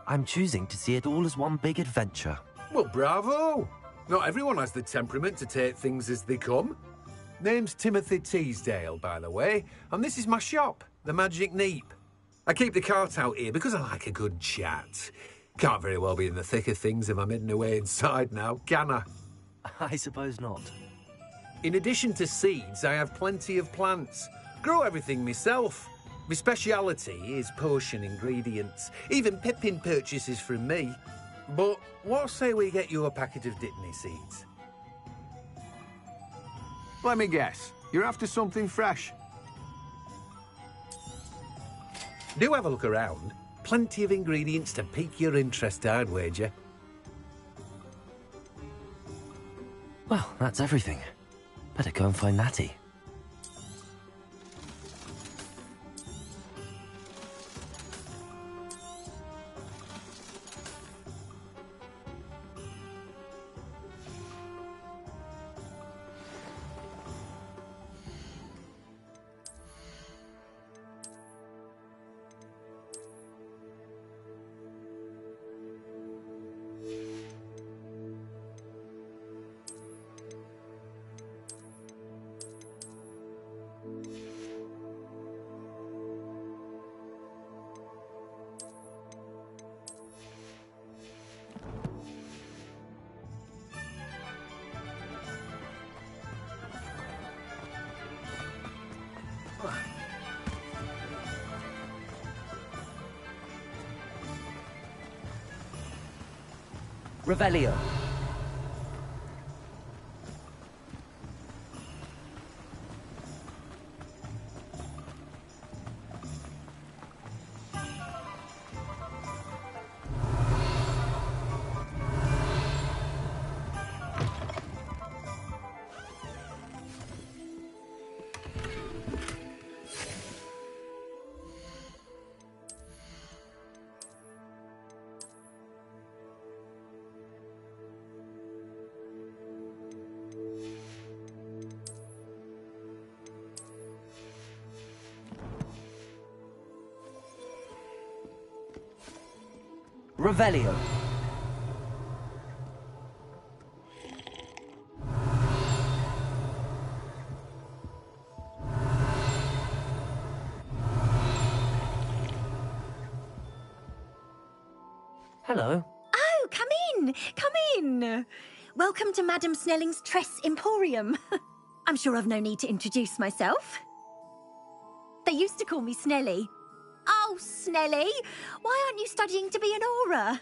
I'm choosing to see it all as one big adventure. Well, bravo. Not everyone has the temperament to take things as they come. Name's Timothy Teasdale, by the way, and this is my shop, the Magic Neep. I keep the cart out here because I like a good chat. Can't very well be in the thick of things if I'm hidden away inside now, can I? I suppose not. In addition to seeds, I have plenty of plants. Grow everything myself. My speciality is potion ingredients. Even Pippin purchases from me. But what say we get you a packet of Dittany seeds? Let me guess. You're after something fresh. Do have a look around. Plenty of ingredients to pique your interest, I'd wager. Well, that's everything. Better go and find Natty. Revelio. Revelio. Hello. Oh, come in! Come in! Welcome to Madame Snelling's Tress Emporium. I'm sure I've no need to introduce myself. They used to call me Snelly. Oh, Snelly, why aren't you studying to be an aura?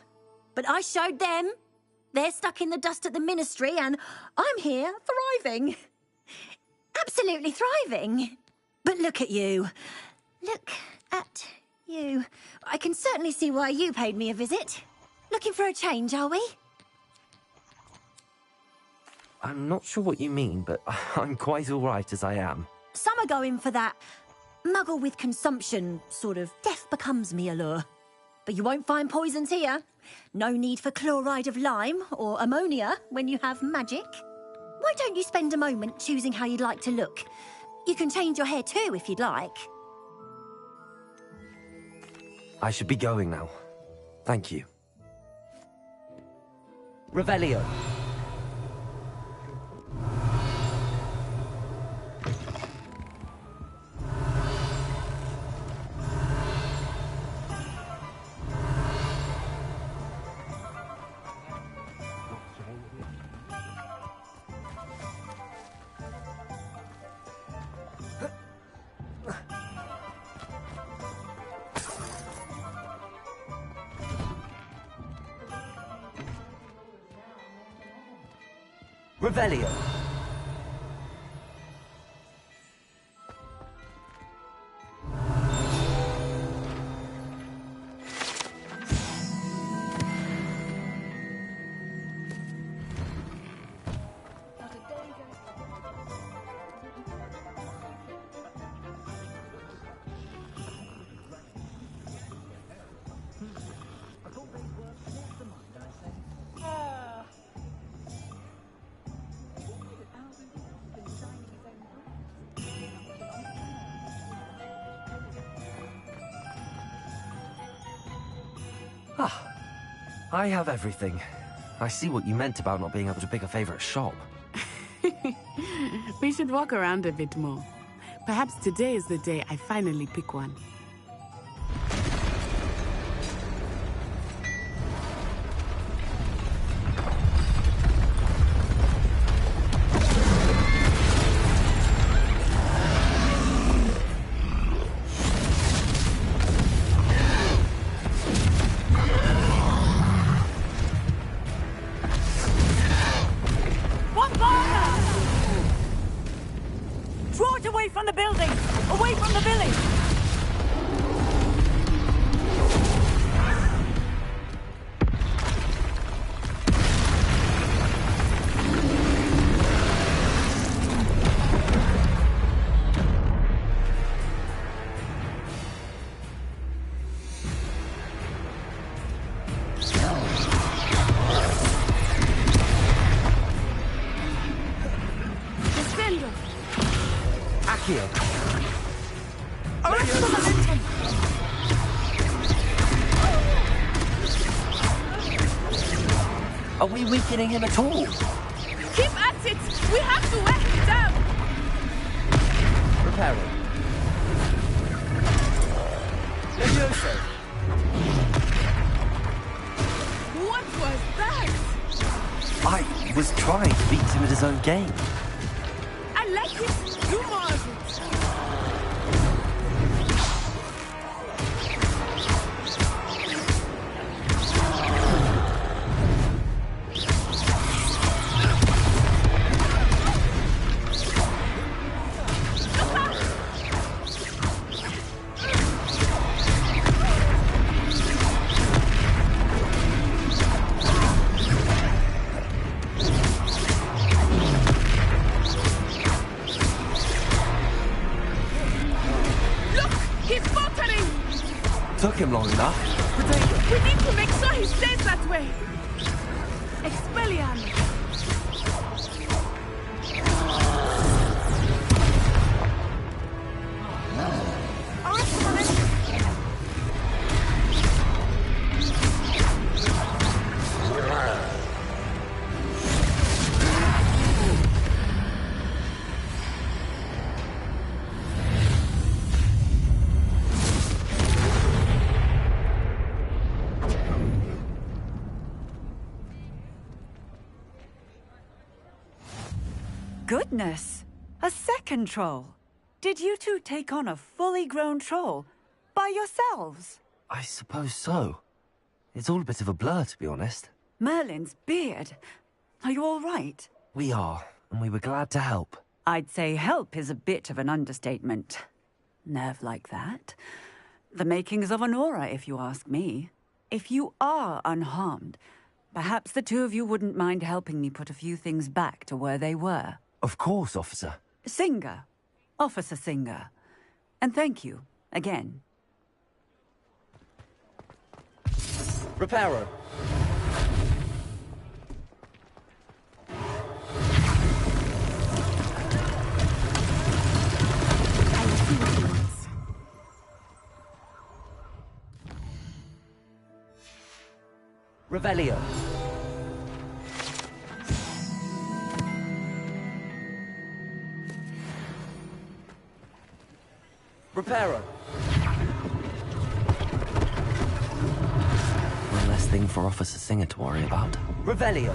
But I showed them. They're stuck in the dust at the ministry and I'm here thriving. Absolutely thriving. But look at you. Look at you. I can certainly see why you paid me a visit. Looking for a change, are we? I'm not sure what you mean, but I'm quite all right as I am. Some are going for that muggle with consumption, sort of death becomes me allure. But you won't find poisons here. No need for chloride of lime or ammonia when you have magic. Why don't you spend a moment choosing how you'd like to look? You can change your hair too if you'd like. I should be going now. Thank you. Revelio. Revelio. I have everything. I see what you meant about not being able to pick a favorite shop. We should walk around a bit more. Perhaps today is the day I finally pick one. Draw it away from the building! Away from the village! Descendo! Accio! Arrest the momentum! Are we weakening him at all? Keep at it! We have to wear him down! Repairing. Levioso! What was that? I was trying to beat him at his own game. I like it! Do more of it! Look! He's faltering! Took him long enough. We need to make sure he stays that way! Expelliarmus! Arrest the momentum! Goodness! A second troll! Did you two take on a fully grown troll? By yourselves? I suppose so. It's all a bit of a blur, to be honest. Merlin's beard. Are you all right? We are, and we were glad to help. I'd say help is a bit of an understatement. Nerve like that. The makings of an aura, if you ask me. If you are unharmed, perhaps the two of you wouldn't mind helping me put a few things back to where they were. Of course, officer. Singer. Officer Singer. And thank you, again. Reparo. Revelio. Reparo. One less thing for Officer Singer to worry about. Revelio.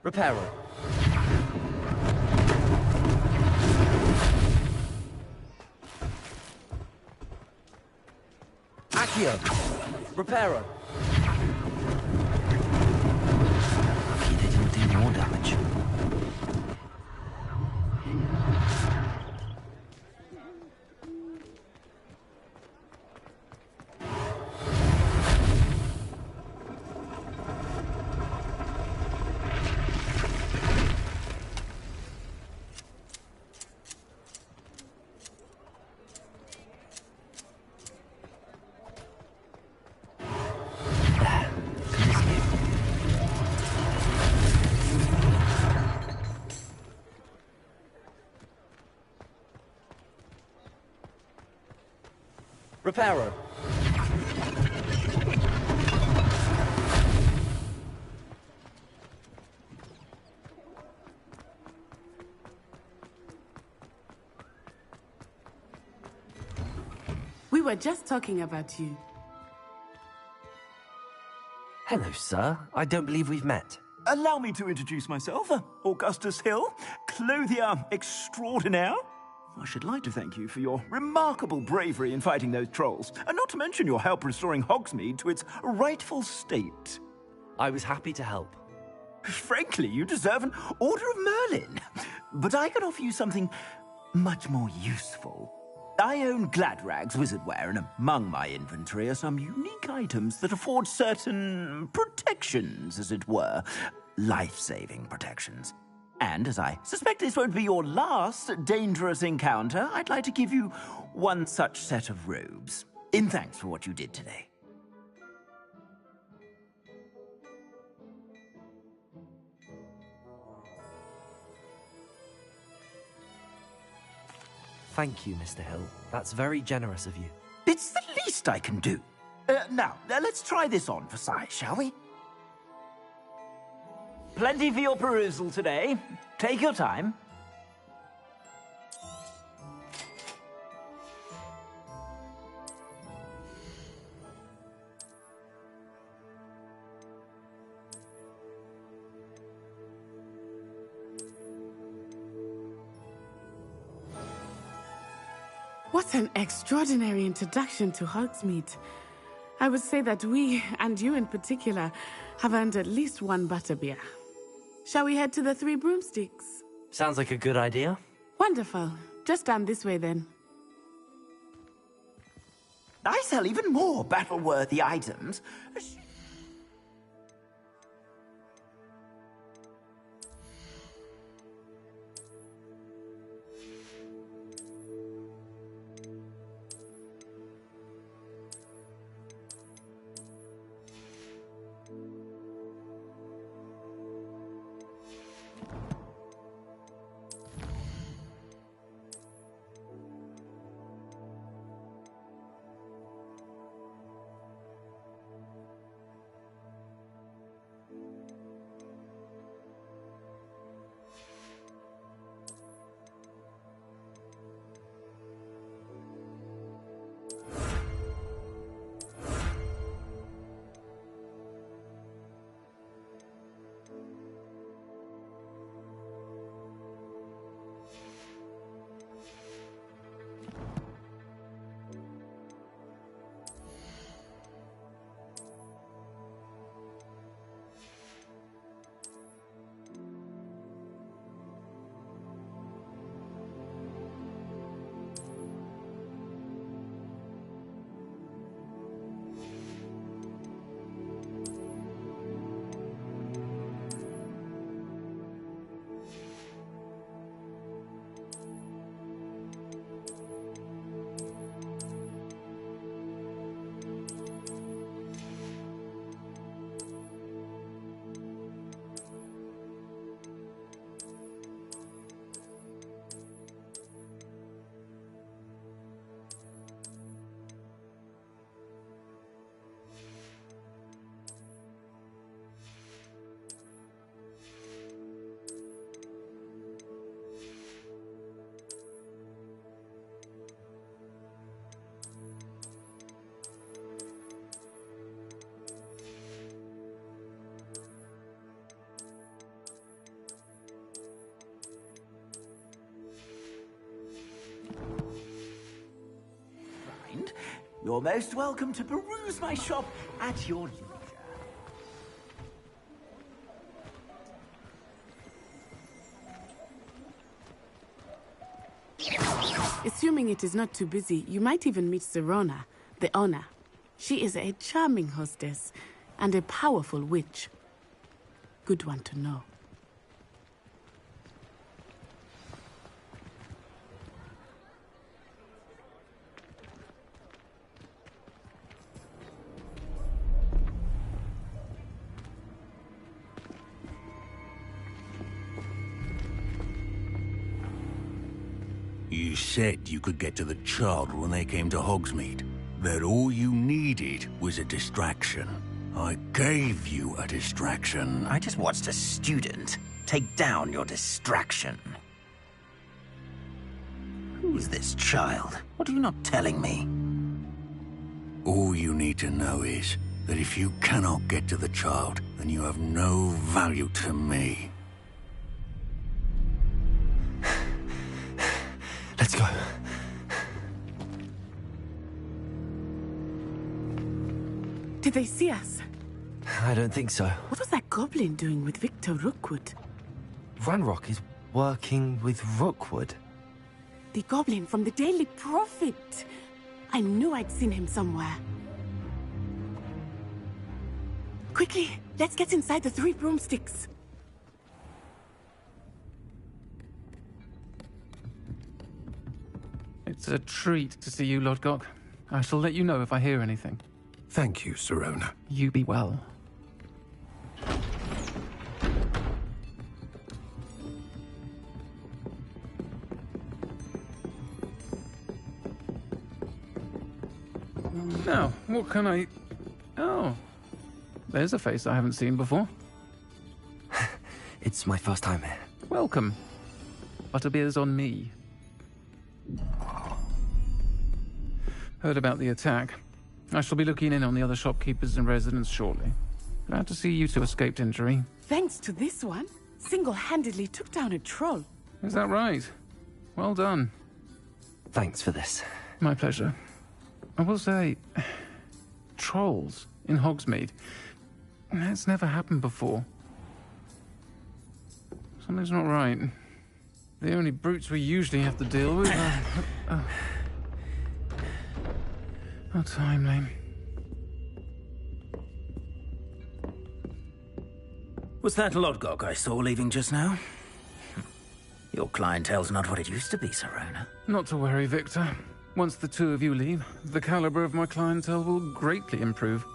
Reparo. Accio. Reparo. Lucky they didn't do more damage. Reparo. We were just talking about you. Hello, sir. I don't believe we've met. Allow me to introduce myself. Augustus Hill, clothier extraordinaire. I should like to thank you for your remarkable bravery in fighting those trolls, and not to mention your help restoring Hogsmeade to its rightful state. I was happy to help. Frankly, you deserve an Order of Merlin. But I can offer you something much more useful. I own Gladrag's wizardware, and among my inventory are some unique items that afford certain protections, as it were. Life-saving protections. And as I suspect this won't be your last dangerous encounter, I'd like to give you one such set of robes, in thanks for what you did today. Thank you, Mr. Hill. That's very generous of you. It's the least I can do. Now, let's try this on for size, shall we? Plenty for your perusal today. Take your time. What an extraordinary introduction to Hogsmeade. I would say that we, and you in particular, have earned at least one butterbeer. Shall we head to the Three Broomsticks? Sounds like a good idea. Wonderful. Just down this way then. I sell even more battle-worthy items. You're most welcome to peruse my shop at your leisure. Assuming it is not too busy, you might even meet Serona, the owner. She is a charming hostess and a powerful witch. Good one to know. You said you could get to the child when they came to Hogsmeade. that all you needed was a distraction. I gave you a distraction. I just watched a student take down your distraction. Who's this child? What are you not telling me? All you need to know is that if you cannot get to the child, then you have no value to me. Let's go. Did they see us? I don't think so. What was that goblin doing with Victor Rookwood? Ranrock is working with Rookwood. The goblin from the Daily Prophet. I knew I'd seen him somewhere. Quickly, let's get inside the 3 broomsticks. It's a treat to see you, Lodgok. I shall let you know if I hear anything. Thank you, Sirona. You be well. Now, what can I... Oh. There's a face I haven't seen before. It's my first time here. Welcome. Butterbeer's on me. Heard about the attack. I shall be looking in on the other shopkeepers and residents shortly. Glad to see you two escaped injury. Thanks to this one, single-handedly took down a troll. Is that right? Well done. Thanks for this. My pleasure. I will say, trolls in Hogsmeade. That's never happened before. Something's not right. The only brutes we usually have to deal with are... How timely. Was that Lodgok I saw leaving just now? Your clientele's not what it used to be, Sirona. Not to worry, Victor. Once the two of you leave, the caliber of my clientele will greatly improve.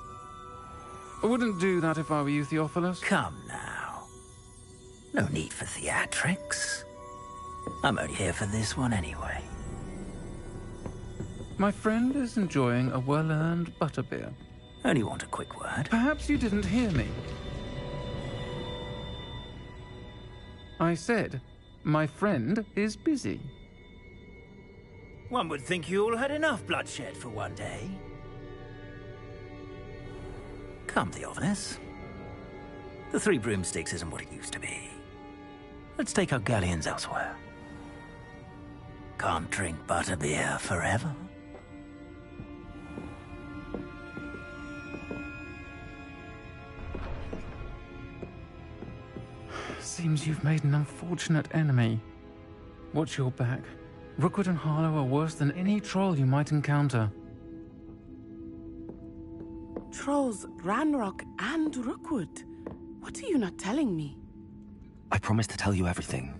I wouldn't do that if I were you, Theophilus. Come now. No need for theatrics. I'm only here for this one anyway. My friend is enjoying a well-earned butterbeer. Only want a quick word. Perhaps you didn't hear me. I said, my friend is busy. One would think you all had enough bloodshed for one day. Come, Theophilus. The 3 broomsticks isn't what it used to be. Let's take our galleons elsewhere. Can't drink butterbeer forever. Seems you've made an unfortunate enemy. Watch your back. Rookwood and Harlow are worse than any troll you might encounter. Trolls, Ranrock, and Rookwood. What are you not telling me? I promised to tell you everything,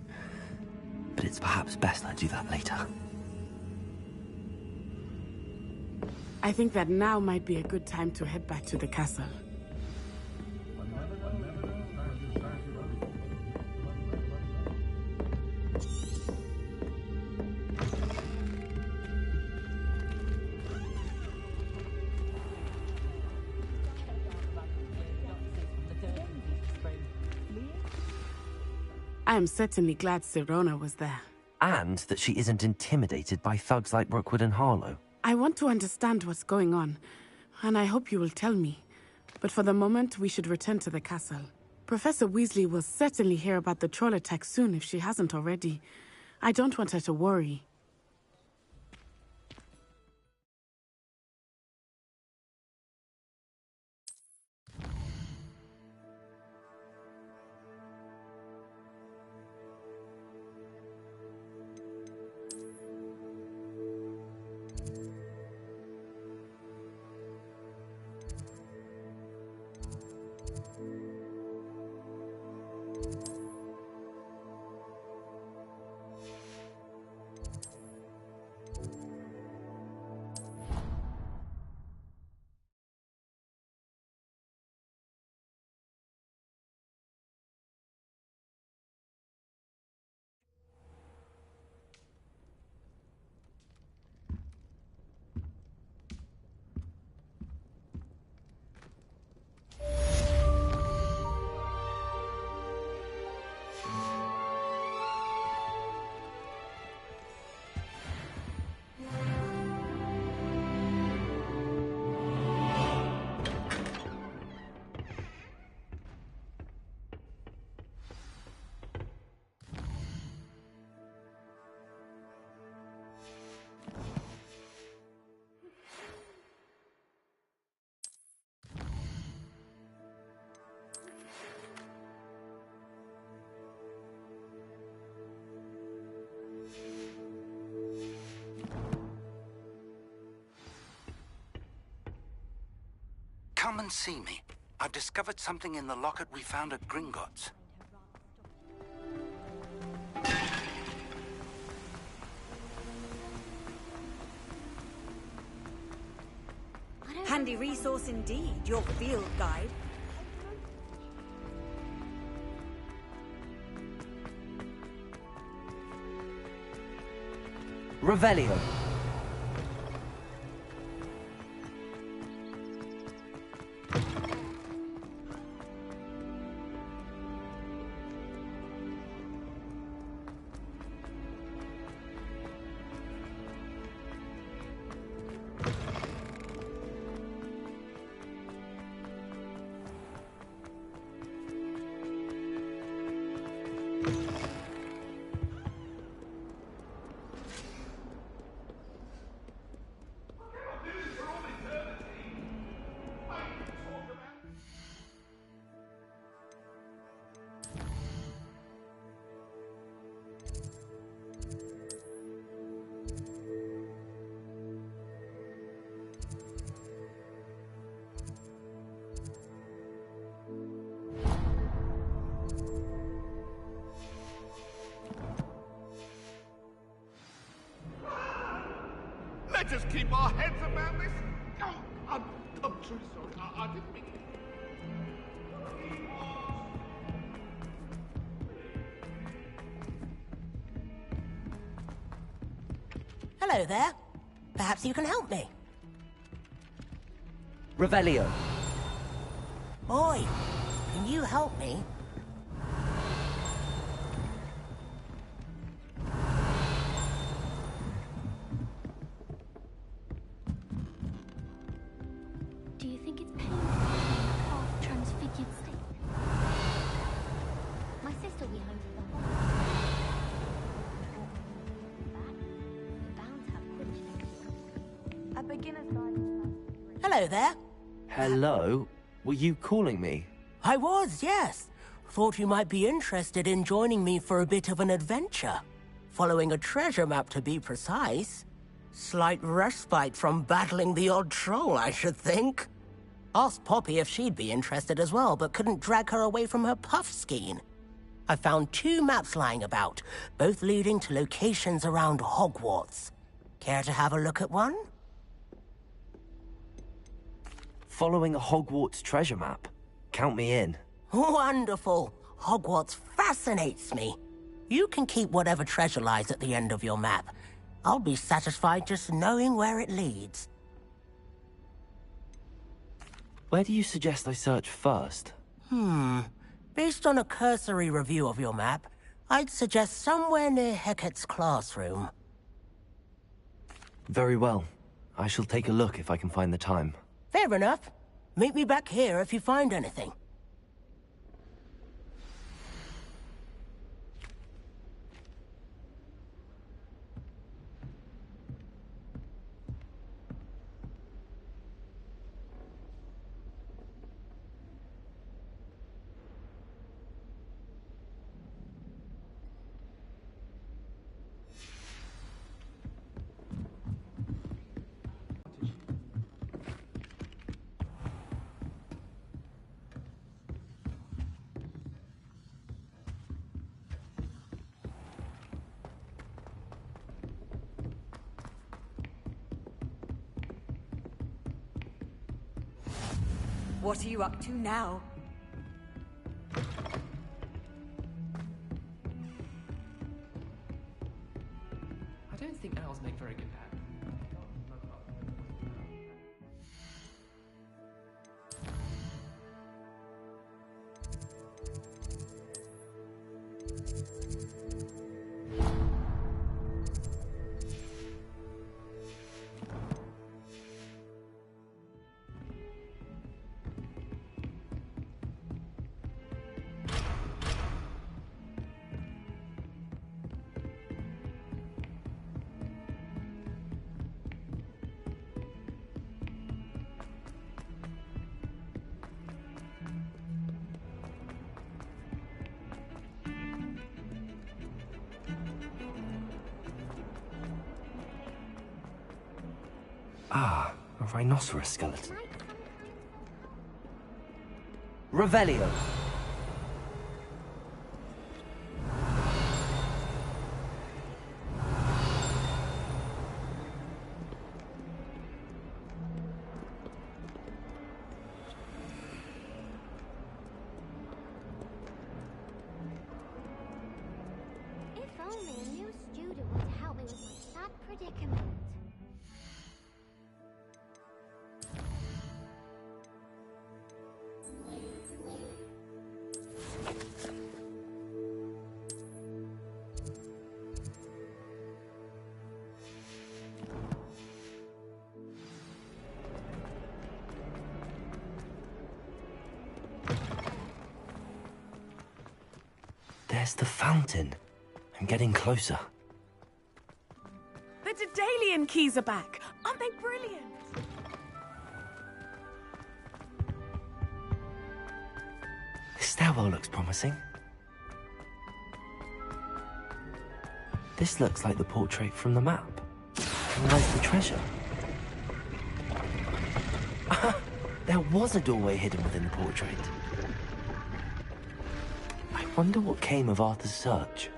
but it's perhaps best I do that later. I think that now might be a good time to head back to the castle. I am certainly glad Sirona was there. And that she isn't intimidated by thugs like Rookwood and Harlow. I want to understand what's going on, and I hope you will tell me. But for the moment, we should return to the castle. Professor Weasley will certainly hear about the troll attack soon if she hasn't already. I don't want her to worry. Come and see me. I've discovered something in the locket we found at Gringotts. Handy resource indeed, your field guide. Revelio. Let us keep our heads around this. Oh, I'm truly sorry. I didn't mean it. Hello there. Perhaps you can help me. Revelio. Oi, can you help me? Do you think it's painful in a half-transfigured state? My sister will be home for the holidays. We're bound to have Quidditch next year. A beginner's guide. Hello there. Hello? Were you calling me? I was, yes. Thought you might be interested in joining me for a bit of an adventure. Following a treasure map, to be precise. Slight respite from battling the odd troll, I should think. Asked Poppy if she'd be interested as well, but couldn't drag her away from her puff skein. I found 2 maps lying about, both leading to locations around Hogwarts. Care to have a look at one? Following a Hogwarts treasure map? Count me in. Wonderful. Hogwarts fascinates me. You can keep whatever treasure lies at the end of your map. I'll be satisfied just knowing where it leads. Where do you suggest I search first? Based on a cursory review of your map, I'd suggest somewhere near Hecat's classroom. Very well. I shall take a look if I can find the time. Fair enough. Meet me back here if you find anything. What are you up to now? I don't think owls make very good pets. Ah, a rhinoceros skeleton. Revelio. If only a new student were to help me with my sad predicament. There's the fountain. I'm getting closer. The Daedalian keys are back. Aren't they brilliant? This stairwell looks promising. This looks like the portrait from the map. And where's the treasure? There was a doorway hidden within the portrait. I wonder what came of Arthur's search.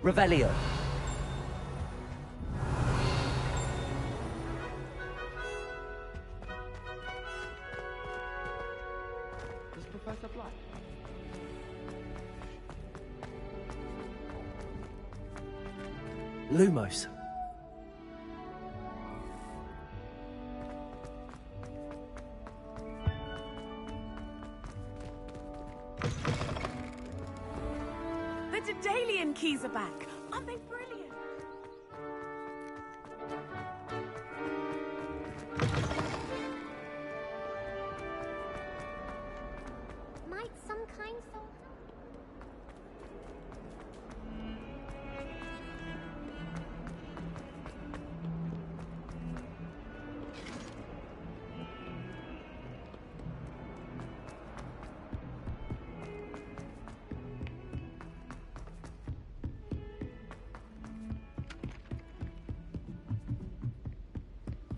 Revelio. Does Professor Black? Lumos. The Daedalian keys are back. Aren't they brilliant? Might some kind soul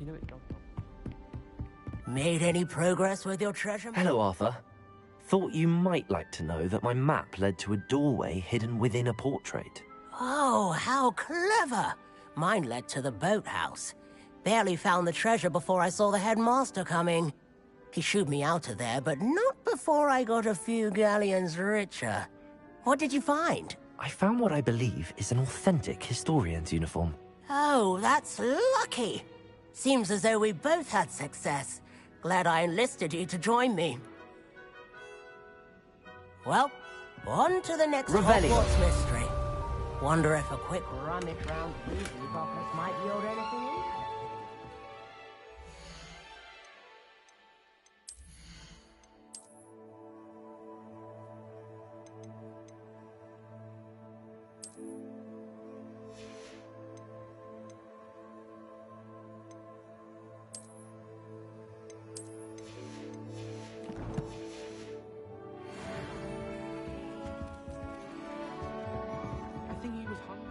You know it don't. Made any progress with your treasure? Hello, Arthur. Thought you might like to know that my map led to a doorway hidden within a portrait. Oh, how clever! Mine led to the boathouse. Barely found the treasure before I saw the headmaster coming. He shooed me out of there, but not before I got a few galleons richer. What did you find? I found what I believe is an authentic historian's uniform. Oh, that's lucky. Seems as though we both had success. Glad I enlisted you to join me. Well, on to the next Revelio. Hogwarts mystery. Wonder if a quick rummage round Weasley pockets might yield anything interesting. I think he was hungry.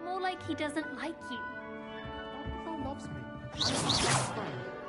more like he doesn't like you. Dumbledore loves me. I'm his best friend.